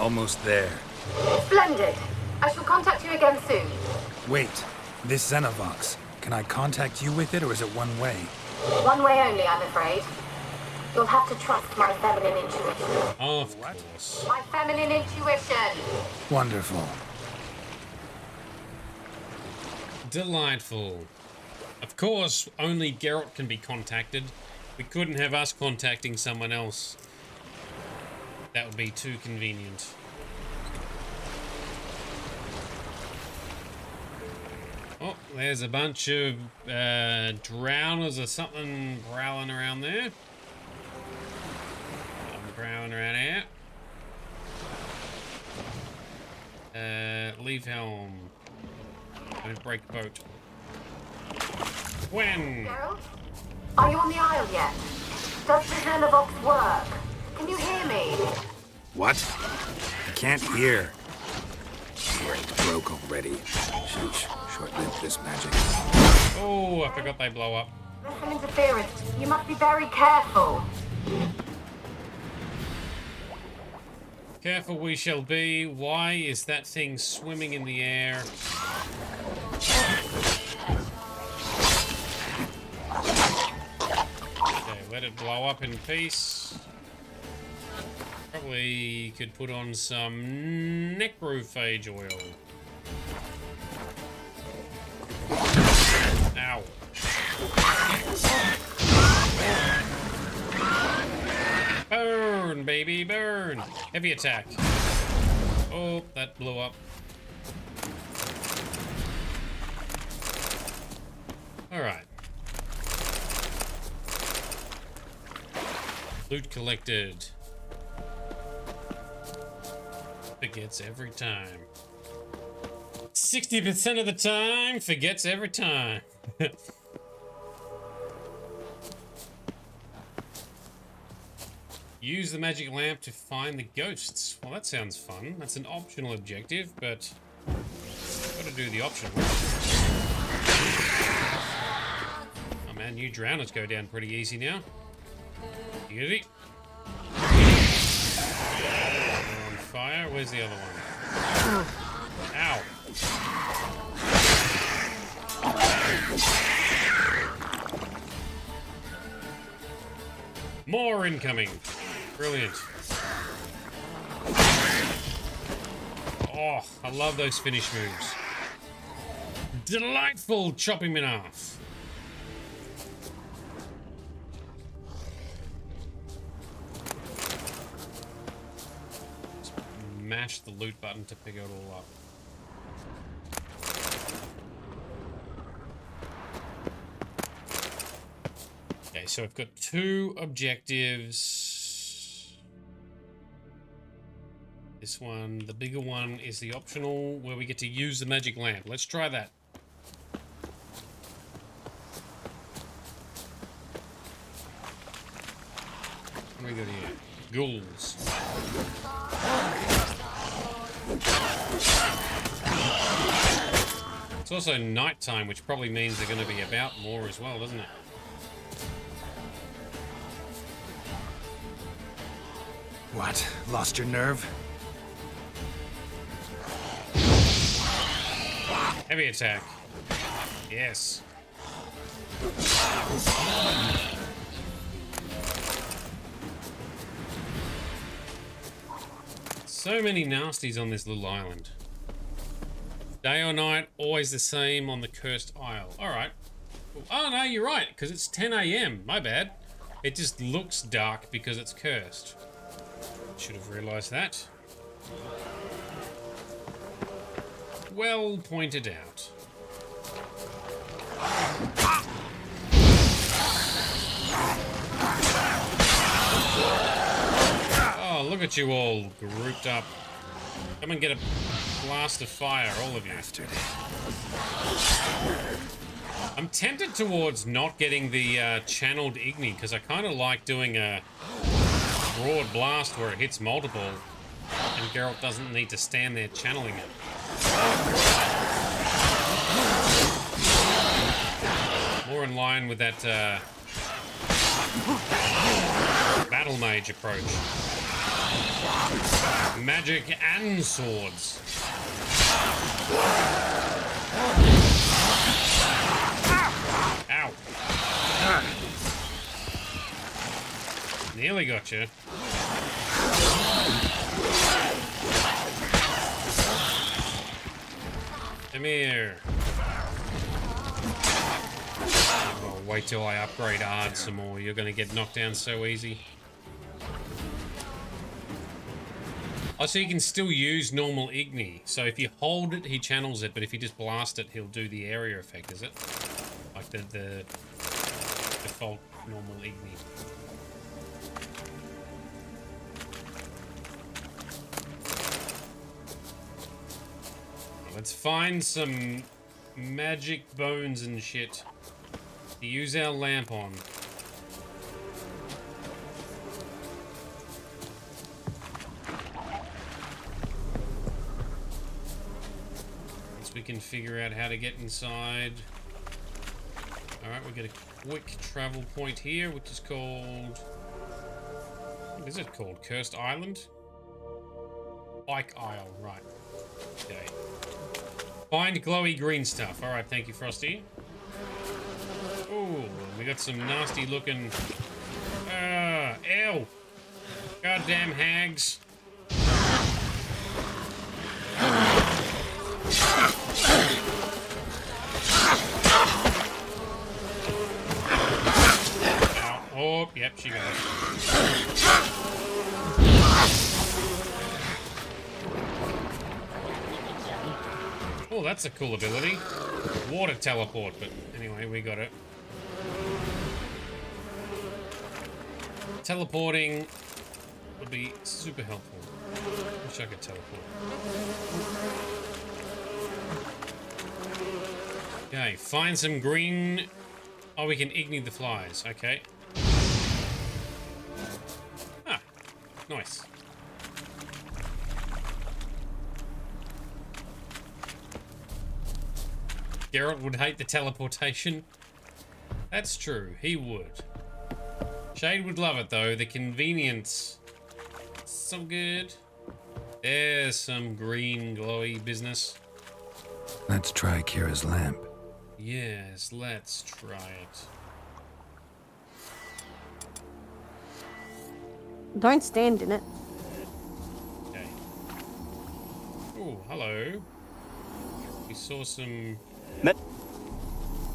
Almost there. Splendid. I shall contact you again soon. Wait, this Xenovox. Can I contact you with it, or is it one way? One way only, I'm afraid. You'll have to trust my feminine intuition. Of course. My feminine intuition. Wonderful. Delightful. Of course, only Geralt can be contacted. We couldn't have us contacting someone else. That would be too convenient. Oh, there's a bunch of drowners or something prowling around there. I'm prowling around here. Leave helm. Don't break boat. When? Geralt? Are you on the Isle yet? Does the Xenovox work? Can you hear me? What? I can't hear. Great, broke already. Sheesh, short-lived this magic. Oh, I forgot they blow up. There's some interference. You must be very careful. Careful we shall be. Why is that thing swimming in the air? Okay, let it blow up in peace. Probably could put on some necrophage oil. Ow. Burn, baby, burn. Heavy attack. Oh, that blew up. All right. Loot collected. Forgets every time. 60% of the time, forgets every time. Use the magic lamp to find the ghosts. Well, that sounds fun. That's an optional objective, but gotta do the optional. Oh man, you drowners go down pretty easy now. Easy. On fire. Where's the other one? Ow. More incoming. Brilliant. Oh, I love those finish moves. Delightful chop him in half. Just mash the loot button to pick it all up. Okay, so I've got 2 objectives. This one, the bigger one, is the optional where we get to use the magic lamp. Let's try that. What do we got here? Ghouls. It's also nighttime, which probably means they're going to be about more as well, doesn't it? What? Lost your nerve? Heavy attack. Yes. So many nasties on this little island. Day or night, always the same on the cursed isle. Alright. Oh no, you're right, because it's 10 AM. My bad. It just looks dark because it's cursed. Should have realized that. Well pointed out. Oh, look at you all grouped up. Come and get a blast of fire, all of you. Bastard. I'm tempted towards not getting the channeled Igni, because I kind of like doing a broad blast where it hits multiple, and Geralt doesn't need to stand there channeling it. More in line with that battle mage approach. Magic and swords. Ow. Nearly got you. Come here. Oh, wait till I upgrade Ard some more. You're gonna get knocked down so easy. Oh, so you can still use normal Igni. So if you hold it, he channels it, but if you just blast it, he'll do the area effect, is it? Like the default normal Igni. Let's find some magic bones and shit. to use our lamp on. Once we can figure out how to get inside. Alright, we get a quick travel point here, which is called... What is it called? Cursed Island? Bike Isle, right. Okay. Find glowy green stuff. Alright, thank you, Frosty. Ooh, we got some nasty looking... ew! Goddamn hags. Oh, yep, she got it. Oh, that's a cool ability. Water teleport, but anyway, we got it. Teleporting would be super helpful. Wish I could teleport. Okay, find some green... Oh, we can ignite the flies. Okay. Ah, nice. Geralt would hate the teleportation. That's true, he would. Shade would love it though, the convenience. So good. There's some green glowy business. Let's try Kira's lamp. Yes, let's try it. Don't stand in it. Okay. Oh, hello. We saw some...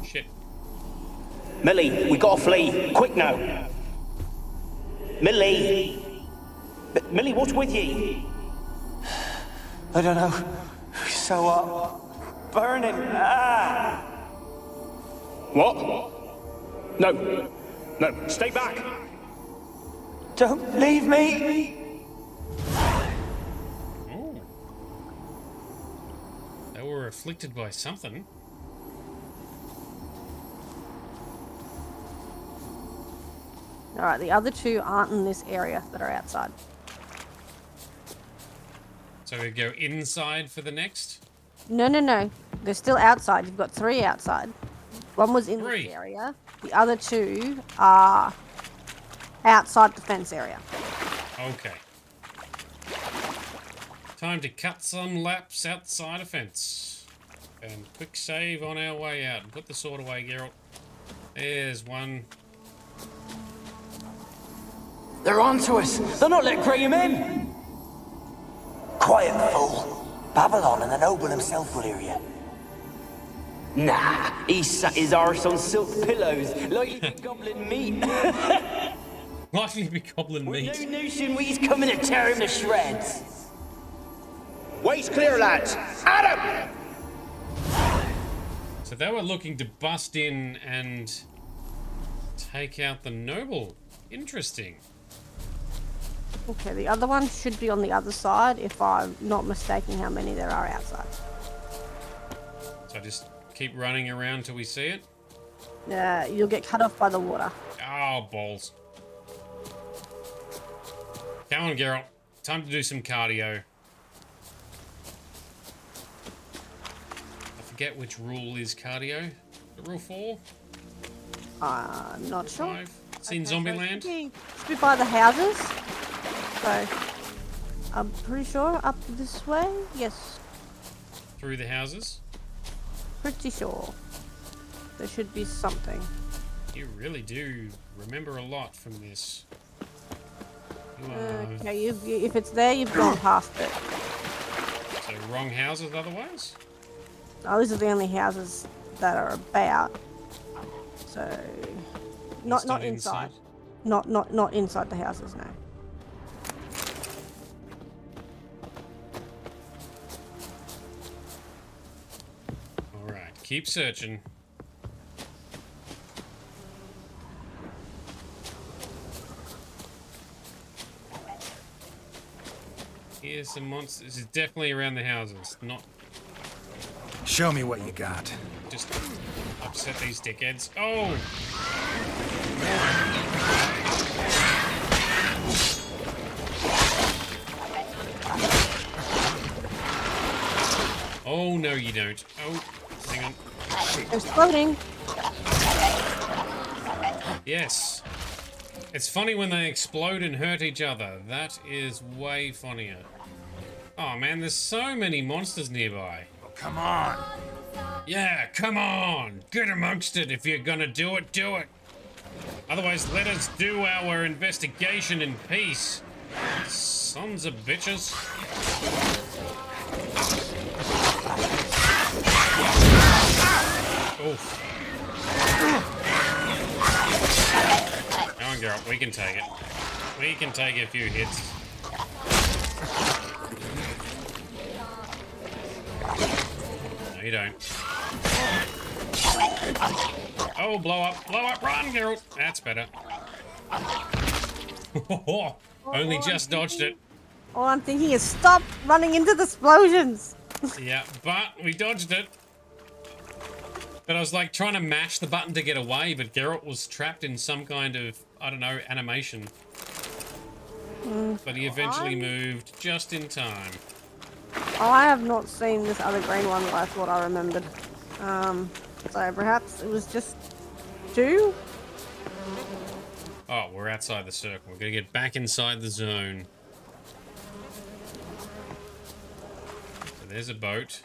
Shit. Millie, we gotta flee. Quick now. Millie! Millie, what's with you? I don't know. So, burning. Ah! What? No. No, stay back. Don't leave me. Oh. They were afflicted by something. Alright, the other two aren't in this area that are outside. So we go inside for the next? No, no, no. They're still outside. You've got 3 outside. One was in this area. The other 2 are outside the fence area. Okay. Time to cut some laps outside a fence. And quick save on our way out. And put the sword away, Geralt. There's one. They're onto us. They'll not let Graham in. Quiet, fool. Babylon and the noble himself will hear you. Nah, he sat his arse on silk pillows, likely to be goblin meat. Likely to be goblin meat. With no notion we's coming to tear him to shreds. Way's clear, lads. Adam! So they were looking to bust in and take out the noble. Interesting. Okay, the other one should be on the other side if I'm not mistaking how many there are outside. So just keep running around till we see it? You'll get cut off by the water. Oh, balls. Come on, Geralt. Time to do some cardio. I forget which rule is cardio. Rule 4? Not sure. 5? It's in Okay, Zombieland? So it should be by the houses. So, I'm pretty sure up this way. Yes, Through the houses? pretty sure. There should be something. You really do remember a lot from this. You are... Okay, if it's there, you've gone past it. So wrong houses otherwise? Oh, these are the only houses that are about. So, not inside. Not inside the houses, no. Alright, keep searching. Here's some monsters. This is definitely around the houses, not... Show me what you got. Just upset these dickheads. Oh! Oh, no, you don't. Oh, hang on. Exploding. Yes. It's funny when they explode and hurt each other. That is way funnier. Oh, man, there's so many monsters nearby. Oh, come on. Yeah, come on. Get amongst it. If you're gonna do it, do it. Otherwise, let us do our investigation in peace. Sons of bitches. Oof. Come on, girl. We can take it. We can take a few hits. No, you don't. Oh, blow up, run, Geralt. That's better. Only just dodged it. All I'm thinking is stop running into the explosions. Yeah, but we dodged it. But I was like trying to mash the button to get away, but Geralt was trapped in some kind of, I don't know, animation. But he eventually moved just in time. I have not seen this other green one like what I remembered. So perhaps it was just 2? Oh, we're outside the circle. We're gonna get back inside the zone. So there's a boat.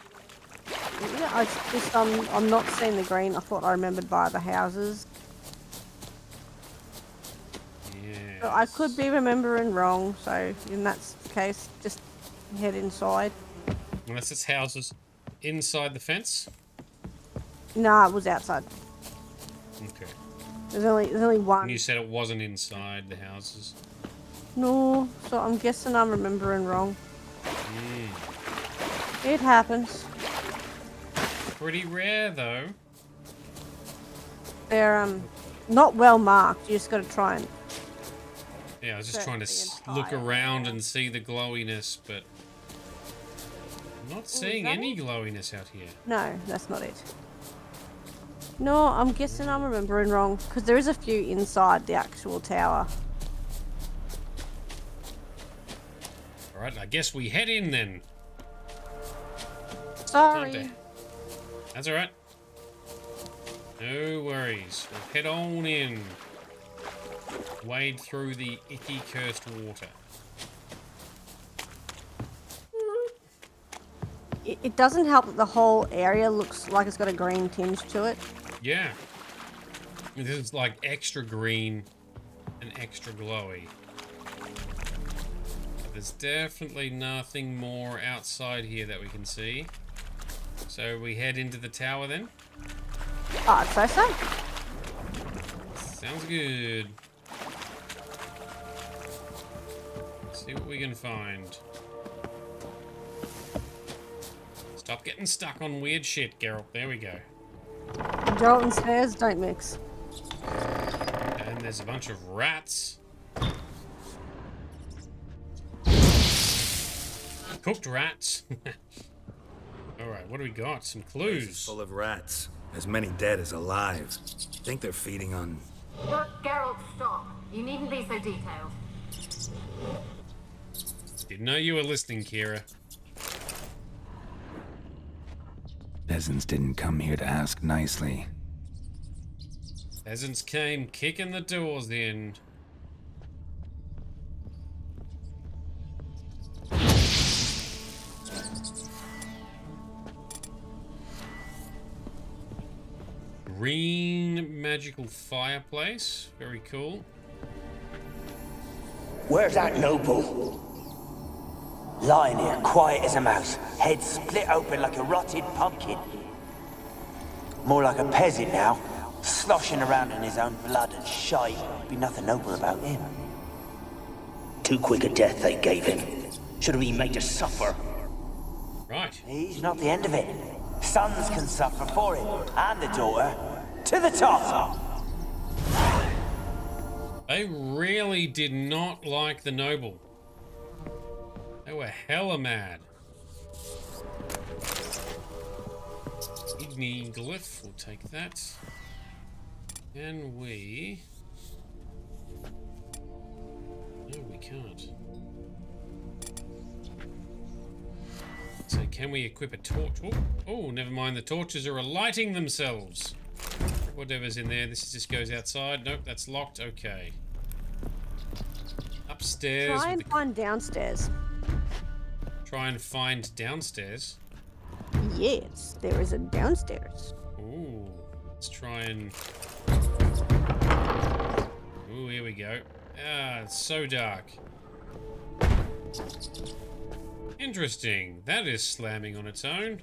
Yeah, I just I'm not seeing the green. I thought I remembered by the houses. Yeah. But I could be remembering wrong, so in that case, just head inside. Unless it's houses inside the fence. No, it was outside. Okay. There's only one. And you said it wasn't inside the houses. No, so I'm guessing I'm remembering wrong. It happens. Pretty rare though. They're not well marked. You just got to try and. Yeah, I was just trying to look around and see the glowiness, but I'm not seeing any glowiness out here. No, that's not it. No, I'm guessing I'm remembering wrong because there is a few inside the actual tower. All right, I guess we head in then. Sorry. That's all right. No worries. We'll head on in. Wade through the icky cursed water. It doesn't help that the whole area looks like it's got a green tinge to it. Yeah. This is like extra green and extra glowy. But there's definitely nothing more outside here that we can see. So we head into the tower then? I'd say so. Sounds good. Let's see what we can find. Stop getting stuck on weird shit, Geralt. There we go. Geralt and stairs don't mix. And there's a bunch of rats. Cooked rats. Alright, what do we got? Some clues. Full of rats. As many dead as alive. Think they're feeding on... Look, Geralt, stop. You needn't be so detailed. Didn't know you were listening, Kira. Peasants didn't come here to ask nicely. Peasants came kicking the doors in. Green magical fireplace. Very cool. Where's that noble? Lying here, quiet as a mouse, head split open like a rotted pumpkin. More like a peasant now, sloshing around in his own blood and shite. Be nothing noble about him. Too quick a death they gave him. Should have been made to suffer. Right. He's not the end of it. Sons can suffer for him, and the daughter. To the top! They really did not like the noble. They were hella mad. He'd Igni glyph. We'll take that. Can we... No, we can't. So can we equip a torch? Oh, never mind. The torches are lighting themselves. Whatever's in there. This just goes outside. Nope, that's locked. Okay. Upstairs. Try and find downstairs. Try and find downstairs. Yes, there is a downstairs. Ooh, let's try and... Ooh, here we go. Ah, it's so dark. Interesting. That is slamming on its own.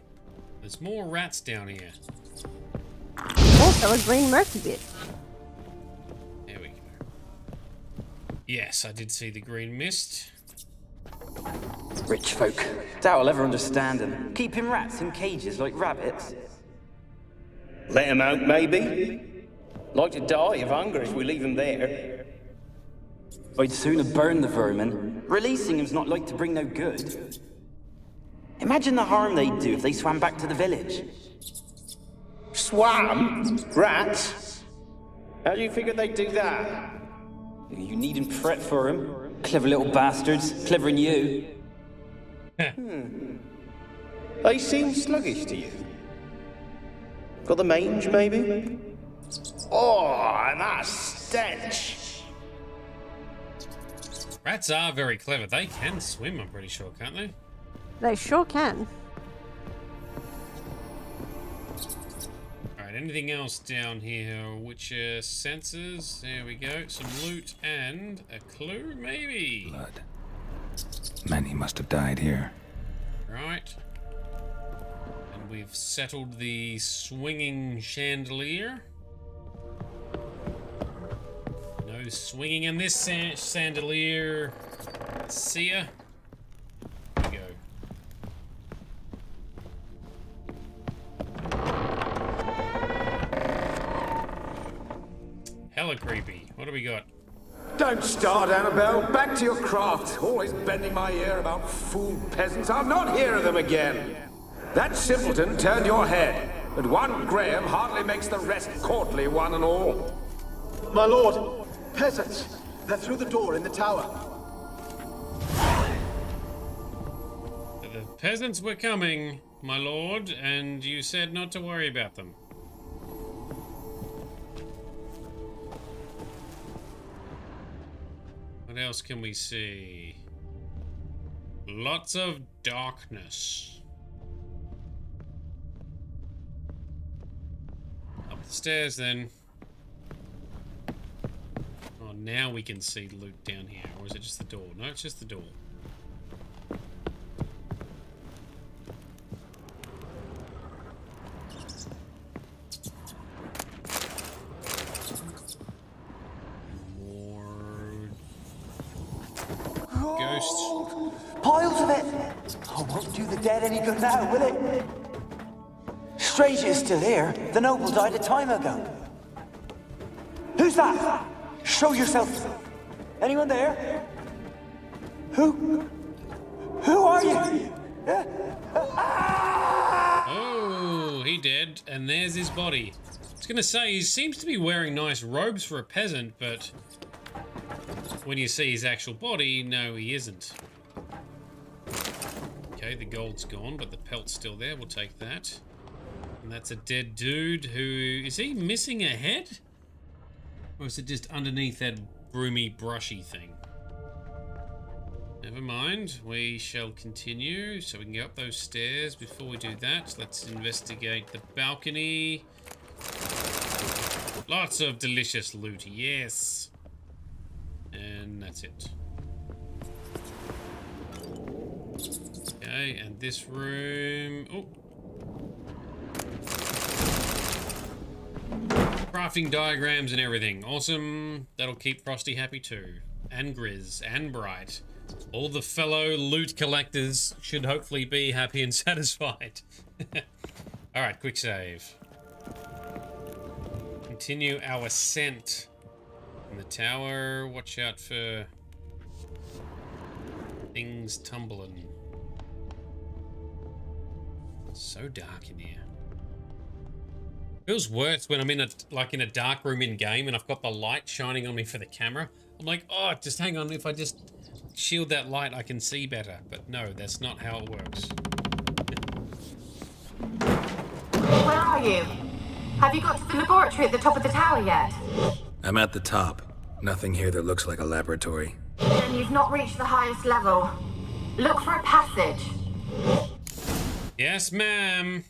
There's more rats down here. Also a green murky bit. There we go. Yes, I did see the green mist. Rich folk. Doubt I'll ever understand them. Keeping rats in cages like rabbits. Let them out, maybe? Like to die of hunger if we leave them there. I'd sooner burn the vermin. Releasing them's not like to bring no good. Imagine the harm they'd do if they swam back to the village. Swam? Rats? How do you figure they'd do that? You needn't fret for them. Clever little bastards. Clever than you. They seem sluggish to you. Got the mange, maybe? Oh, and that stench! Rats are very clever. They can swim, I'm pretty sure, can't they? They sure can. Alright, anything else down here? Which sensors? There we go. Some loot and a clue, maybe? Blood. Many must have died here. Right. And we've settled the swinging chandelier. No swinging in this chandelier. See ya. Here we go. Hella creepy. What do we got? Don't start, Annabelle. Back to your craft. Always bending my ear about fool peasants. I'll not hear of them again. That simpleton turned your head, but one Graham hardly makes the rest courtly, one and all. My lord, peasants. They're through the door in the tower. The peasants were coming, my lord, and you said not to worry about them. What else can we see? Lots of darkness. Up the stairs then. Oh, now we can see loot down here. Or is it just the door? No, it's just the door. Ghosts. Piles of it! Oh, won't do the dead any good now, will it? Strange it's still here. The noble died a time ago. Who's that? Show yourself. Anyone there? Who are you? Oh, he dead, and there's his body. I was gonna say, he seems to be wearing nice robes for a peasant, but when you see his actual body, no, he isn't. Okay, the gold's gone, but the pelt's still there. We'll take that. And that's a dead dude who... Is he missing a head? Or is it just underneath that broomy, brushy thing? Never mind. We shall continue. So we can go up those stairs. Before we do that, let's investigate the balcony. Lots of delicious loot, yes. And that's it. Okay, and this room... Oh. Crafting diagrams and everything. Awesome. That'll keep Frosty happy too. And Grizz. And Bright. All the fellow loot collectors should hopefully be happy and satisfied. Alright, quick save. Continue our ascent. In the tower, watch out for things tumbling. So dark in here. Feels worse when I'm in a dark room in game and I've got the light shining on me for the camera. I'm like, oh, just hang on. If I just shield that light, I can see better. But no, that's not how it works. Where are you? Have you got to the laboratory at the top of the tower yet? I'm at the top. Nothing here that looks like a laboratory. Then you've not reached the highest level. Look for a passage. Yes, ma'am.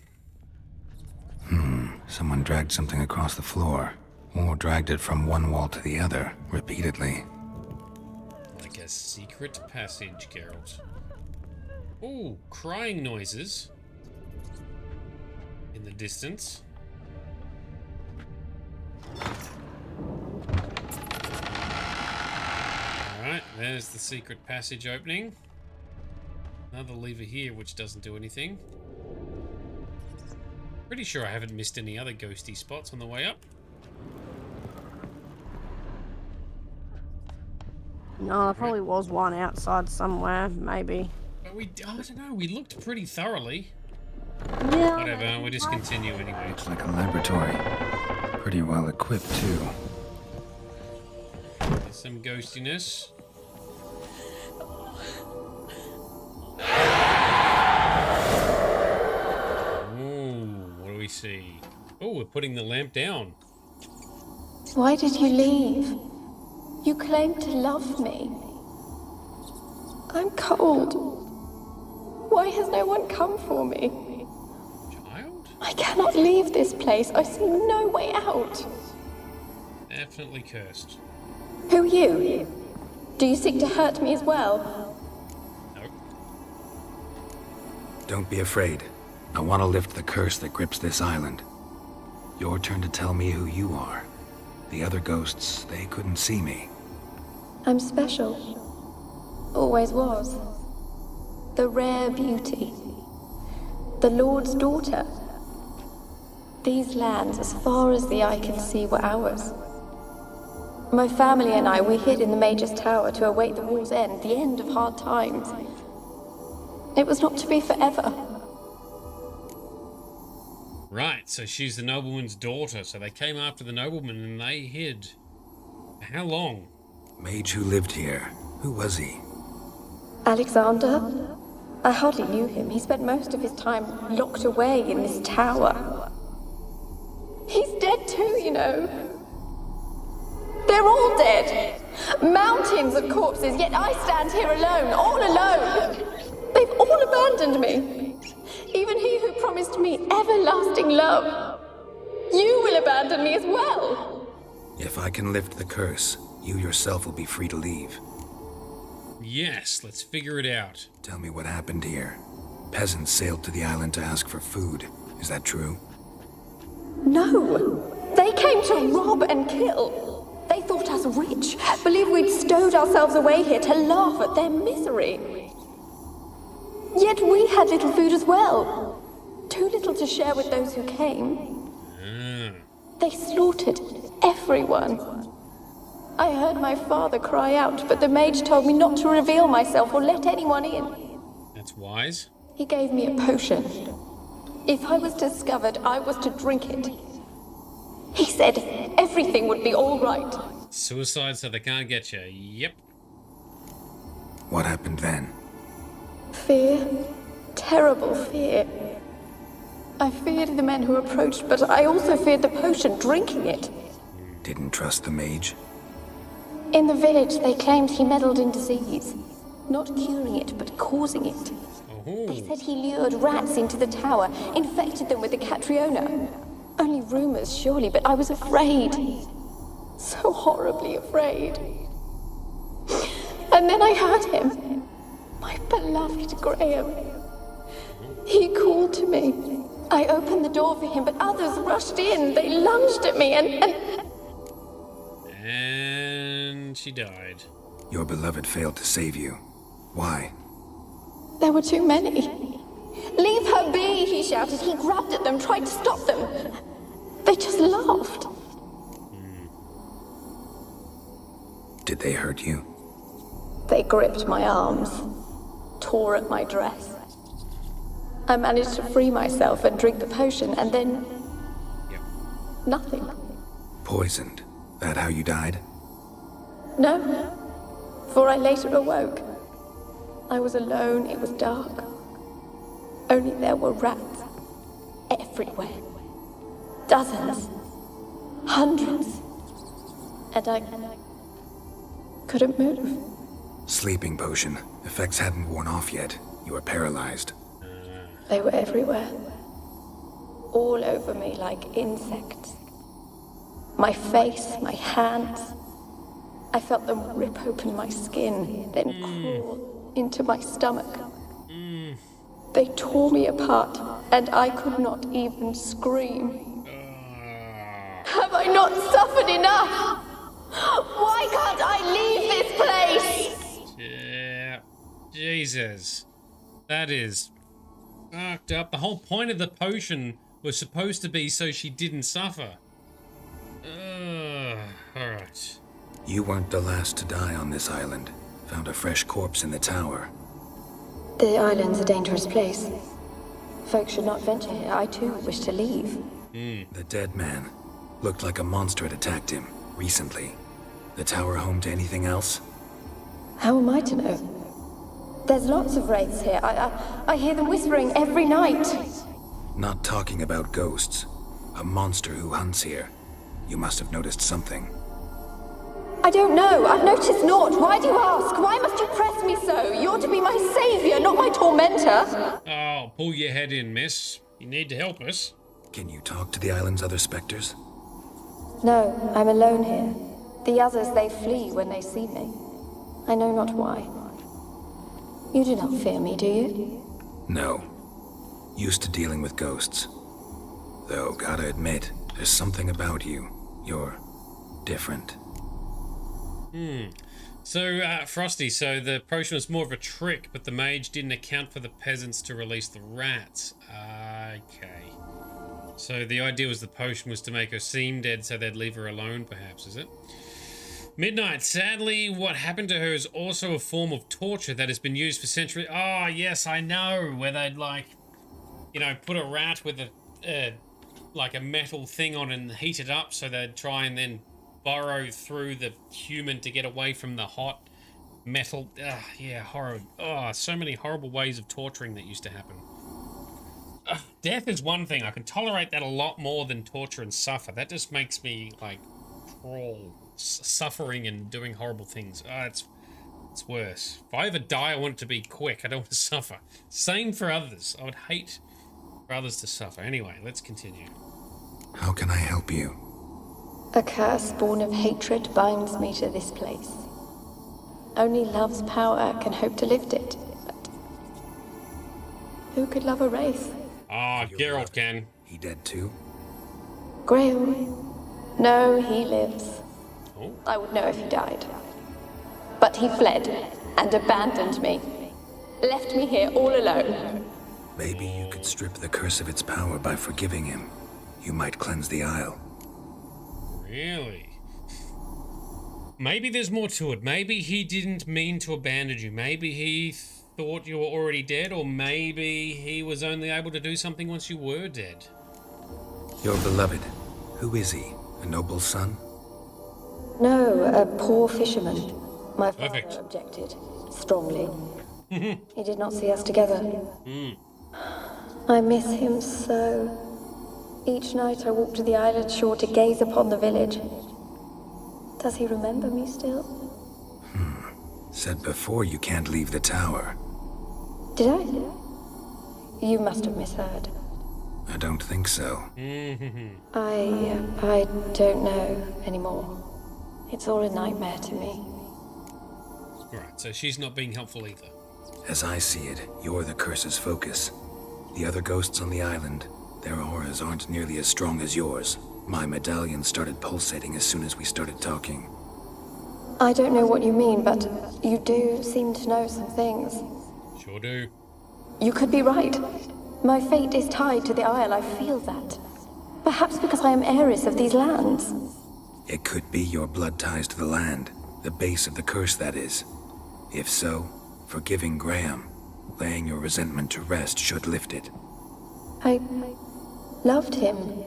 Someone dragged something across the floor. Or dragged it from one wall to the other, repeatedly. Like a secret passage, Geralt. Ooh, crying noises. In the distance. Alright, there's the secret passage opening. Another lever here which doesn't do anything. Pretty sure I haven't missed any other ghosty spots on the way up. No, there probably was one outside somewhere, maybe. But I don't know, we looked pretty thoroughly. Yeah. Whatever, we'll just continue anyway. Looks like a laboratory. Pretty well equipped, too. There's some ghostiness. What do we see? Oh, we're putting the lamp down. Why did you leave? You claimed to love me. I'm cold. Why has no one come for me? Child? I cannot leave this place. I see no way out. Definitely cursed. Who are you? Do you seek to hurt me as well? Nope. Don't be afraid. I want to lift the curse that grips this island. Your turn to tell me who you are. The other ghosts, they couldn't see me. I'm special. Always was. The rare beauty. The Lord's daughter. These lands, as far as the eye can see, were ours. My family and I, we hid in the Mage's Tower to await the war's end, the end of hard times. It was not to be forever. Right, so she's the nobleman's daughter. So they came after the nobleman and they hid. How long? Mage who lived here. Who was he? Alexander? I hardly knew him. He spent most of his time locked away in this tower. He's dead too, you know. They're all dead. Mountains of corpses, yet I stand here alone, all alone. They've all abandoned me. Even he who promised me everlasting love. You will abandon me as well. If I can lift the curse, you yourself will be free to leave. Yes, let's figure it out. Tell me what happened here. Peasants sailed to the island to ask for food. Is that true? No. They came to rob and kill. They thought us rich, believed we'd stowed ourselves away here to laugh at their misery. Yet we had little food as well. Too little to share with those who came. They slaughtered everyone. I heard my father cry out, but the mage told me not to reveal myself or let anyone in. That's wise. He gave me a potion. If I was discovered, I was to drink it. He said everything would be all right. Suicide so they can't get you. Yep. What happened then? Fear. Terrible fear. I feared the men who approached, but I also feared the potion, drinking it. Didn't trust the mage? In the village, they claimed he meddled in disease. Not curing it, but causing it. They said he lured rats into the tower, infected them with the Catriona. Only rumors, surely, but I was afraid. So horribly afraid. And then I heard him. My beloved Graham. He called to me. I opened the door for him, but others rushed in. They lunged at me And she died. Your beloved failed to save you. Why? There were too many. Leave her be, he shouted. He grabbed at them, tried to stop them. They just laughed. Did they hurt you? They gripped my arms, tore at my dress. I managed to free myself and drink the potion, and then Nothing. Poisoned. That how you died? No. For I later awoke. I was alone, it was dark. Only there were rats. Everywhere. Dozens. Hundreds. And I couldn't move. Sleeping potion. Effects hadn't worn off yet. You were paralyzed. They were everywhere. All over me like insects. My face, my hands. I felt them rip open my skin, then crawl into my stomach. They tore me apart, and I could not even scream. Have I not suffered enough? Why can't I leave this place? Yeah. Jesus. That is fucked up. The whole point of the potion was supposed to be so she didn't suffer. Alright. You weren't the last to die on this island. Found a fresh corpse in the tower. The island's a dangerous place. Folks should not venture here. I too wish to leave. The dead man. Looked like a monster had attacked him, recently. The tower home to anything else? How am I to know? There's lots of wraiths here. I hear them whispering every night. Not talking about ghosts. A monster who hunts here. You must have noticed something. I don't know. I've noticed naught. Why do you ask? Why must you press me so? You're to be my savior, not my tormentor. Oh, pull your head in, miss. You need to help us. Can you talk to the island's other specters? No, I'm alone here. The others, they flee when they see me. I know not why. You do not fear me, do you? No. Used to dealing with ghosts. Though, gotta admit, there's something about you. You're different. So, Frosty, so the potion was more of a trick, but the mage didn't account for the peasants to release the rats. Okay. So the idea was the potion was to make her seem dead so they'd leave her alone, perhaps, is it? Midnight. Sadly, what happened to her is also a form of torture that has been used for centuries. Oh, yes, I know. Where they'd, like, you know, put a rat with a like a metal thing on and heat it up so they'd try and then burrow through the human to get away from the hot metal. Yeah, horror. Oh, so many horrible ways of torturing that used to happen. Death is one thing. I can tolerate that a lot more than torture and suffer. That just makes me, like, crawl. Suffering and doing horrible things. It's worse. If I ever die, I want it to be quick. I don't want to suffer. Same for others. I would hate for others to suffer. Anyway, let's continue. How can I help you? A curse born of hatred binds me to this place. Only love's power can hope to lift it. But who could love a wraith? Geralt can. He dead too? Graham. No, he lives. Oh. I would know if he died. But he fled and abandoned me. Left me here all alone. Maybe you could strip the curse of its power by forgiving him. You might cleanse the Isle. Really? Maybe there's more to it. Maybe he didn't mean to abandon you. Maybe he thought you were already dead, or maybe he was only able to do something once you were dead. Your beloved. Who is he? A noble son? No, a poor fisherman. My father Perfect. objected strongly. He did not see us together. I miss him so. Each night I walk to the island shore to gaze upon the village. Does he remember me still? Said before you can't leave the tower. Did I? You must have misheard. I don't think so. I don't know anymore. It's all a nightmare to me. Alright, so she's not being helpful either. As I see it, you're the curse's focus. The other ghosts on the island, their auras aren't nearly as strong as yours. My medallion started pulsating as soon as we started talking. I don't know what you mean, but you do seem to know some things. Sure do. You could be right. My fate is tied to the Isle, I feel that. Perhaps because I am heiress of these lands. It could be your blood ties to the land, the base of the curse, that is. If so, forgiving Graham, laying your resentment to rest should lift it. I loved him.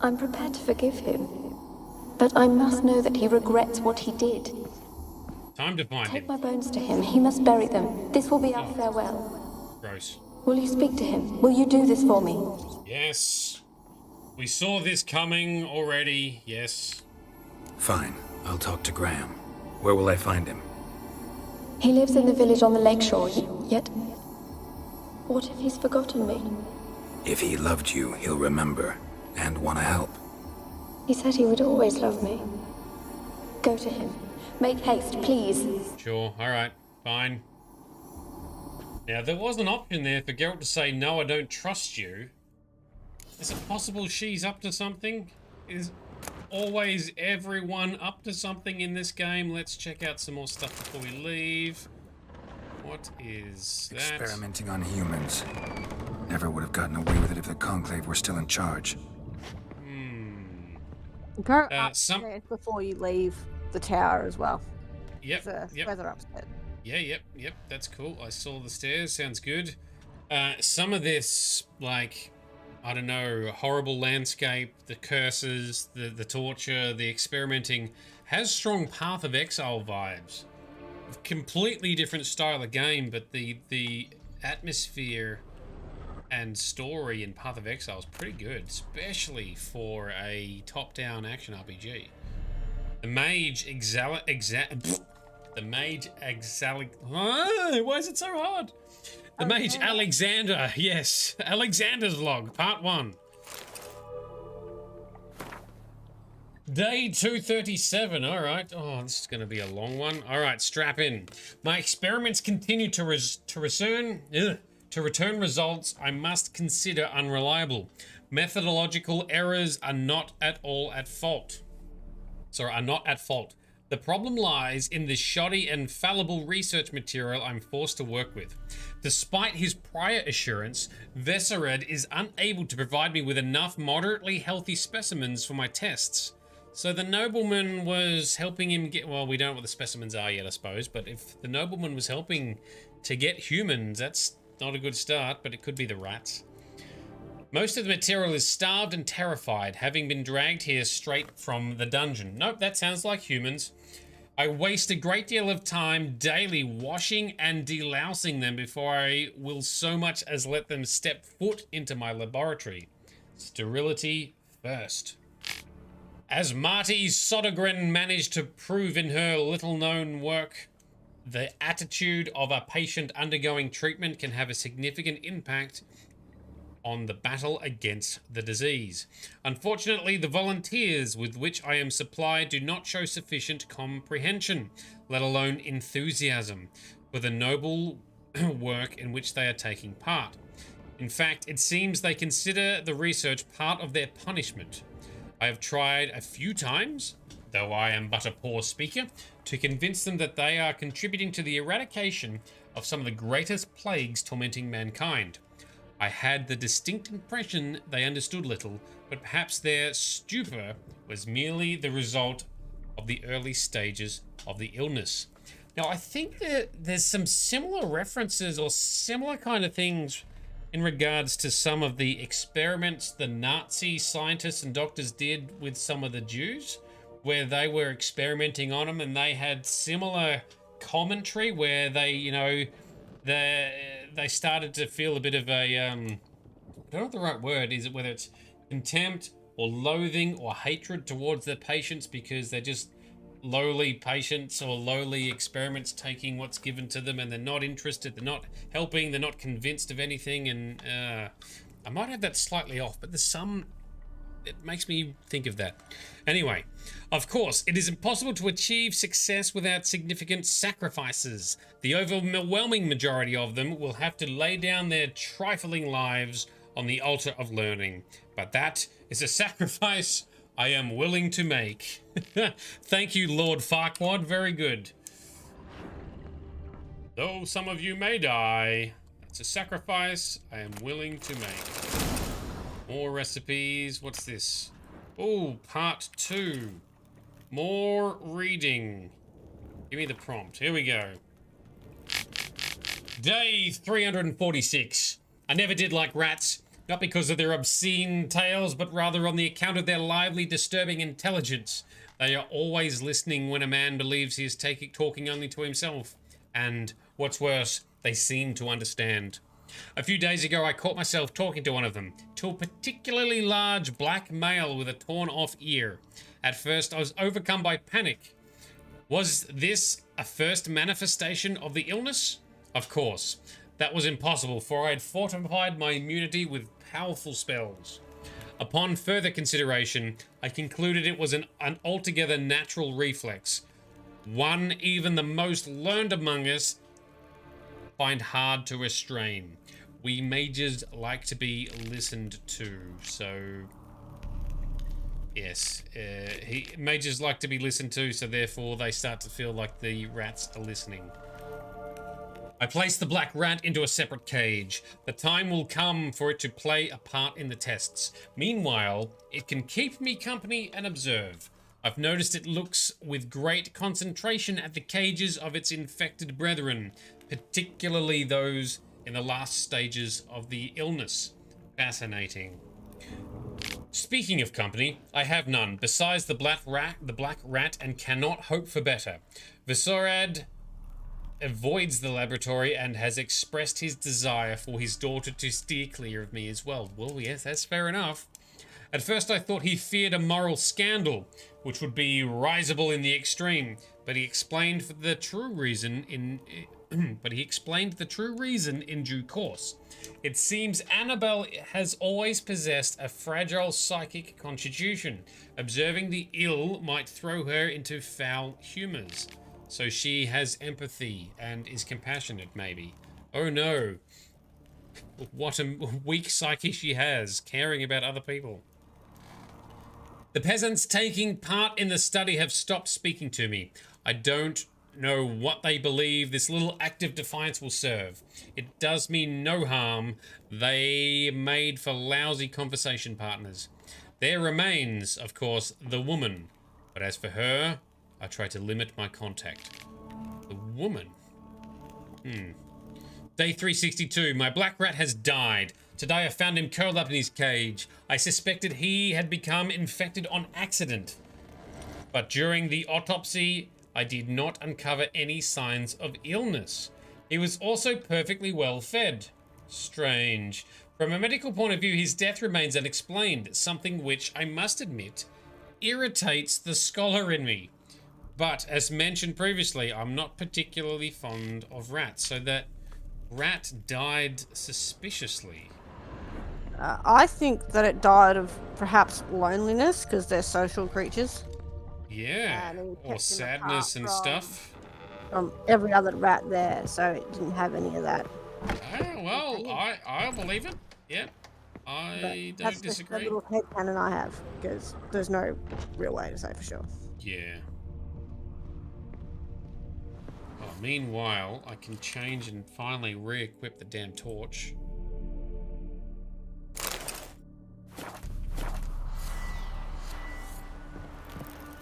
I'm prepared to forgive him. But I must know that he regrets what he did. Time to find Take him. my bones to him. He must bury them. This will be our farewell. Gross. Will you speak to him? Will you do this for me? Yes. We saw this coming already. Yes. Fine. I'll talk to Graham. Where will I find him? He lives in the village on the lakeshore, yet... What if he's forgotten me? If he loved you, he'll remember and want to help. He said he would always love me. Go to him. Make haste, please. Sure. All right. Fine. Now, there was an option there for Geralt to say, no, I don't trust you. Is it possible she's up to something? Is always everyone up to something in this game? Let's check out some more stuff before we leave. What is that? Experimenting on humans. Never would have gotten away with it if the Conclave were still in charge. Go upstairs before you leave the tower as well. Yep. Further upstairs. Yeah, yep. That's cool. I saw the stairs. Sounds good. Some of this, like, I don't know, horrible landscape, the curses, the torture, the experimenting, has strong Path of Exile vibes. Completely different style of game, but the atmosphere and story in Path of Exile is pretty good, especially for a top-down action RPG. The mage why is it so hard? The mage Alexander, yes, Alexander's Log, part 1. Day 237, all right. Oh, this is going to be a long one. All right, strap in. My experiments continue to return results I must consider unreliable. Methodological errors are not at fault. The problem lies in the shoddy and fallible research material I'm forced to work with. Despite his prior assurance, Vessered is unable to provide me with enough moderately healthy specimens for my tests. So the nobleman was helping him get... Well, we don't know what the specimens are yet, I suppose, but if the nobleman was helping to get humans, that's not a good start, but it could be the rats. Most of the material is starved and terrified, having been dragged here straight from the dungeon. Nope, that sounds like humans. I waste a great deal of time daily washing and delousing them before I will so much as let them step foot into my laboratory. Sterility first. As Marty Sodergren managed to prove in her little-known work, the attitude of a patient undergoing treatment can have a significant impact on the battle against the disease. Unfortunately, the volunteers with which I am supplied do not show sufficient comprehension, let alone enthusiasm, for the noble work in which they are taking part. In fact, it seems they consider the research part of their punishment. I have tried a few times, though I am but a poor speaker, to convince them that they are contributing to the eradication of some of the greatest plagues tormenting mankind. I had the distinct impression they understood little, but perhaps their stupor was merely the result of the early stages of the illness. Now, I think that there's some similar references or similar kind of things in regards to some of the experiments the Nazi scientists and doctors did with some of the Jews, where they were experimenting on them, and they had similar commentary where they, you know, they started to feel a bit of a, I don't know what the right word is, whether it's contempt or loathing or hatred towards their patients because they're just lowly patients or lowly experiments taking what's given to them, and they're not interested, they're not helping, they're not convinced of anything. And I might have that slightly off, but there's some, it makes me think of that. Anyway, of course, it is impossible to achieve success without significant sacrifices. The overwhelming majority of them will have to lay down their trifling lives on the altar of learning, but that is a sacrifice I am willing to make. Thank you, Lord Farquaad. Very good. Though some of you may die, it's a sacrifice I am willing to make. More recipes. What's this? Oh, part 2. More reading. Give me the prompt. Here we go. Day 346. I never did like rats. Not because of their obscene tales, but rather on the account of their lively, disturbing intelligence. They are always listening when a man believes he is talking only to himself. And, what's worse, they seem to understand. A few days ago, I caught myself talking to one of them, to a particularly large black male with a torn-off ear. At first, I was overcome by panic. Was this a first manifestation of the illness? Of course. That was impossible, for I had fortified my immunity with powerful spells. Upon further consideration, I concluded it was an altogether natural reflex. One even the most learned among us find hard to restrain. We mages like to be listened to, so... Yes, mages like to be listened to, so therefore they start to feel like the rats are listening. I placed the black rat into a separate cage. The time will come for it to play a part in the tests. Meanwhile, it can keep me company and observe. I've noticed it looks with great concentration at the cages of its infected brethren, particularly those in the last stages of the illness. Fascinating. Speaking of company, I have none, besides the black rat, and cannot hope for better. Visorad avoids the laboratory and has expressed his desire for his daughter to steer clear of me as well. Well, yes, that's fair enough. At first I thought he feared a moral scandal, which would be risible in the extreme, but he explained the true reason in due course. It seems Annabelle has always possessed a fragile psychic constitution. Observing the ill might throw her into foul humors. So she has empathy and is compassionate, maybe. Oh no. What a weak psyche she has, caring about other people. The peasants taking part in the study have stopped speaking to me. I don't know what they believe this little act of defiance will serve. It does me no harm. They made for lousy conversation partners. There remains, of course, the woman. But as for her, I try to limit my contact. The woman? Day 362. My black rat has died. Today I found him curled up in his cage. I suspected he had become infected on accident. But during the autopsy, I did not uncover any signs of illness. He was also perfectly well fed. Strange. From a medical point of view, his death remains unexplained, something which, I must admit, irritates the scholar in me. But, as mentioned previously, I'm not particularly fond of rats, so that rat died suspiciously. I think that it died of perhaps loneliness, because they're social creatures. Yeah, or sadness and stuff. From every other rat there, so it didn't have any of that. Oh, well, I'll believe it. Yeah, I don't disagree. That's just a little headcanon I have, because there's no real way to say for sure. Yeah. Oh, meanwhile, I can change and finally re-equip the damn torch.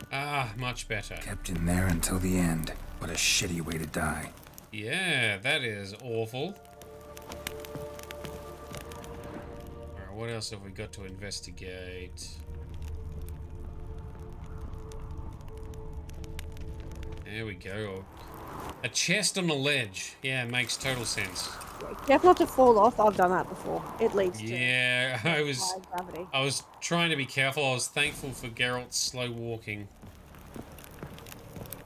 Ah, much better. Kept in there until the end. What a shitty way to die. Yeah, that is awful. Alright, what else have we got to investigate? There we go. A chest on a ledge. Yeah, makes total sense. Careful not to fall off. I've done that before. It leads to... Yeah, I gravity. was trying to be careful. I was thankful for Geralt's slow walking.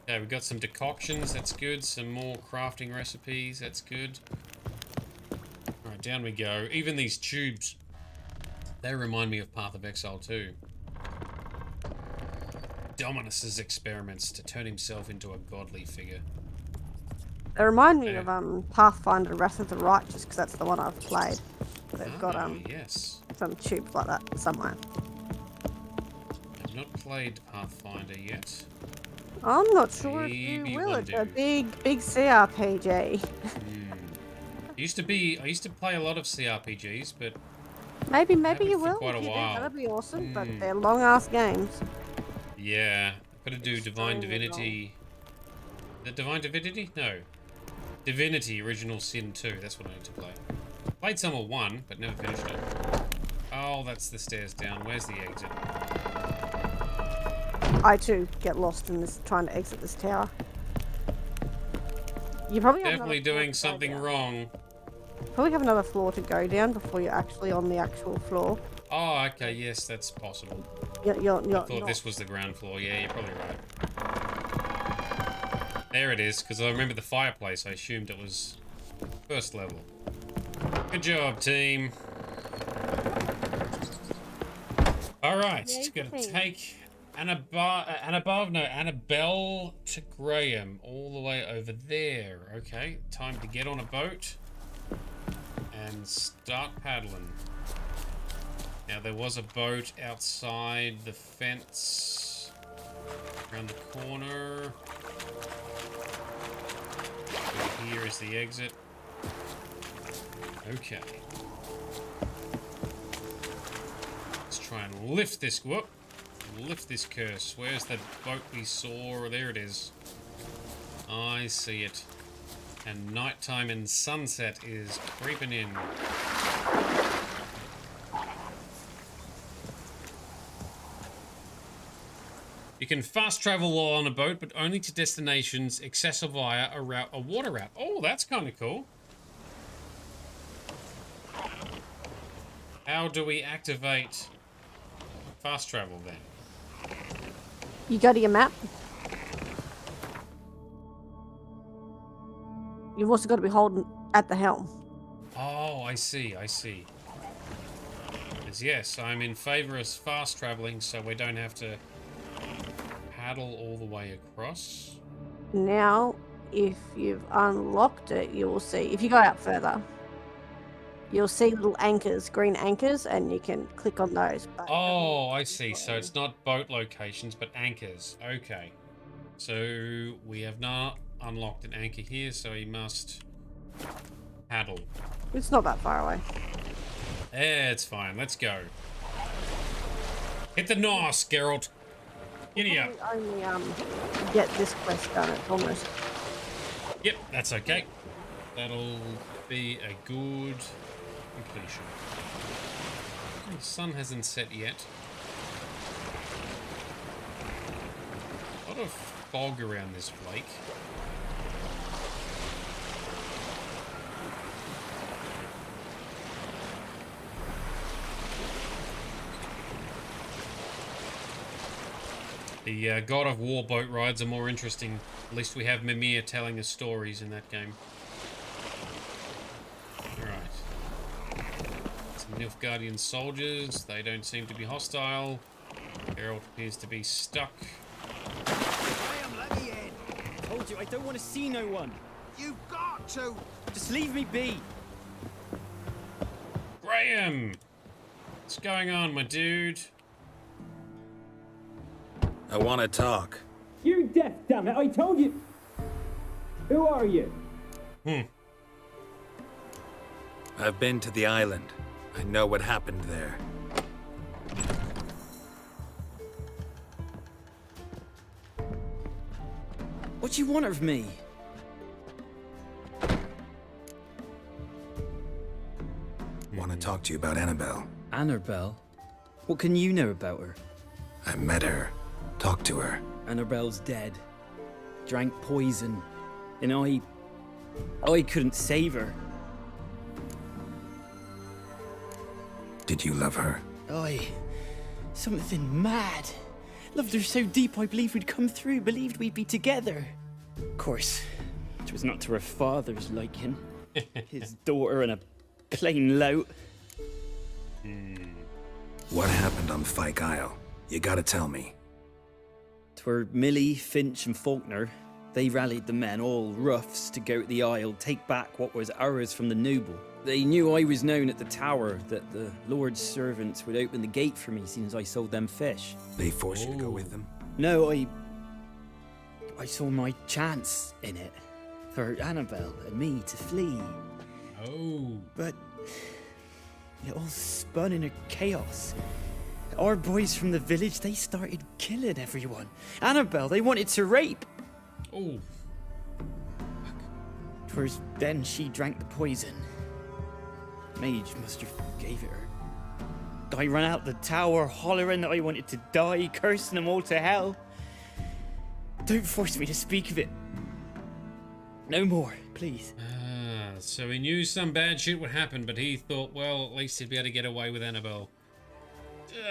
Okay, we've got some decoctions. That's good. Some more crafting recipes. That's good. Alright, down we go. Even these tubes. They remind me of Path of Exile too. Dominus's experiments to turn himself into a godly figure. They remind me of Pathfinder Wrath of the Righteous, because that's the one I've played. They've got yes. some tubes like that somewhere. I've not played Pathfinder yet. I'm not sure if you will. It's a big CRPG. I used to play a lot of CRPGs, but maybe you will. Quite a while. That'd be awesome, but they're long-ass games. Yeah, gotta do Divine Divinity. The Divine Divinity? No. Divinity Original Sin 2. That's what I need to play. Played some of 1, but never finished it. Oh, that's the stairs down. Where's the exit? I too get lost in this, trying to exit this tower. You probably have Definitely doing something wrong. Probably have another floor to go down before you're actually on the actual floor. Oh, okay. Yes, that's possible. You're I thought not. this was the ground floor. Yeah, you're probably right. There it is, because I remember the fireplace. I assumed it was first level. Good job, team. Alright, gonna take Annabelle to Graham, all the way over there. Okay, time to get on a boat and start paddling. Now, there was a boat outside the fence, around the corner. Here is the exit. Okay. Let's try and lift this, lift this curse. Where's the boat we saw? There it is. I see it. And nighttime and sunset is creeping in. You can fast travel while on a boat, but only to destinations accessible via a water route. Oh, that's kind of cool. How do we activate fast travel then? You go to your map. You've also got to be holding at the helm. Oh, I see, I see. Yes, I'm in favor of fast traveling so we don't have to paddle all the way across. Now, if you've unlocked it, you will see, if you go out further, you'll see little anchors, green anchors, and you can click on those. Oh, I see. So it's not boat locations, but anchors. Okay. So we have not unlocked an anchor here, so he must paddle. It's not that far away. Yeah, it's fine. Let's go. Hit the nos, Geralt. Giddy up. Only get this quest done. It's almost. Yep, that's okay. That'll be a good completion. The sun hasn't set yet. A lot of fog around this lake. The God of War boat rides are more interesting. At least we have Mimir telling us stories in that game. Alright. Some Nilfgaardian soldiers. They don't seem to be hostile. Geralt appears to be stuck. Graham, let me in. I told you, I don't want to see no one. You've got to. Just leave me be. Graham! What's going on, my dude? I want to talk. You're deaf, damn it! I told you. Who are you? I've been to the island. I know what happened there. What do you want of me? Want to talk to you about Annabelle. Annabelle? What can you know about her? I met her. Talked to her. Annabelle's dead. Drank poison. And I couldn't save her. Did you love her? Something mad. Loved her so deep I believed we'd come through, believed we'd be together. Of course, it was not to her father's liking. His daughter and a plain lout. What happened on Fyke Isle? You gotta tell me. 'Twere Millie, Finch and Faulkner. They rallied the men, all roughs, to go to the Isle, take back what was ours from the noble. They knew I was known at the tower, that the Lord's servants would open the gate for me since I sold them fish. They forced you to go with them? No, I saw my chance in it. For Annabelle and me to flee. Oh. But it all spun in a chaos. Our boys from the village, they started killing everyone. Annabelle, they wanted to rape. Oh. 'Twas then she drank the poison. Mage must have gave it her. I ran out the tower hollering that I wanted to die, cursing them all to hell. Don't force me to speak of it. No more, please. So he knew some bad shit would happen, but he thought, well, at least he'd be able to get away with Annabelle.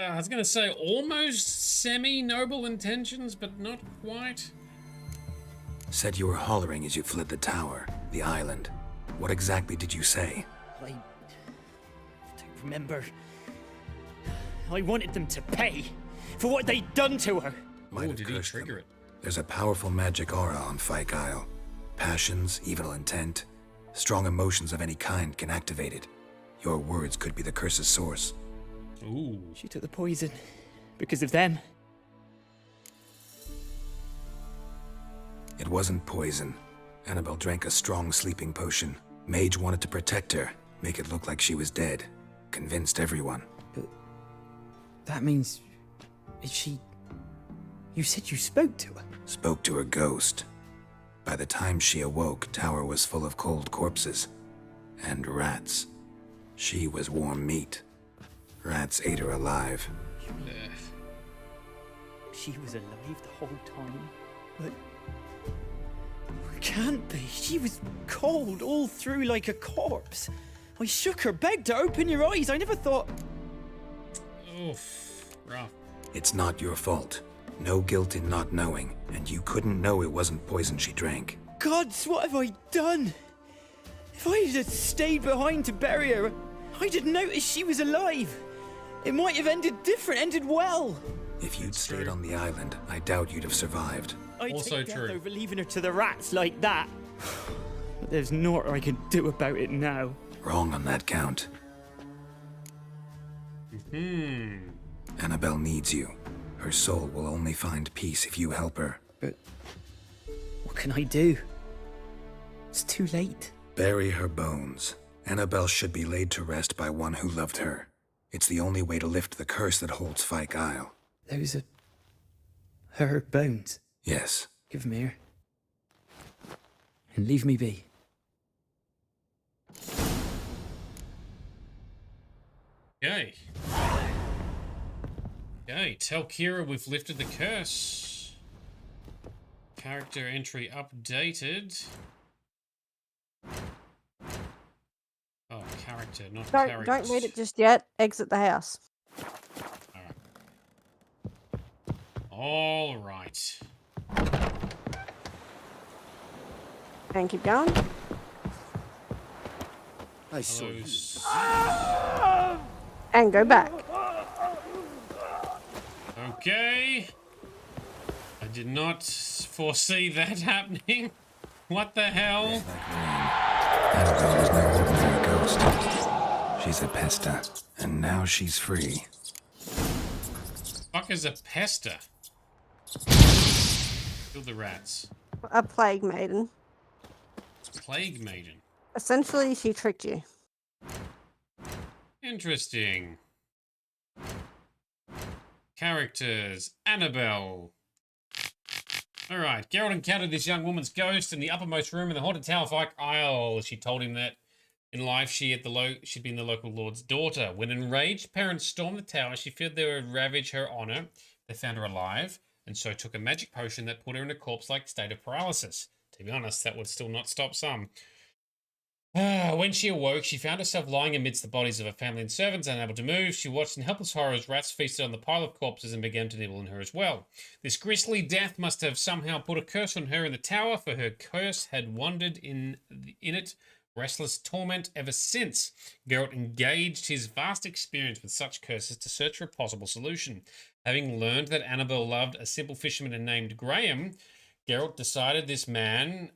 I was going to say almost semi-noble intentions, but not quite. Said you were hollering as you fled the tower, the island. What exactly did you say? I don't remember. I wanted them to pay for what they'd done to her. Might have cursed them. There's a powerful magic aura on Fyke Isle. Passions, evil intent, strong emotions of any kind can activate it. Your words could be the curse's source. Ooh. She took the poison because of them. It wasn't poison. Annabelle drank a strong sleeping potion. Mage wanted to protect her, make it look like she was dead. Convinced everyone. But that means... Is she... You said you spoke to her? Spoke to her ghost. By the time she awoke, Tower was full of cold corpses. And rats. She was warm meat. Rats ate her alive. She was alive the whole time, but... Can't be. She was cold all through like a corpse. I shook her, begged her, open your eyes. I never thought... Oof. Rough. It's not your fault. No guilt in not knowing, and you couldn't know it wasn't poison she drank. Gods, what have I done? If I had stayed behind to bury her, I'd have noticed she was alive. It might have ended different, ended well. If you'd stayed on the island, I doubt you'd have survived. I'd Also take death true. over leaving her to the rats like that. But there's naught I can do about it now. Wrong on that count. Annabelle needs you. Her soul will only find peace if you help her. But what can I do? It's too late. Bury her bones. Annabelle should be laid to rest by one who loved her. It's the only way to lift the curse that holds Fyke Isle. Those are... her bones. Yes. Give them here. And leave me be. Okay. Okay, tell Kira we've lifted the curse. Character entry updated. Oh, character, not character. Don't read it just yet. Exit the house. All right. And keep going. I saw you. And go back. Okay. I did not foresee that happening. What the hell? Annabelle was no ordinary ghost. She's a pesta, and now she's free. Fuck is a pester? Kill the rats. A plague maiden. Plague maiden. Essentially, she tricked you. Interesting. Characters. Annabelle. Alright, Geralt encountered this young woman's ghost in the uppermost room in the haunted tower of Fyke Isle. She told him that in life she'd been the local lord's daughter. When enraged, parents stormed the tower. She feared they would ravage her honor. They found her alive, and so took a magic potion that put her in a corpse-like state of paralysis. To be honest, that would still not stop some. When she awoke, she found herself lying amidst the bodies of her family and servants, unable to move. She watched in helpless horror as rats feasted on the pile of corpses and began to nibble on her as well. This grisly death must have somehow put a curse on her in the tower, for her curse had wandered in it, restless torment ever since. Geralt engaged his vast experience with such curses to search for a possible solution. Having learned that Annabelle loved a simple fisherman named Graham, Geralt decided this man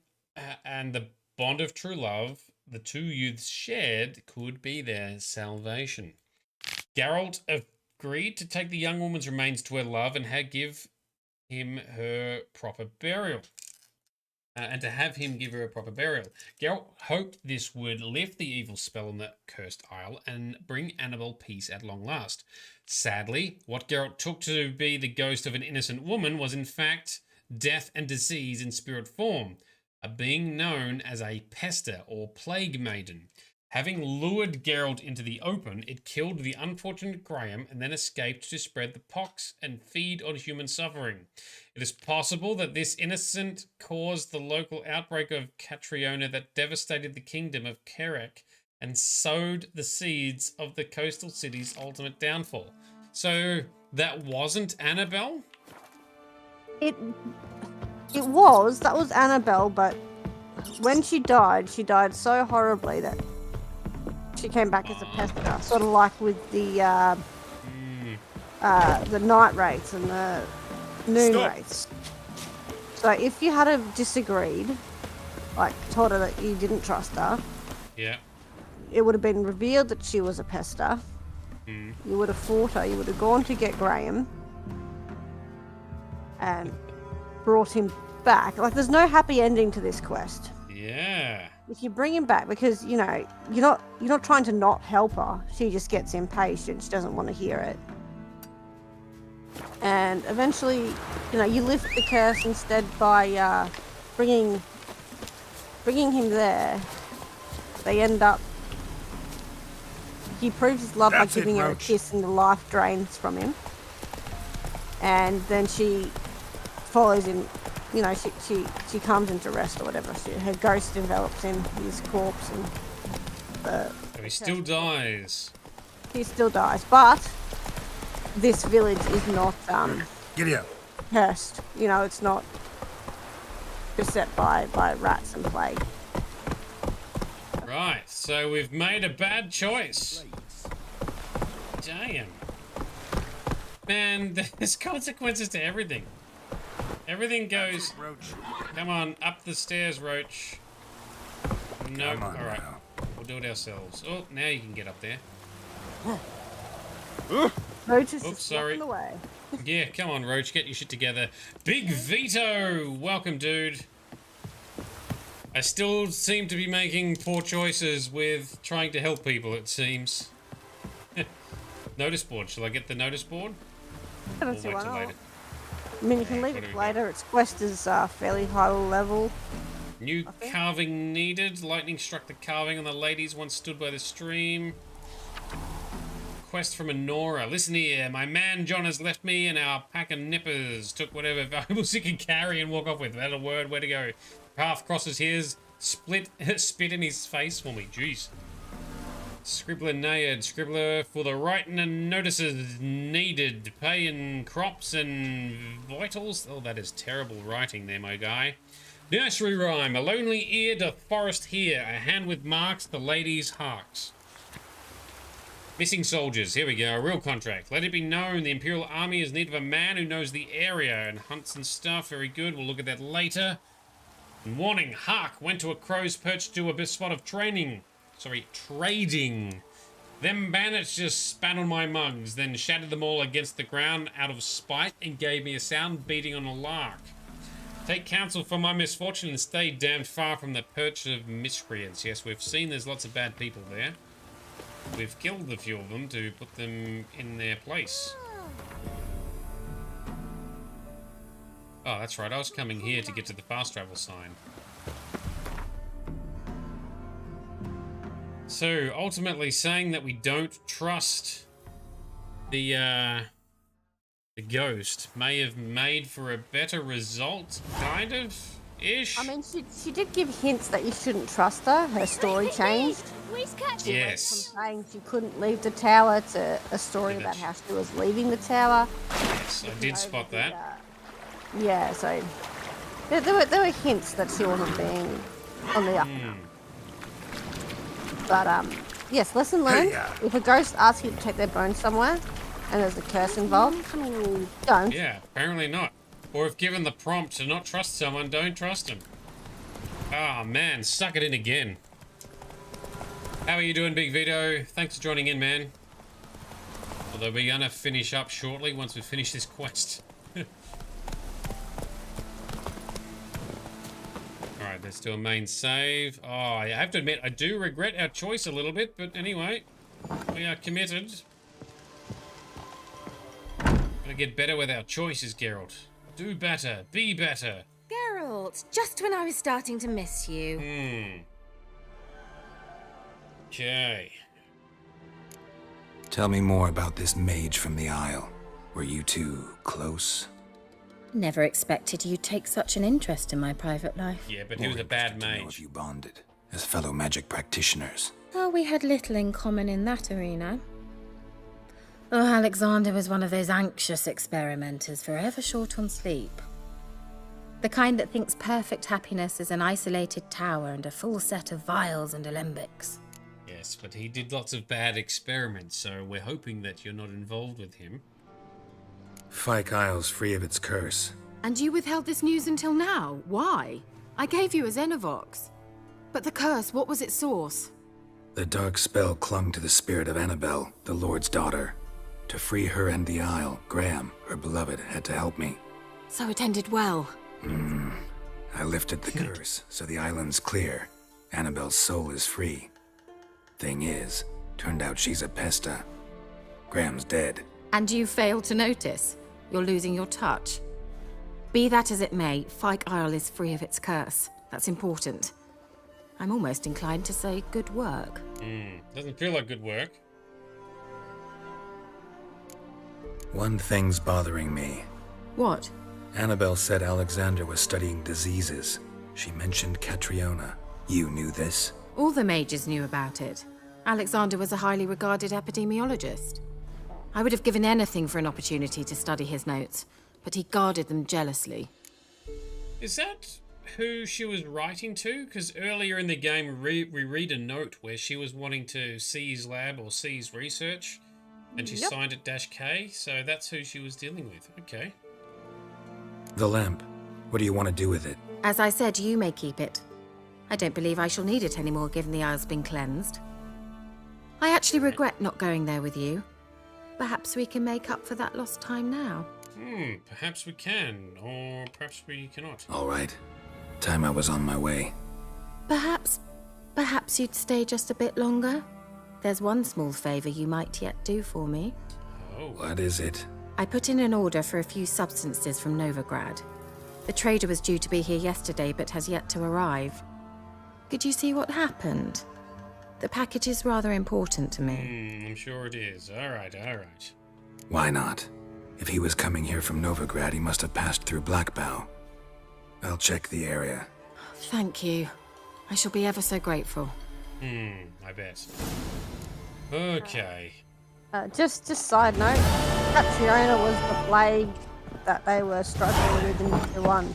and the bond of true love the two youths shared could be their salvation. Geralt agreed to take the young woman's remains to her love and give him her proper burial. To have him give her a proper burial. Geralt hoped this would lift the evil spell on the cursed isle and bring Annabelle peace at long last. Sadly, what Geralt took to be the ghost of an innocent woman was in fact death and disease in spirit form, a being known as a pester or plague maiden. Having lured Geralt into the open, it killed the unfortunate Graham and then escaped to spread the pox and feed on human suffering. It is possible that this innocent caused the local outbreak of Catriona that devastated the kingdom of Kerek and sowed the seeds of the coastal city's ultimate downfall. So that wasn't Annabelle? That was Annabelle, but when she died so horribly that she came back as a pester, sort of like with the night wraiths and the noon wraiths. So if you had have disagreed, like told her that you didn't trust her, yeah, it would have been revealed that she was a pester. You would have fought her. You would have gone to get Graham and brought him back. Like, there's no happy ending to this quest. Yeah. If you bring him back, because you know you're not trying to not help her. She just gets impatient. She doesn't want to hear it. And eventually, you lift the curse instead by bringing him there. They end up. He proves his love by giving her a kiss, and the life drains from him. And then she follows him. She comes into rest or whatever. Her ghost envelops him, his corpse, and he still dies. He still dies, but this village is not Giddy up. cursed. It's not beset by rats and plague. Right, so we've made a bad choice. Damn. Man, there's consequences to everything. Everything goes... Come on, up the stairs, Roach. No, alright. We'll do it ourselves. Oh, now you can get up there. Roach is Oops, sorry. away. Yeah, come on, Roach, get your shit together. Big Vito! Welcome, dude. I still seem to be making poor choices with trying to help people, it seems. Notice board. Shall I get the notice board? I don't see why not. I mean, you can leave it for later. Its quest is fairly high level. New carving needed. Lightning struck the carving on the ladies once stood by the stream. Quest from Honora. Listen here, my man John has left me and our pack of nippers. Took whatever valuables he could carry and walk off with. That's a word. Where to go? Path crosses his. Spit in his face for me. Jeez. Scribbler Nayad. Scribbler for the writing and notices needed. Pay in crops and vitals. Oh, that is terrible writing there, my guy. Nursery rhyme. A lonely ear doth forest hear. A hand with marks the lady's harks. Missing soldiers. Here we go. A real contract. Let it be known the Imperial Army is in need of a man who knows the area and hunts and stuff. Very good. We'll look at that later. And warning. Hark. Went to a crow's perch to a spot of trading. Them bandits just spat on my mugs, then shattered them all against the ground out of spite and gave me a sound beating on a lark. Take counsel from my misfortune and stay damned far from the perch of miscreants. Yes, we've seen there's lots of bad people there. We've killed a few of them to put them in their place. Oh, that's right. I was coming here to get to the fast travel sign. So, ultimately saying that we don't trust the ghost may have made for a better result, kind of, ish. I mean, she did give hints that you shouldn't trust her. Her story changed. Yes. From saying she couldn't leave the tower to a story about how she was leaving the tower. Yes, I did spot that. Yeah, so there were hints that she wasn't being on the up. But yes, lesson learned. If a ghost asks you to take their bones somewhere, and there's a curse involved, don't. Yeah, apparently not. Or if given the prompt to not trust someone, don't trust them. Ah, man, suck it in again. How are you doing, Big Vito? Thanks for joining in, man. Although we're gonna finish up shortly once we finish this quest. Alright, let's do a main save. Oh, I have to admit, I do regret our choice a little bit, but anyway, we are committed. Gotta get better with our choices, Geralt. Do better, be better. Geralt, just when I was starting to miss you. Okay. Tell me more about this mage from the Isle. Were you two close? Never expected you'd take such an interest in my private life. Yeah, but he was a bad To know mage. if you bonded as fellow magic practitioners. Oh, we had little in common in that arena. Oh, Alexander was one of those anxious experimenters, forever short on sleep. The kind that thinks perfect happiness is an isolated tower and a full set of vials and alembics. Yes, but he did lots of bad experiments, so we're hoping that you're not involved with him. Fyke Isle's free of its curse. And you withheld this news until now? Why? I gave you a Xenovox. But the curse, what was its source? The dark spell clung to the spirit of Annabelle, the Lord's daughter. To free her and the Isle, Graham, her beloved, had to help me. So it ended well. I lifted the curse, so the island's clear. Annabelle's soul is free. Thing is, turned out she's a pesta. Graham's dead. And you failed to notice? You're losing your touch. Be that as it may, Fyke Isle is free of its curse. That's important. I'm almost inclined to say good work. Doesn't feel like good work. One thing's bothering me. What? Annabelle said Alexander was studying diseases. She mentioned Catriona. You knew this? All the mages knew about it. Alexander was a highly regarded epidemiologist. I would have given anything for an opportunity to study his notes, but he guarded them jealously. Is that who she was writing to? Because earlier in the game, we read a note where she was wanting to see his lab or see his research, and she signed it -K, so that's who she was dealing with. Okay. The lamp. What do you want to do with it? As I said, you may keep it. I don't believe I shall need it anymore, given the Isle's been cleansed. I actually regret not going there with you. Perhaps we can make up for that lost time now. Perhaps we can, or perhaps we cannot. All right. Time I was on my way. Perhaps you'd stay just a bit longer? There's one small favor you might yet do for me. Oh. What is it? I put in an order for a few substances from Novigrad. The trader was due to be here yesterday, but has yet to arrive. Could you see what happened? The package is rather important to me. I'm sure it is. All right. Why not? If he was coming here from Novigrad, he must have passed through Blackbow. I'll check the area. Thank you. I shall be ever so grateful. I bet. Okay. Just side note, Catriona was the plague that they were struggling with in Witcher 1.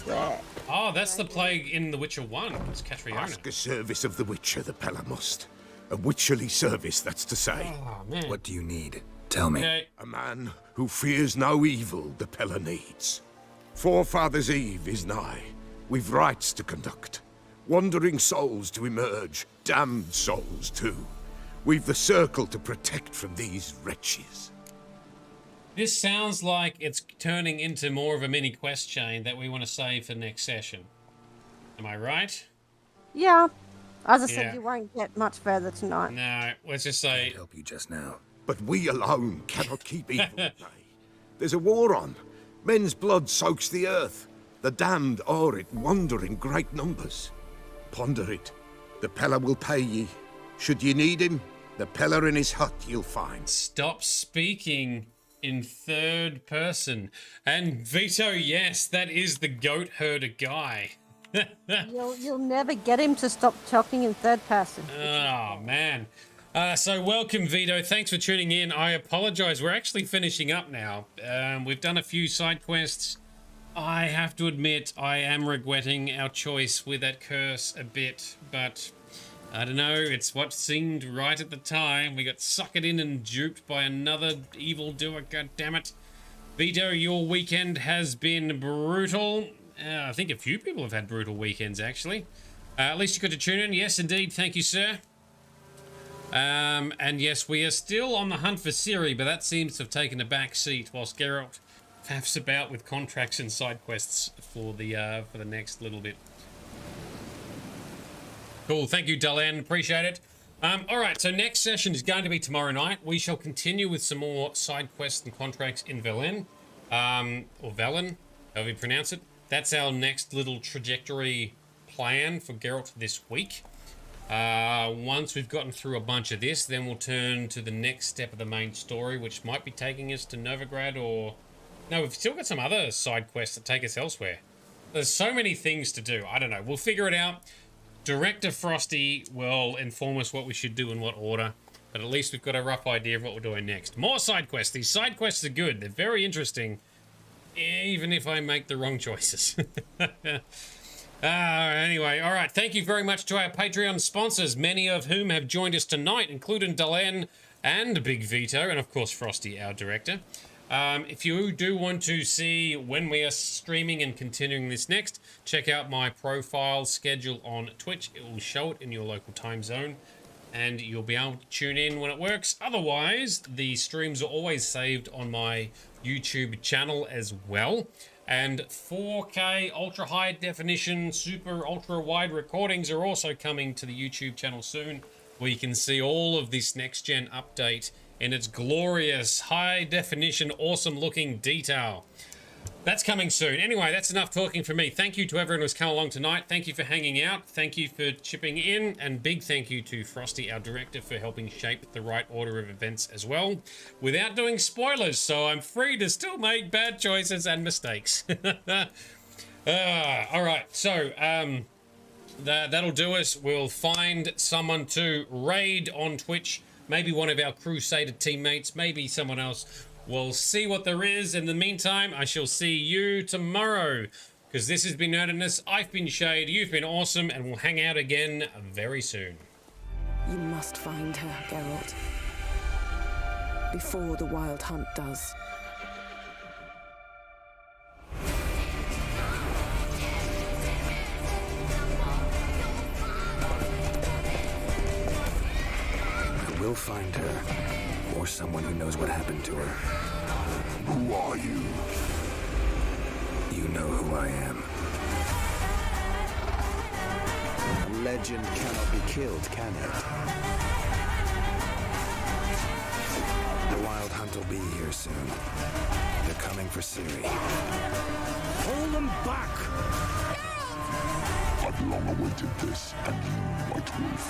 Yeah. Oh, that's the plague in The Witcher 1. It's Catriona. Ask a service of the Witcher, the Pella must. A witcherly service, that's to say. Oh, man. What do you need? Tell me. Okay. A man who fears no evil the Pella needs. Forefathers' Eve is nigh. We've rites to conduct. Wandering souls to emerge. Damned souls, too. We've the circle to protect from these wretches. This sounds like it's turning into more of a mini quest chain that we want to save for next session. Am I right? Yeah. As I said, Yeah. you won't get much further tonight. No, let's just say... I'll help you just now. But we alone cannot keep evil at bay. There's a war on. Men's blood soaks the earth. The damned are it wander in great numbers. Ponder it. The Pella will pay ye. Should ye need him, the Pella in his hut you'll find. Stop speaking in third person. And Vito, yes, that is the goat herder guy. You'll never get him to stop talking in third person. Oh, man. So welcome, Vito. Thanks for tuning in. I apologize. We're actually finishing up now. We've done a few side quests. I have to admit, I am regretting our choice with that curse a bit, but I don't know. It's what seemed right at the time. We got suckered in and duped by another evildoer. God damn it. Vito, your weekend has been brutal. I think a few people have had brutal weekends, actually. At least you got to tune in. Yes, indeed. Thank you, sir. And yes, we are still on the hunt for Ciri, but that seems to have taken a back seat whilst Geralt faffs about with contracts and side quests for the next little bit. Cool. Thank you, Dalan. Appreciate it. All right, so next session is going to be tomorrow night. We shall continue with some more side quests and contracts in Velen, or Velen, however you pronounce it. That's our next little trajectory plan for Geralt this week. Once we've gotten through a bunch of this, then we'll turn to the next step of the main story, which might be taking us to Novigrad, or... No, we've still got some other side quests that take us elsewhere. There's so many things to do. I don't know. We'll figure it out. Director Frosty will inform us what we should do in what order, but at least we've got a rough idea of what we're doing next. More side quests. These side quests are good. They're very interesting, even if I make the wrong choices. Anyway, all right. Thank you very much to our Patreon sponsors, many of whom have joined us tonight, including Delenn and Big Vito, and of course Frosty, our director. If you do want to see when we are streaming and continuing this next, check out my profile schedule on Twitch. It will show it in your local time zone, and you'll be able to tune in when it works. Otherwise, the streams are always saved on my YouTube channel as well. And 4K ultra high definition, super ultra wide recordings are also coming to the YouTube channel soon, where you can see all of this next gen update in its glorious high definition, awesome looking detail. That's coming soon. Anyway, that's enough talking for me. Thank you to everyone who's come along tonight. Thank you for hanging out. Thank you for chipping in, and big thank you to Frosty, our director, for helping shape the right order of events as well, without doing spoilers, so I'm free to still make bad choices and mistakes. All right, so that'll do us. We'll find someone to raid on Twitch, maybe one of our Crusader teammates, maybe someone else. We'll see what there is. In the meantime, I shall see you tomorrow, because this has been Nerdedness. I've been Shade, you've been awesome, and we'll hang out again very soon. You must find her, Geralt, before the Wild Hunt does. I will find her. Or someone who knows what happened to her. Who are you? You know who I am. A legend cannot be killed, can it? The Wild Hunt will be here soon. They're coming for Ciri. Hold them back! I've long awaited this, and you, White Wolf,